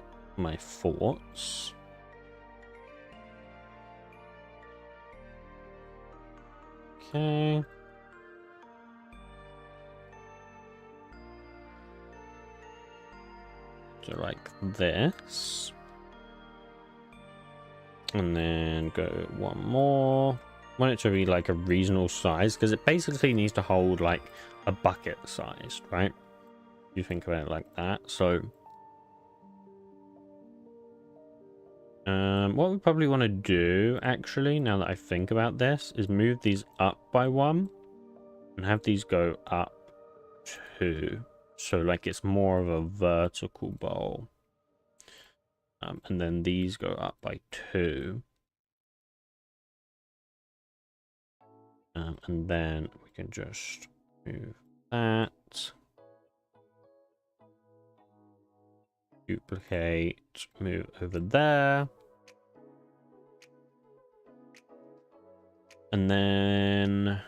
thoughts. Okay. So like this. And then go one more. Want it to be like a reasonable size because it basically needs to hold like a bucket sized, right? You think about it like that. So what we probably want to do, actually, now that I think about this, is move these up by 1 and have these go up 2. So like it's more of a vertical bowl. And then these go up by 2. And then we can just move that. Duplicate, move over there. And then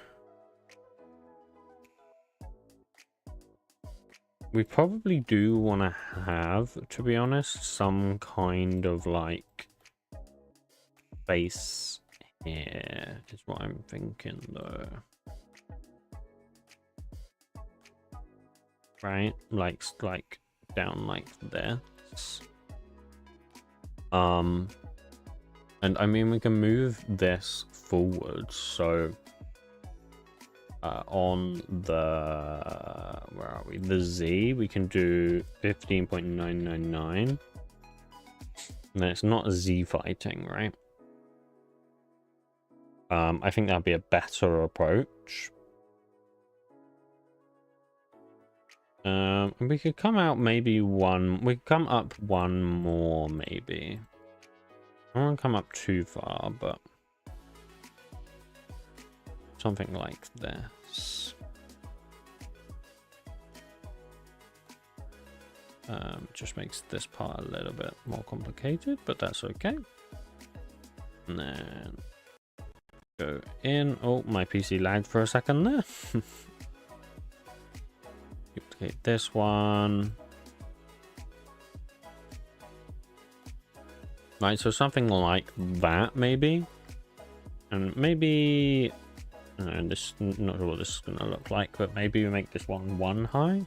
we probably do want to have, to be honest, some kind of like base here is what I'm thinking though. Right? Like down like this. And I mean we can move this forward, so on the where are we? The Z we can do 15.999. And then it's not a Z fighting, right? I think that'd be a better approach. We could come out maybe we could come up 1 more maybe. I don't want to come up too far, but something like this. Just makes this part a little bit more complicated, but that's okay. And then go in. Oh, my PC lagged for a second there. Duplicate this one. Right, so something like that maybe. And maybe, and this, not sure what this is going to look like, but maybe we make this one 1 high.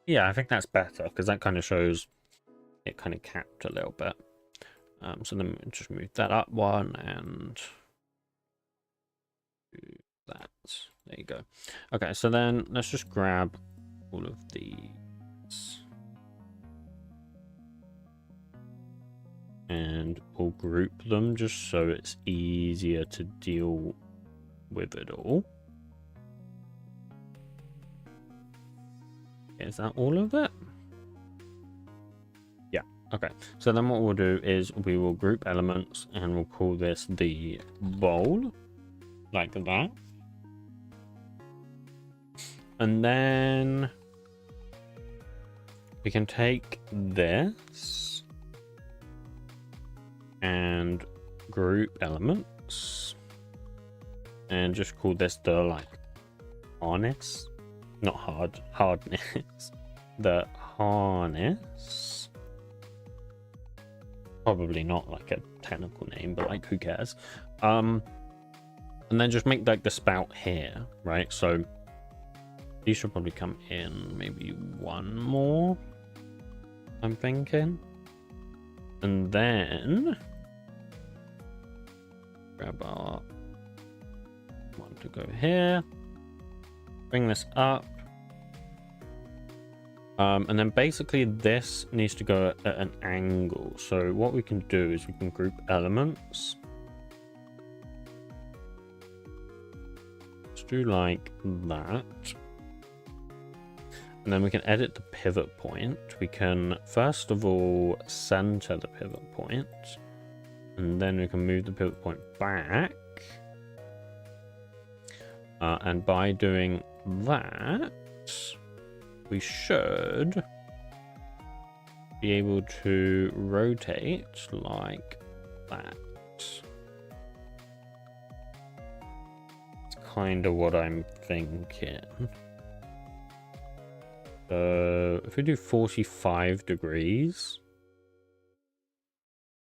Yeah, I think that's better because that kind of shows it kind of capped a little bit. So then we just move that up 1 and do that. There you go. Okay, so then let's just grab all of these. And we'll group them just so it's easier to deal with it all. Is that all of it? Yeah, okay. So then what we'll do is we will group elements and we'll call this the bowl, like that. And then we can take this and group elements and just call this the like harness, not hardness, the harness. Probably not like a technical name, but like who cares. And then just make like the spout here, right? So these should probably come in maybe 1 more, I'm thinking. And then grab our one to go here, bring this up, and then basically this needs to go at an angle. So what we can do is we can group elements. Let's do like that. And then we can edit the pivot point. We can first of all center the pivot point, and then we can move the pivot point back. And by doing that, we should be able to rotate like that. It's kind of what I'm thinking. So if we do 45 degrees,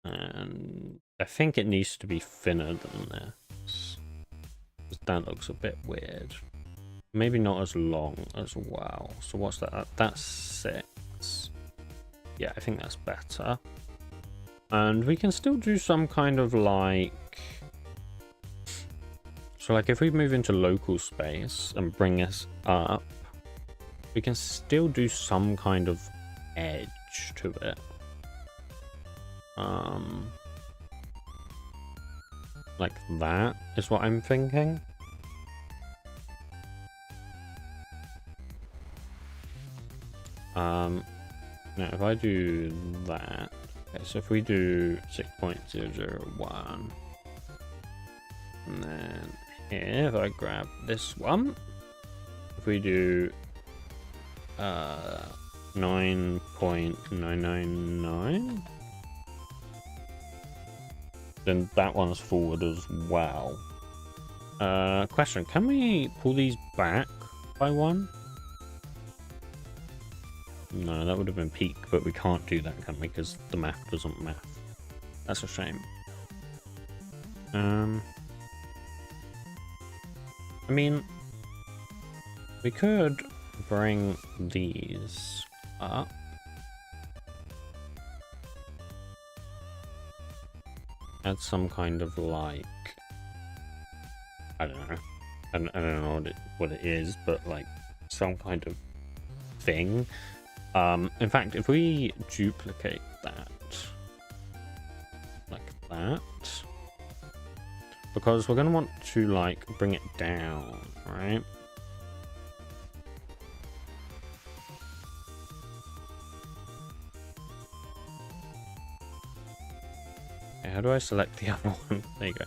and I think it needs to be thinner than this, because that looks a bit weird. Maybe not as long as well. So what's that? That's 6. Yeah, I think that's better. And we can still do some kind of like, so like if we move into local space and bring this up, we can still do some kind of edge to it. Like that is what I'm thinking. Now if I do that, okay, so if we do 6.001, and then here, if I grab this one, if we do 9.999, then that one's forward as well. Question, can we pull these back by one? No, that would have been peak, but we can't do that, can we? Because the math doesn't math. That's a shame. I mean, we could bring these up. Add some kind of like, I don't know. I don't know what it is, but like some kind of thing. In fact, if we duplicate that like that, because we're going to want to like bring it down, right? Okay, how do I select the other one? There you go.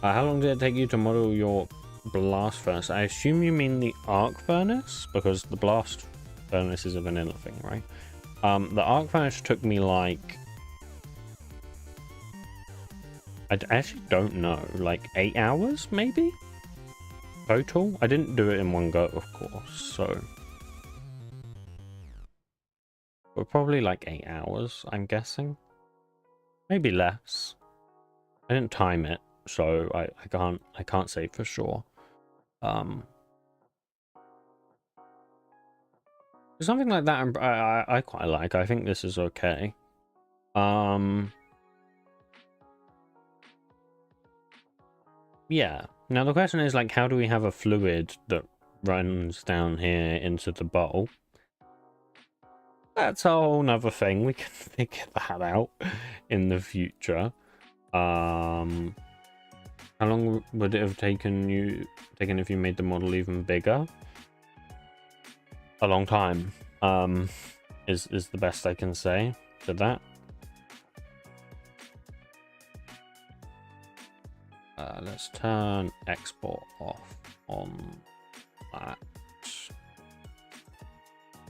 How long did it take you to model your blast furnace? I assume you mean the arc furnace, because the blast furnace is a vanilla thing, right? The arc furnace took me like, I actually don't know, like 8 hours maybe total. I didn't do it in one go, of course, so we're probably like 8 hours, I'm guessing, maybe less. I didn't time it, so I can't say for sure. Something like that I quite like. I think this is okay. Yeah. Now the question is, like, how do we have a fluid that runs down here into the bowl? That's a whole nother thing. We can figure that out in the future. How long would it have taken if you made the model even bigger? A long time, is the best I can say to that. Let's turn export off on that.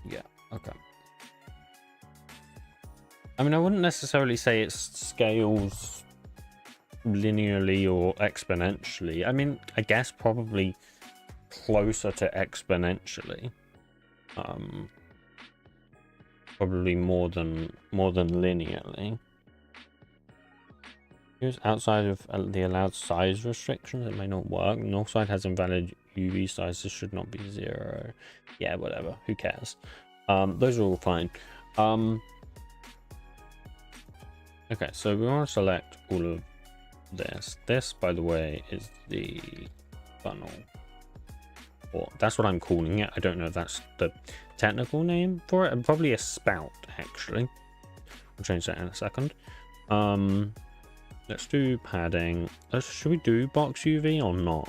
Yeah, okay. I mean, I wouldn't necessarily say it scales linearly or exponentially. I mean, I guess probably closer to exponentially. Probably more than linearly. Use outside of the allowed size restrictions, it may not work. North side has invalid UV sizes, should not be 0. Yeah, whatever, who cares? Those are all fine. Okay, so we want to select all of this. This, by the way, is the funnel. Or that's what I'm calling it. I don't know if that's the technical name for it. Probably a spout, actually. I'll change that in a second. Let's do padding. Should we do box UV or not?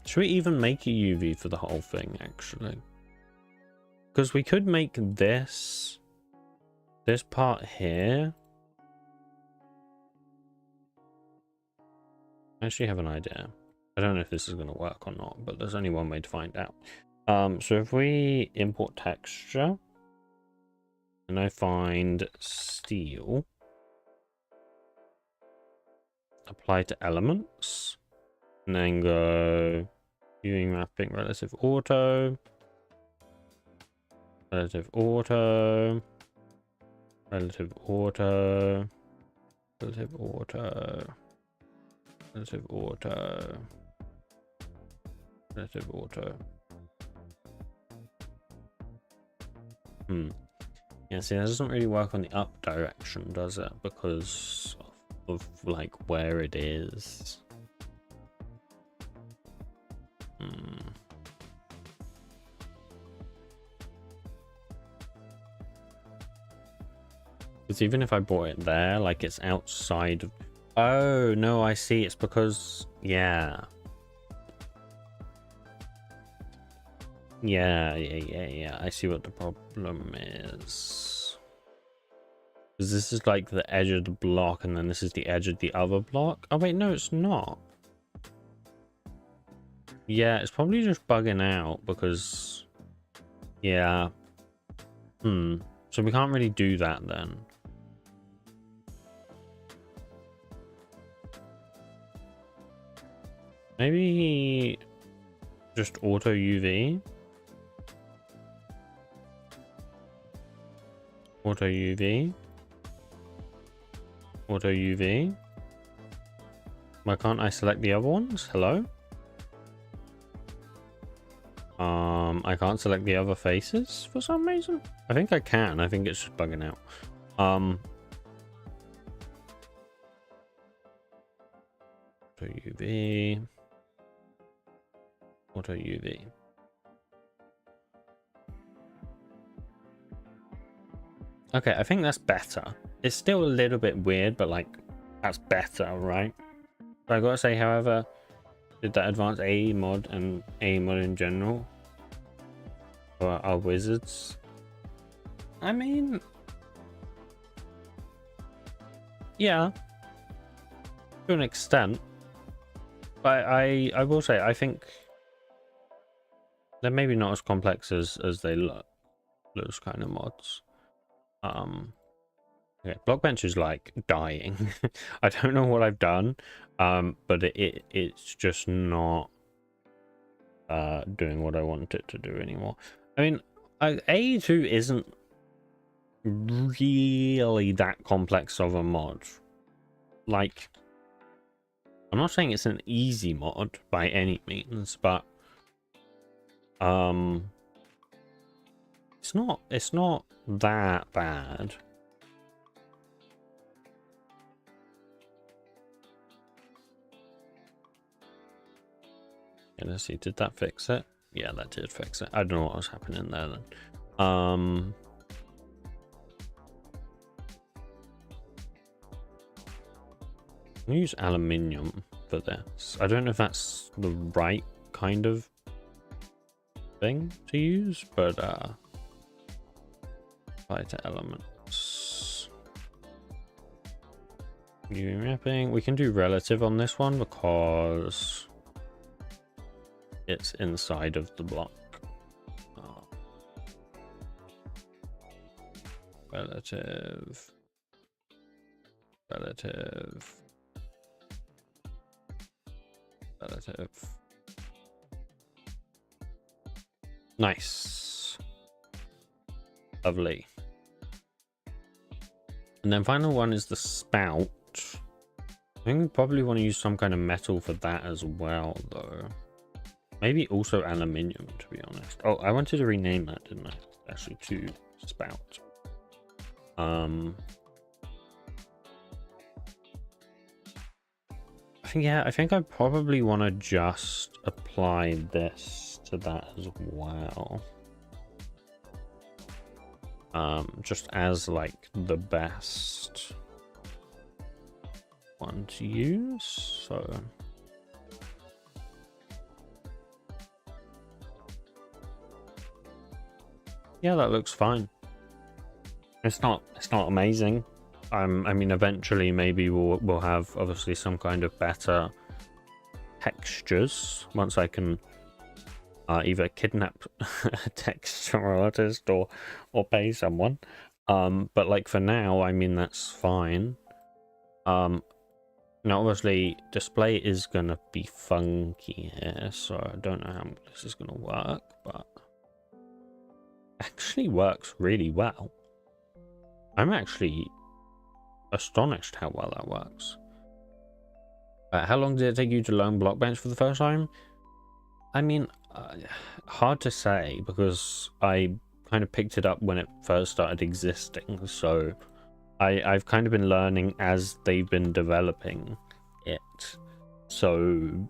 Should we even make a UV for the whole thing, actually? Because we could make this part here. I actually have an idea. I don't know if this is going to work or not, but there's only one way to find out. So if we import texture, and I find steel, apply to elements, and then go viewing mapping relative auto, relative auto, relative auto, relative auto, relative auto, relative auto. Yeah, see, that doesn't really work on the up direction, does it? Because of like where it is. Because even if I bought it there, like it's outside of... Oh, no, I see. It's because... Yeah. Yeah. I see what the problem is. Because this is like the edge of the block, and then this is the edge of the other block. Oh, wait, no, it's not. Yeah, it's probably just bugging out because... Yeah. So we can't really do that then. Maybe just auto UV. Auto UV. Auto UV. Why can't I select the other ones? Hello? I can't select the other faces for some reason. I think I can. I think it's just bugging out. Auto UV. Auto UV. Okay, I think that's better. It's still a little bit weird, but like that's better, right? But I gotta say, however, did that advance AE mod and AE mod in general for our wizards? I mean, yeah, to an extent. But I will say, I think they're maybe not as complex as they look. Those kind of mods. Okay, Blockbench is like dying. I don't know what I've done, but it's just not doing what I want it to do anymore. I mean, AE2 isn't really that complex of a mod. Like, I'm not saying it's an easy mod by any means, but it's not that bad. Yeah, let's see, did that fix it? Yeah, that did fix it. I don't know what was happening there then. I'm gonna use aluminium for this. I don't know if that's the right kind of thing to use, but apply to elements. UV mapping. We can do relative on this one because it's inside of the block. Relative. Nice. Lovely. And then final one is the spout. I think we probably want to use some kind of metal for that as well, though. Maybe also aluminium, to be honest. Oh, I wanted to rename that, didn't I? Actually, to spout. I think I probably want to just apply this to that as well. Just as like the best one to use. So yeah, that looks fine. It's not amazing. I mean, eventually maybe we'll have obviously some kind of better textures once I can either kidnap a texture artist or pay someone. But like for now, I mean, that's fine. Now obviously display is gonna be funky here, so I don't know how this is gonna work, but it actually works really well. I'm actually astonished how well that works. How long did it take you to learn Blockbench for the first time? I mean, hard to say because I kind of picked it up when it first started existing, so I've kind of been learning as they've been developing it. So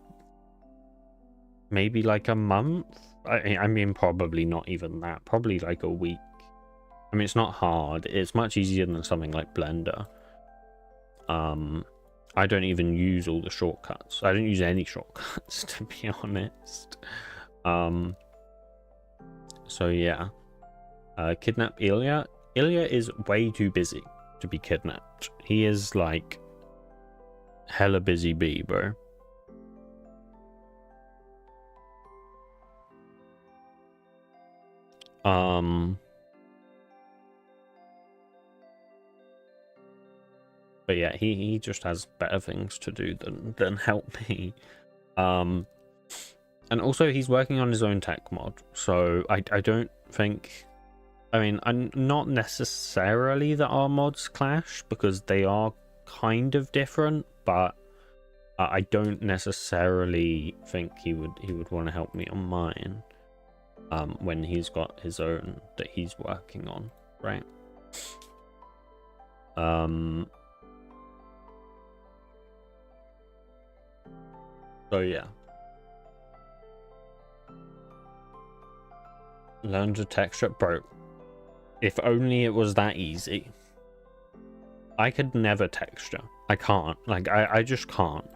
maybe like a month. I mean, probably not even that. Probably like a week. I mean, it's not hard. It's much easier than something like Blender. I don't even use all the shortcuts. I don't use any shortcuts, to be honest. So yeah. Kidnap Ilya. Ilya is way too busy to be kidnapped. He is like hella busy bee, bro. But yeah, he just has better things to do than help me. And also he's working on his own tech mod, so I don't think, I mean, I'm not necessarily that our mods clash, because they are kind of different, but I don't necessarily think he would want to help me on mine when he's got his own that he's working on, right? So yeah. Learn to texture, bro. If only it was that easy. I could never texture. I can't. Like, I just can't.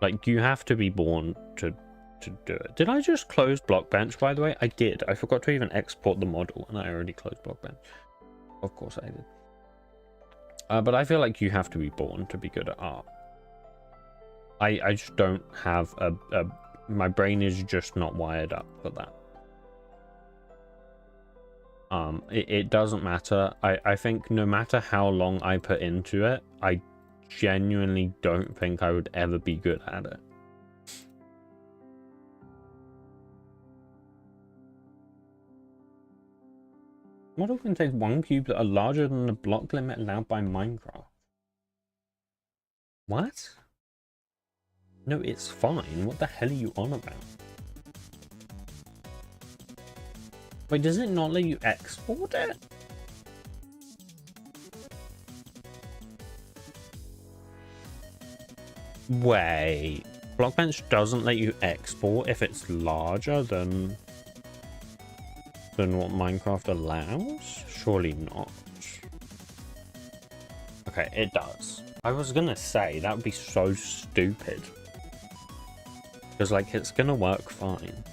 Like, you have to be born to do it. Did I just close Blockbench, by the way? I did. I forgot to even export the model, and I already closed Blockbench. Of course I did. But I feel like you have to be born to be good at art. I just don't have my brain is just not wired up for that. It doesn't matter. I think no matter how long I put into it, I genuinely don't think I would ever be good at it. Model contains 1 cube that are larger than the block limit allowed by Minecraft. What? No, it's fine. What the hell are you on about? Wait, does it not let you export it? Wait, Blockbench doesn't let you export if it's larger than what Minecraft allows? Surely not. Okay, it does. I was gonna say, that would be so stupid. Because, like, it's gonna work fine.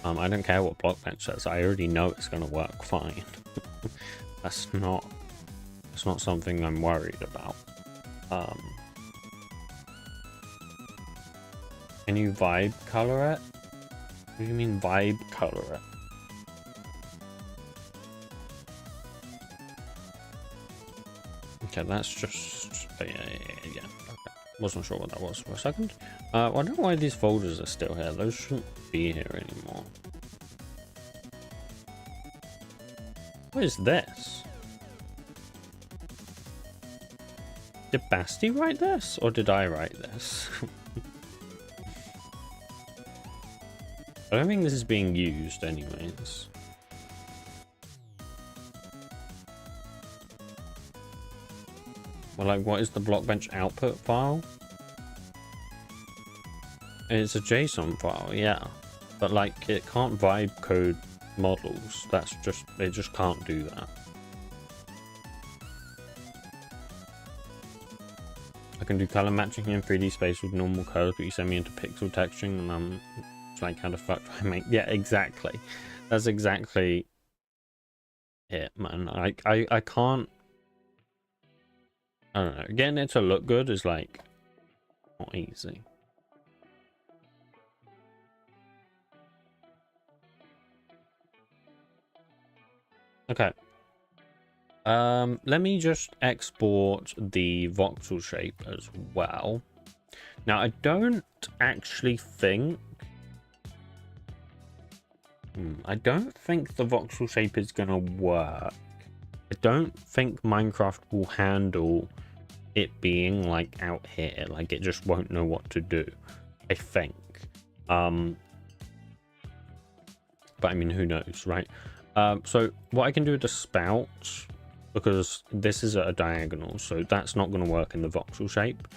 I don't care what Blockbench says. I already know it's gonna work fine. It's not something I'm worried about. Can you vibe color it? What do you mean vibe color it? Okay, that's just... yeah. Okay. Wasn't sure what that was for a second. I don't know why these folders are still here. Those shouldn't be here anymore. What is this? Did Basti write this? Or did I write this? I don't think this is being used anyways. Well, like, what is the Blockbench output file? It's a JSON file, yeah. But, like, it can't vibe code models. That's just, it just can't do that. I can do color matching in 3D space with normal colors, but you send me into pixel texturing, and I'm like, how the fuck do I make? Yeah, exactly. That's exactly it, man. I can't. I don't know. Getting it to look good is like not easy. Okay. Let me just export the voxel shape as well. Now, I don't actually think... I don't think the voxel shape is gonna work. I don't think Minecraft will handle it being like out here. Like, it just won't know what to do, I think. But I mean, who knows, right? So what I can do with the spout, because this is at a diagonal, so that's not going to work in the voxel shape.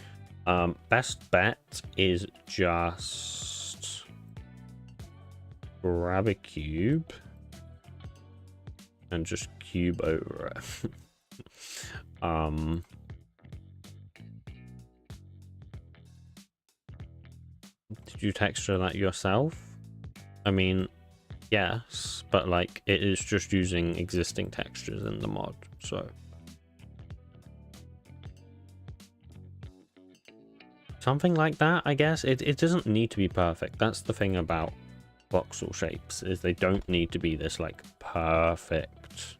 Best bet is just grab a cube and just cube over it. Did you texture that yourself? I mean, yes, but like it is just using existing textures in the mod, so something like that, I guess. It doesn't need to be perfect. That's the thing about voxel shapes, is they don't need to be this like perfect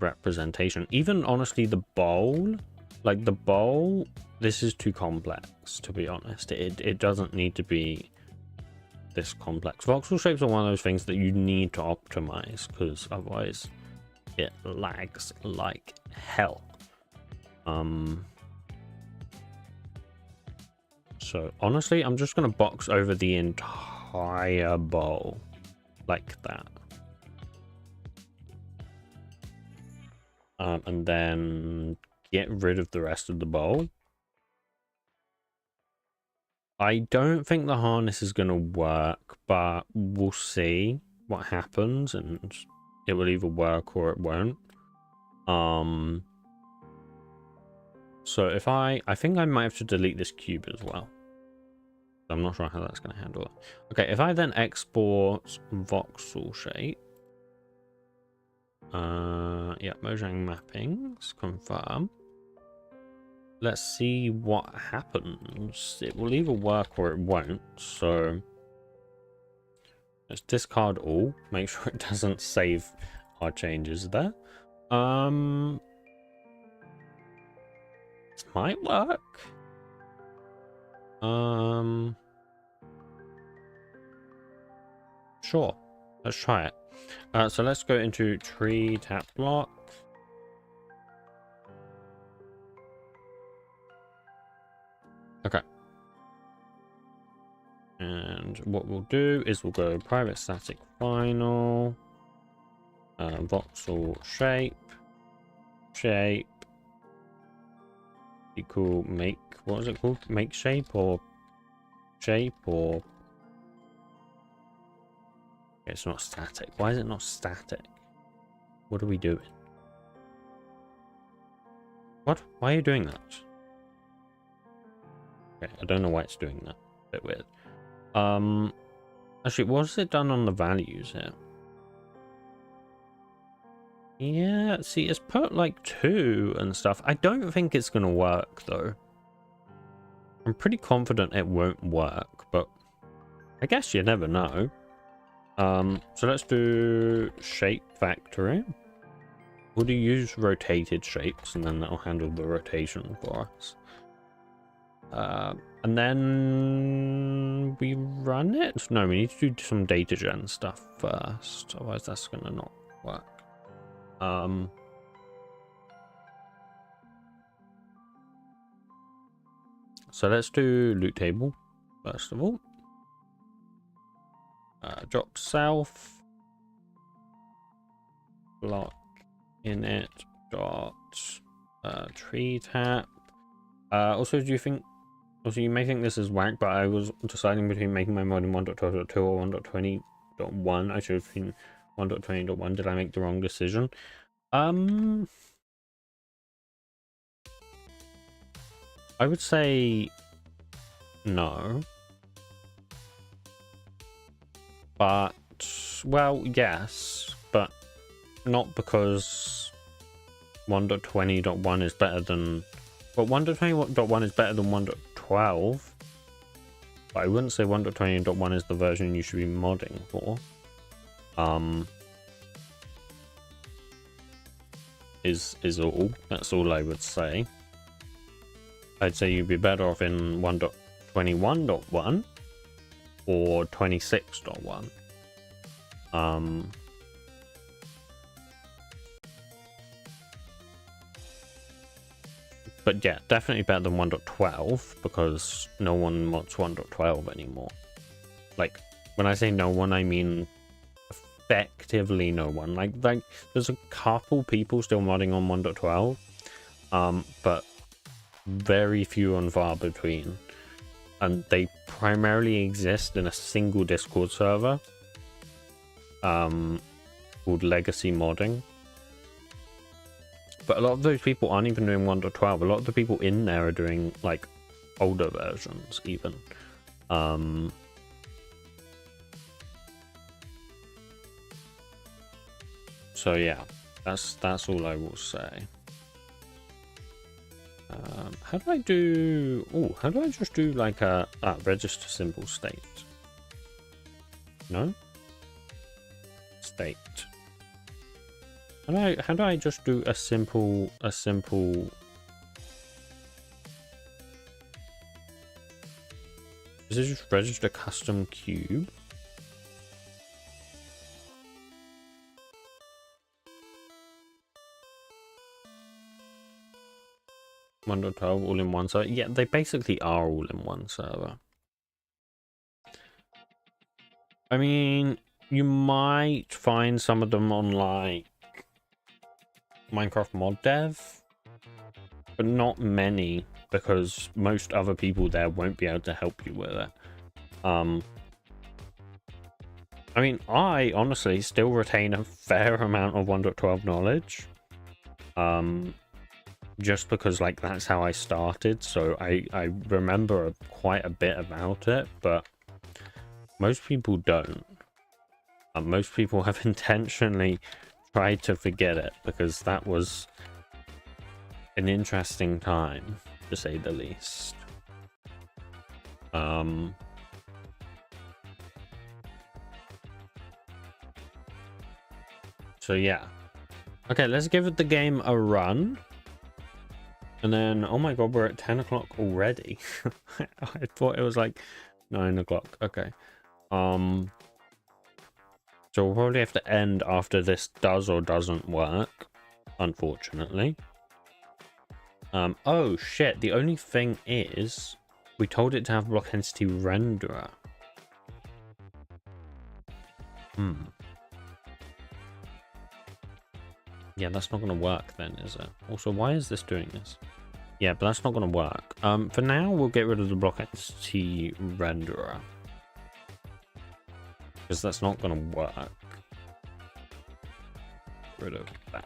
representation. Even honestly, the bowl, like the bowl, this is too complex, to be honest. It doesn't need to be this complex. Voxel shapes are one of those things that you need to optimize, because otherwise it lags like hell. So honestly, I'm just gonna box over the entire bowl like that. And then get rid of the rest of the bowl. I don't think the harness is gonna work, but we'll see what happens, and it will either work or it won't. So if I think I might have to delete this cube as well. I'm not sure how that's going to handle it. Okay, if I then export voxel shape, yeah, Mojang mappings, confirm. Let's see what happens. It will either work or it won't. So let's discard all. Make sure it doesn't save our changes there. This might work. Sure, let's try it. So let's go into tree tap block. Okay. And what we'll do is we'll go private static final, voxel shape equal make, what is it called? Make shape or shape or... It's not static. Why is it not static? What are we doing? What? Why are you doing that? Okay, I don't know why it's doing that. A bit weird. Actually, what has it done on the values here? Yeah, see, it's put like 2 and stuff. I don't think it's gonna work though. I'm pretty confident it won't work, but I guess you never know. So let's do shape factory. We'll do use rotated shapes, and then that'll handle the rotation for us. And then we run it. No, we need to do some data gen stuff first, otherwise that's gonna not work. So let's do loot table first of all. Drop self block in it dot tree tap. Also, do you think? Also, you may think this is whack, but I was deciding between making my mod in 1.12.2 or 1.20.1. I should have been 1.20.1. Did I make the wrong decision? I would say no. But, well, yes, but not because 1.20.1 is better than... Well, 1.20.1 is better than 1.12. But I wouldn't say 1.20.1 is the version you should be modding for. Is all. That's all I would say. I'd say you'd be better off in 1.21.1 or 26.1. But yeah, definitely better than 1.12 because no one wants 1.12 anymore. Like, when I say no one, I mean effectively no one. Like there's a couple people still modding on 1.12, but very few and far between, and they primarily exist in a single Discord server called Legacy Modding. But a lot of those people aren't even doing 1.12. A lot of the people in there are doing like older versions even. So yeah, that's all I will say. How do I do... Oh, how do I just do like a register symbol state? No? State. How do I just do a simple... Is it just register custom cube? $1.12 all in one server. Yeah, they basically are all in one server. I mean, you might find some of them on like Minecraft Mod Dev, but not many, because most other people there won't be able to help you with it. I mean, I honestly still retain a fair amount of 1.12 knowledge. Just because like that's how I started, so I remember quite a bit about it, but most people don't. Most people have intentionally tried to forget it, because that was an interesting time, to say the least. So yeah. Okay, let's give the game a run. And then, oh my god, we're at 10 o'clock already. I thought it was like 9 o'clock. Okay. So we'll probably have to end after this does or doesn't work, unfortunately. Oh shit, the only thing is, we told it to have block entity renderer. Yeah, that's not going to work then, is it? Also, why is this doing this? Yeah, but that's not going to work. For now, we'll get rid of the block entity renderer, because that's not going to work. Rid of that.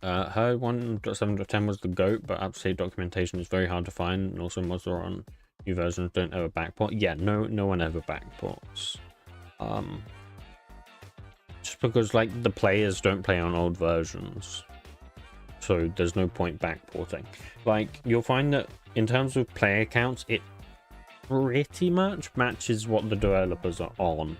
Heard 1.7.10 was the GOAT, but up-to-date documentation is very hard to find, and also mods are on new versions don't ever backport. Yeah, no one ever backports. Just because like the players don't play on old versions, so there's no point backporting. Like, you'll find that in terms of player counts, it pretty much matches what the developers are on.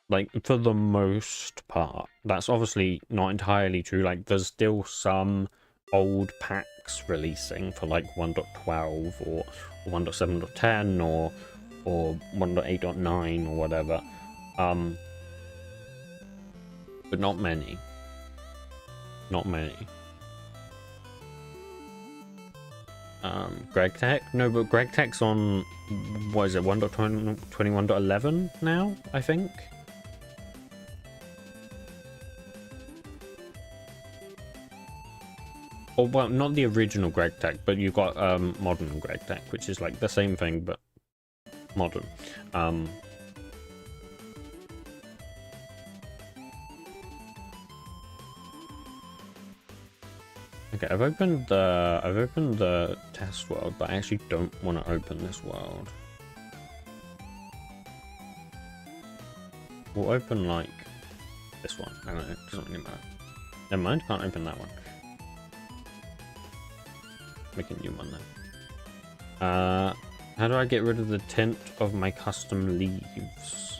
Like, for the most part. That's obviously not entirely true. Like, there's still some old packs releasing for like 1.12 or 1.7.10 or 1.8.9 or whatever, but not many. Greg Tech? No, but Greg Tech's on, what is it, 1.21.11 now, I think? Or, well, not the original Greg Tech, but you've got modern Greg Tech, which is like the same thing, but modern. Okay, I've opened the test world, but I actually don't want to open this world. We'll open like this one. I don't know, it doesn't really matter. Never mind, can't open that one. Make a new one then. How do I get rid of the tint of my custom leaves?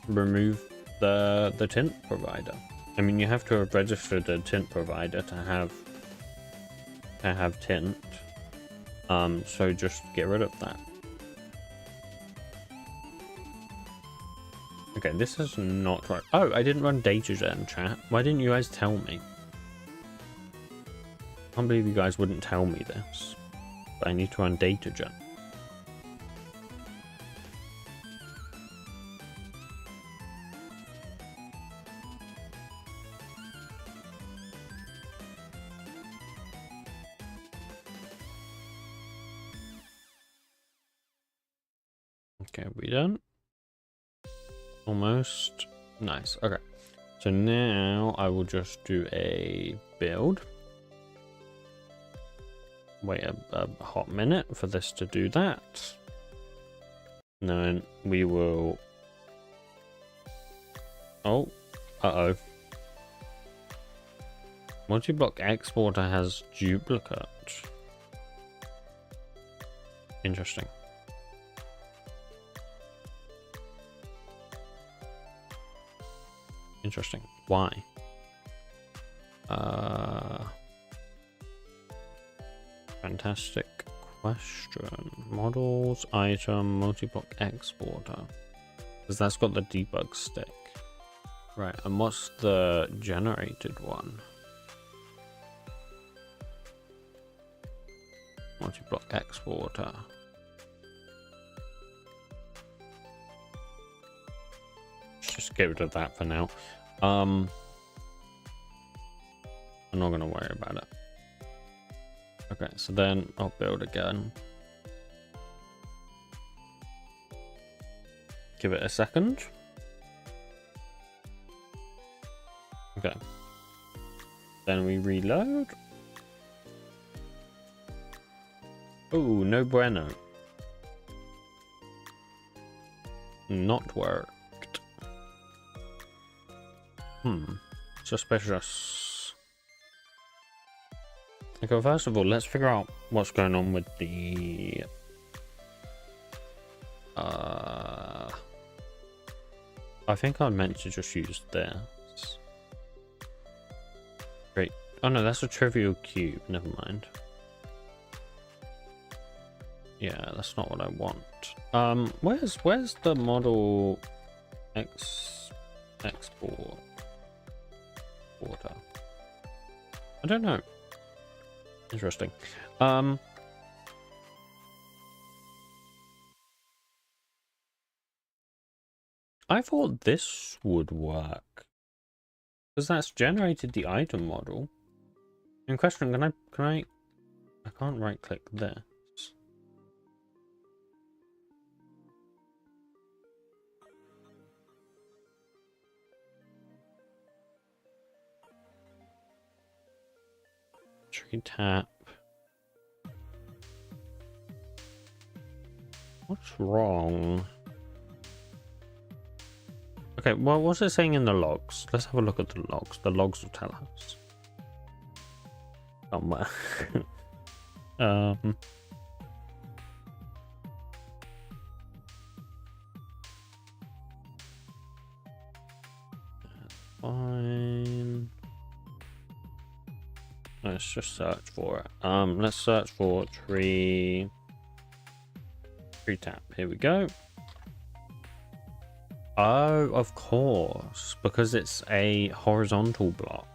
Remove the tint provider. I mean, you have to have registered a tint provider to have tint. So just get rid of that. Okay, this is not right. Oh, I didn't run data gen, chat. Why didn't you guys tell me? I can't believe you guys wouldn't tell me this. But I need to run data gen. Okay, we done? Almost. Nice. Okay. So now I will just do a build. Wait a hot minute for this to do that. And then we will... Oh. Uh-oh. Multi-block exporter has duplicate. Interesting. Interesting. Why? Fantastic question. Models, item, multi-block exporter. Because that's got the debug stick. Right, and what's the generated one? Multi-block exporter. Let's just get rid of that for now. I'm not gonna worry about it. Okay, so then I'll build again. Give it a second. Okay. Then we reload. Oh, no bueno. Not worked. Suspicious. Okay, first of all, let's figure out what's going on with the... I think I meant to just use this. Great. Oh no, that's a trivial cube. Never mind. Yeah, that's not what I want. Where's the model export order? I don't know. Interesting. I thought this would work because that's generated the item model. In question, can I can't right click this. Tree tap. What's wrong? Okay, well, what's it saying in the logs? Let's have a look at the logs. The logs will tell us. Somewhere. Fine. Let's just search for it. Let's search for tree tap. Here we go. Oh, of course, because it's a horizontal block.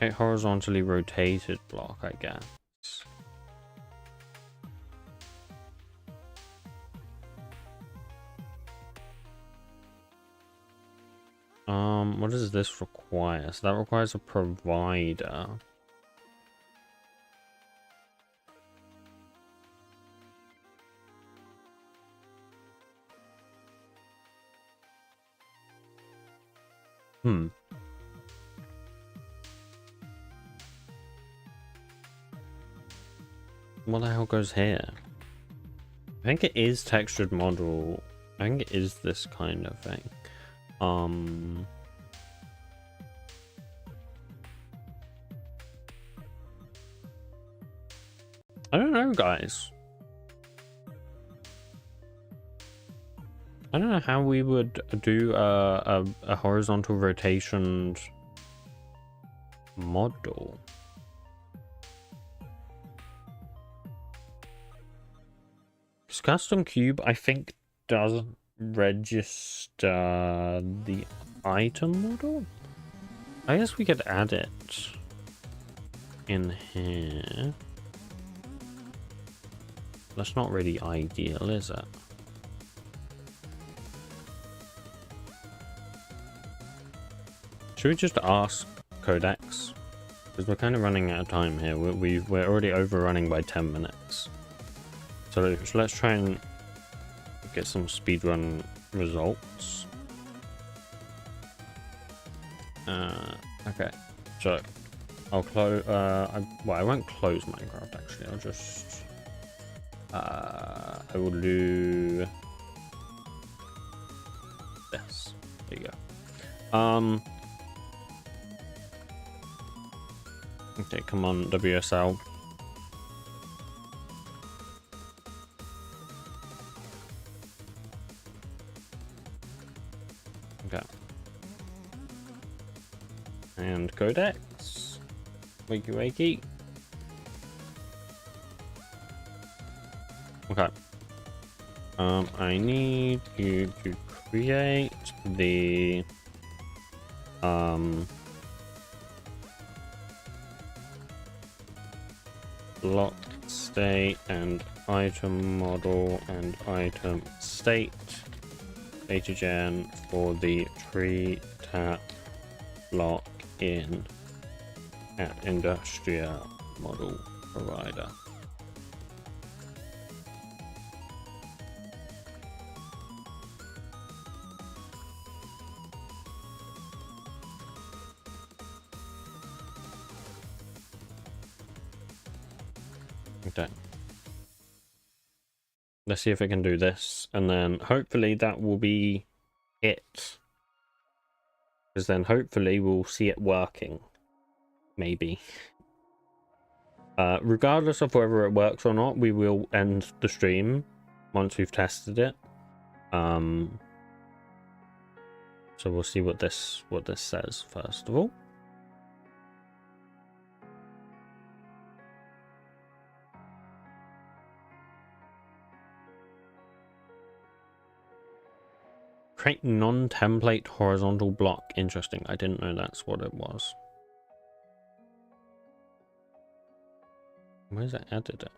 A horizontally rotated block, I guess. What does this require? So that requires a provider. What the hell goes here? I think it is textured model. I think it is this kind of thing. I don't know, guys. I don't know how we would do a horizontal rotation model. This custom cube, I think, doesn't register the item model. I guess we could add it in here. That's not really ideal, is it? Should we just ask Codex Because we're kind of running out of time here. We're already overrunning by 10 minutes. So let's try and get some speedrun results. Okay, so I'll close. Well, I won't close Minecraft actually. I'll just. I will do this. There you go. Okay, come on, WSL. Okay. And codex. Wakey wakey. Okay. I need you to create the block state and item model and item state data gen for the tree tap lock in at Industria model provider. Okay. Let's see if I can do this, and then hopefully that will be it. Because then hopefully we'll see it working. Maybe. Regardless of whether it works or not, we will end the stream once we've tested it. So we'll see what this says first of all. Create non-template horizontal block. Interesting. I didn't know that's what it was. Where's it added it?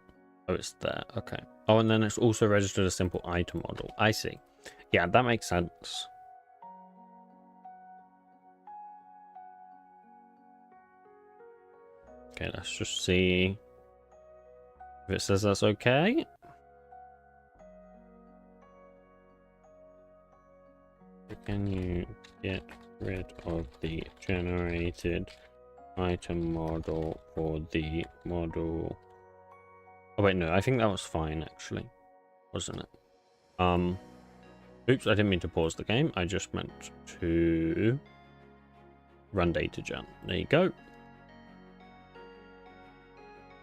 Oh, it's there. Okay. Oh, and then it's also registered a simple item model. I see. Yeah, that makes sense. Okay, let's just see if it says that's okay. Can you get rid of the generated item model for the model? Oh wait, no, I think that was fine actually, wasn't it? Oops, I didn't mean to pause the game. I just meant to run data gen. There you go.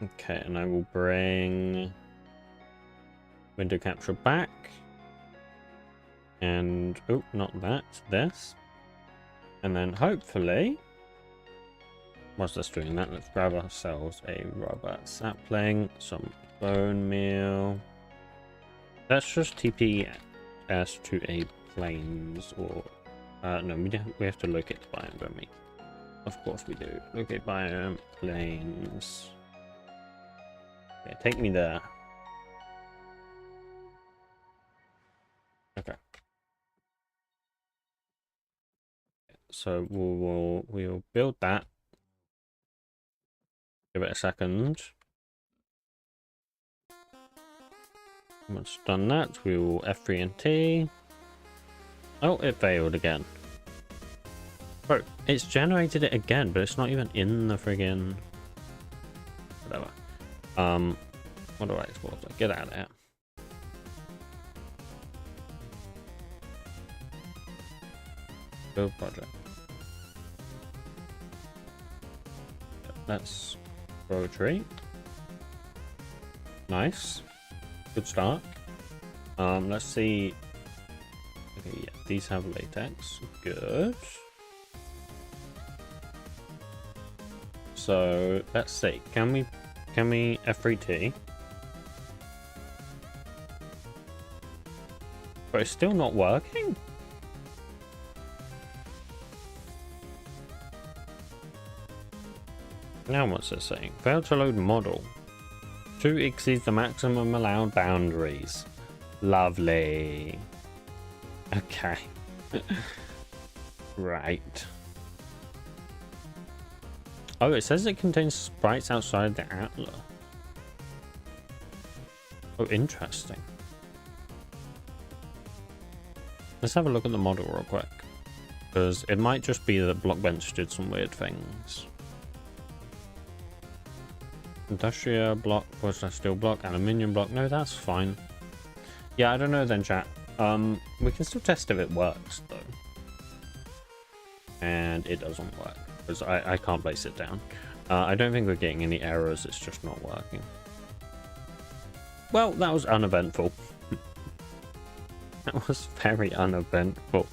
Okay, and I will bring window capture back. And oh, not that, this. And then hopefully, whilst that's doing that, let's grab ourselves a rubber sapling, some bone meal. Let's just TP as to a plains, or no, we have to locate the biome, don't we? Of course we do. Locate biome, plains. Okay, take me there. Okay. So we'll build that. Give it a second. Once done that, we will F3 and T. Oh, it failed again. Bro, it's generated it again, but it's not even in the friggin' whatever. What do I export? Get out of here. Build project. Let's grow a tree. Nice. Good start. Let's see. Okay, yeah, these have latex. Good. So let's see. Can we F3T? But it's still not working. Now what's it saying? Failed to load model. 2 exceeds the maximum allowed boundaries. Lovely. Okay. Right. Oh, it says it contains sprites outside the atlas. Oh, interesting. Let's have a look at the model real quick. Because it might just be that Blockbench did some weird things. Industria block, what's that, steel block, aluminium block. No, that's fine. Yeah, I don't know then, chat. We can still test if it works, though. And it doesn't work. Because I can't place it down. I don't think we're getting any errors, it's just not working. Well, that was uneventful. That was very uneventful.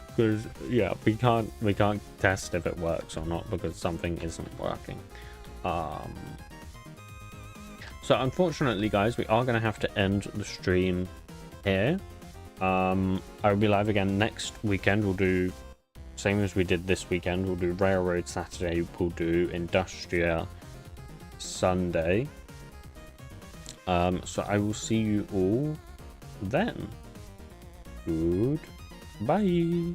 Because, yeah, we can't test if it works or not because something isn't working. So unfortunately, guys, we are going to have to end the stream here. I'll be live again next weekend. We'll do same as we did this weekend. We'll do Railroad Saturday. We'll do Industria Sunday. So I will see you all then. Goodbye.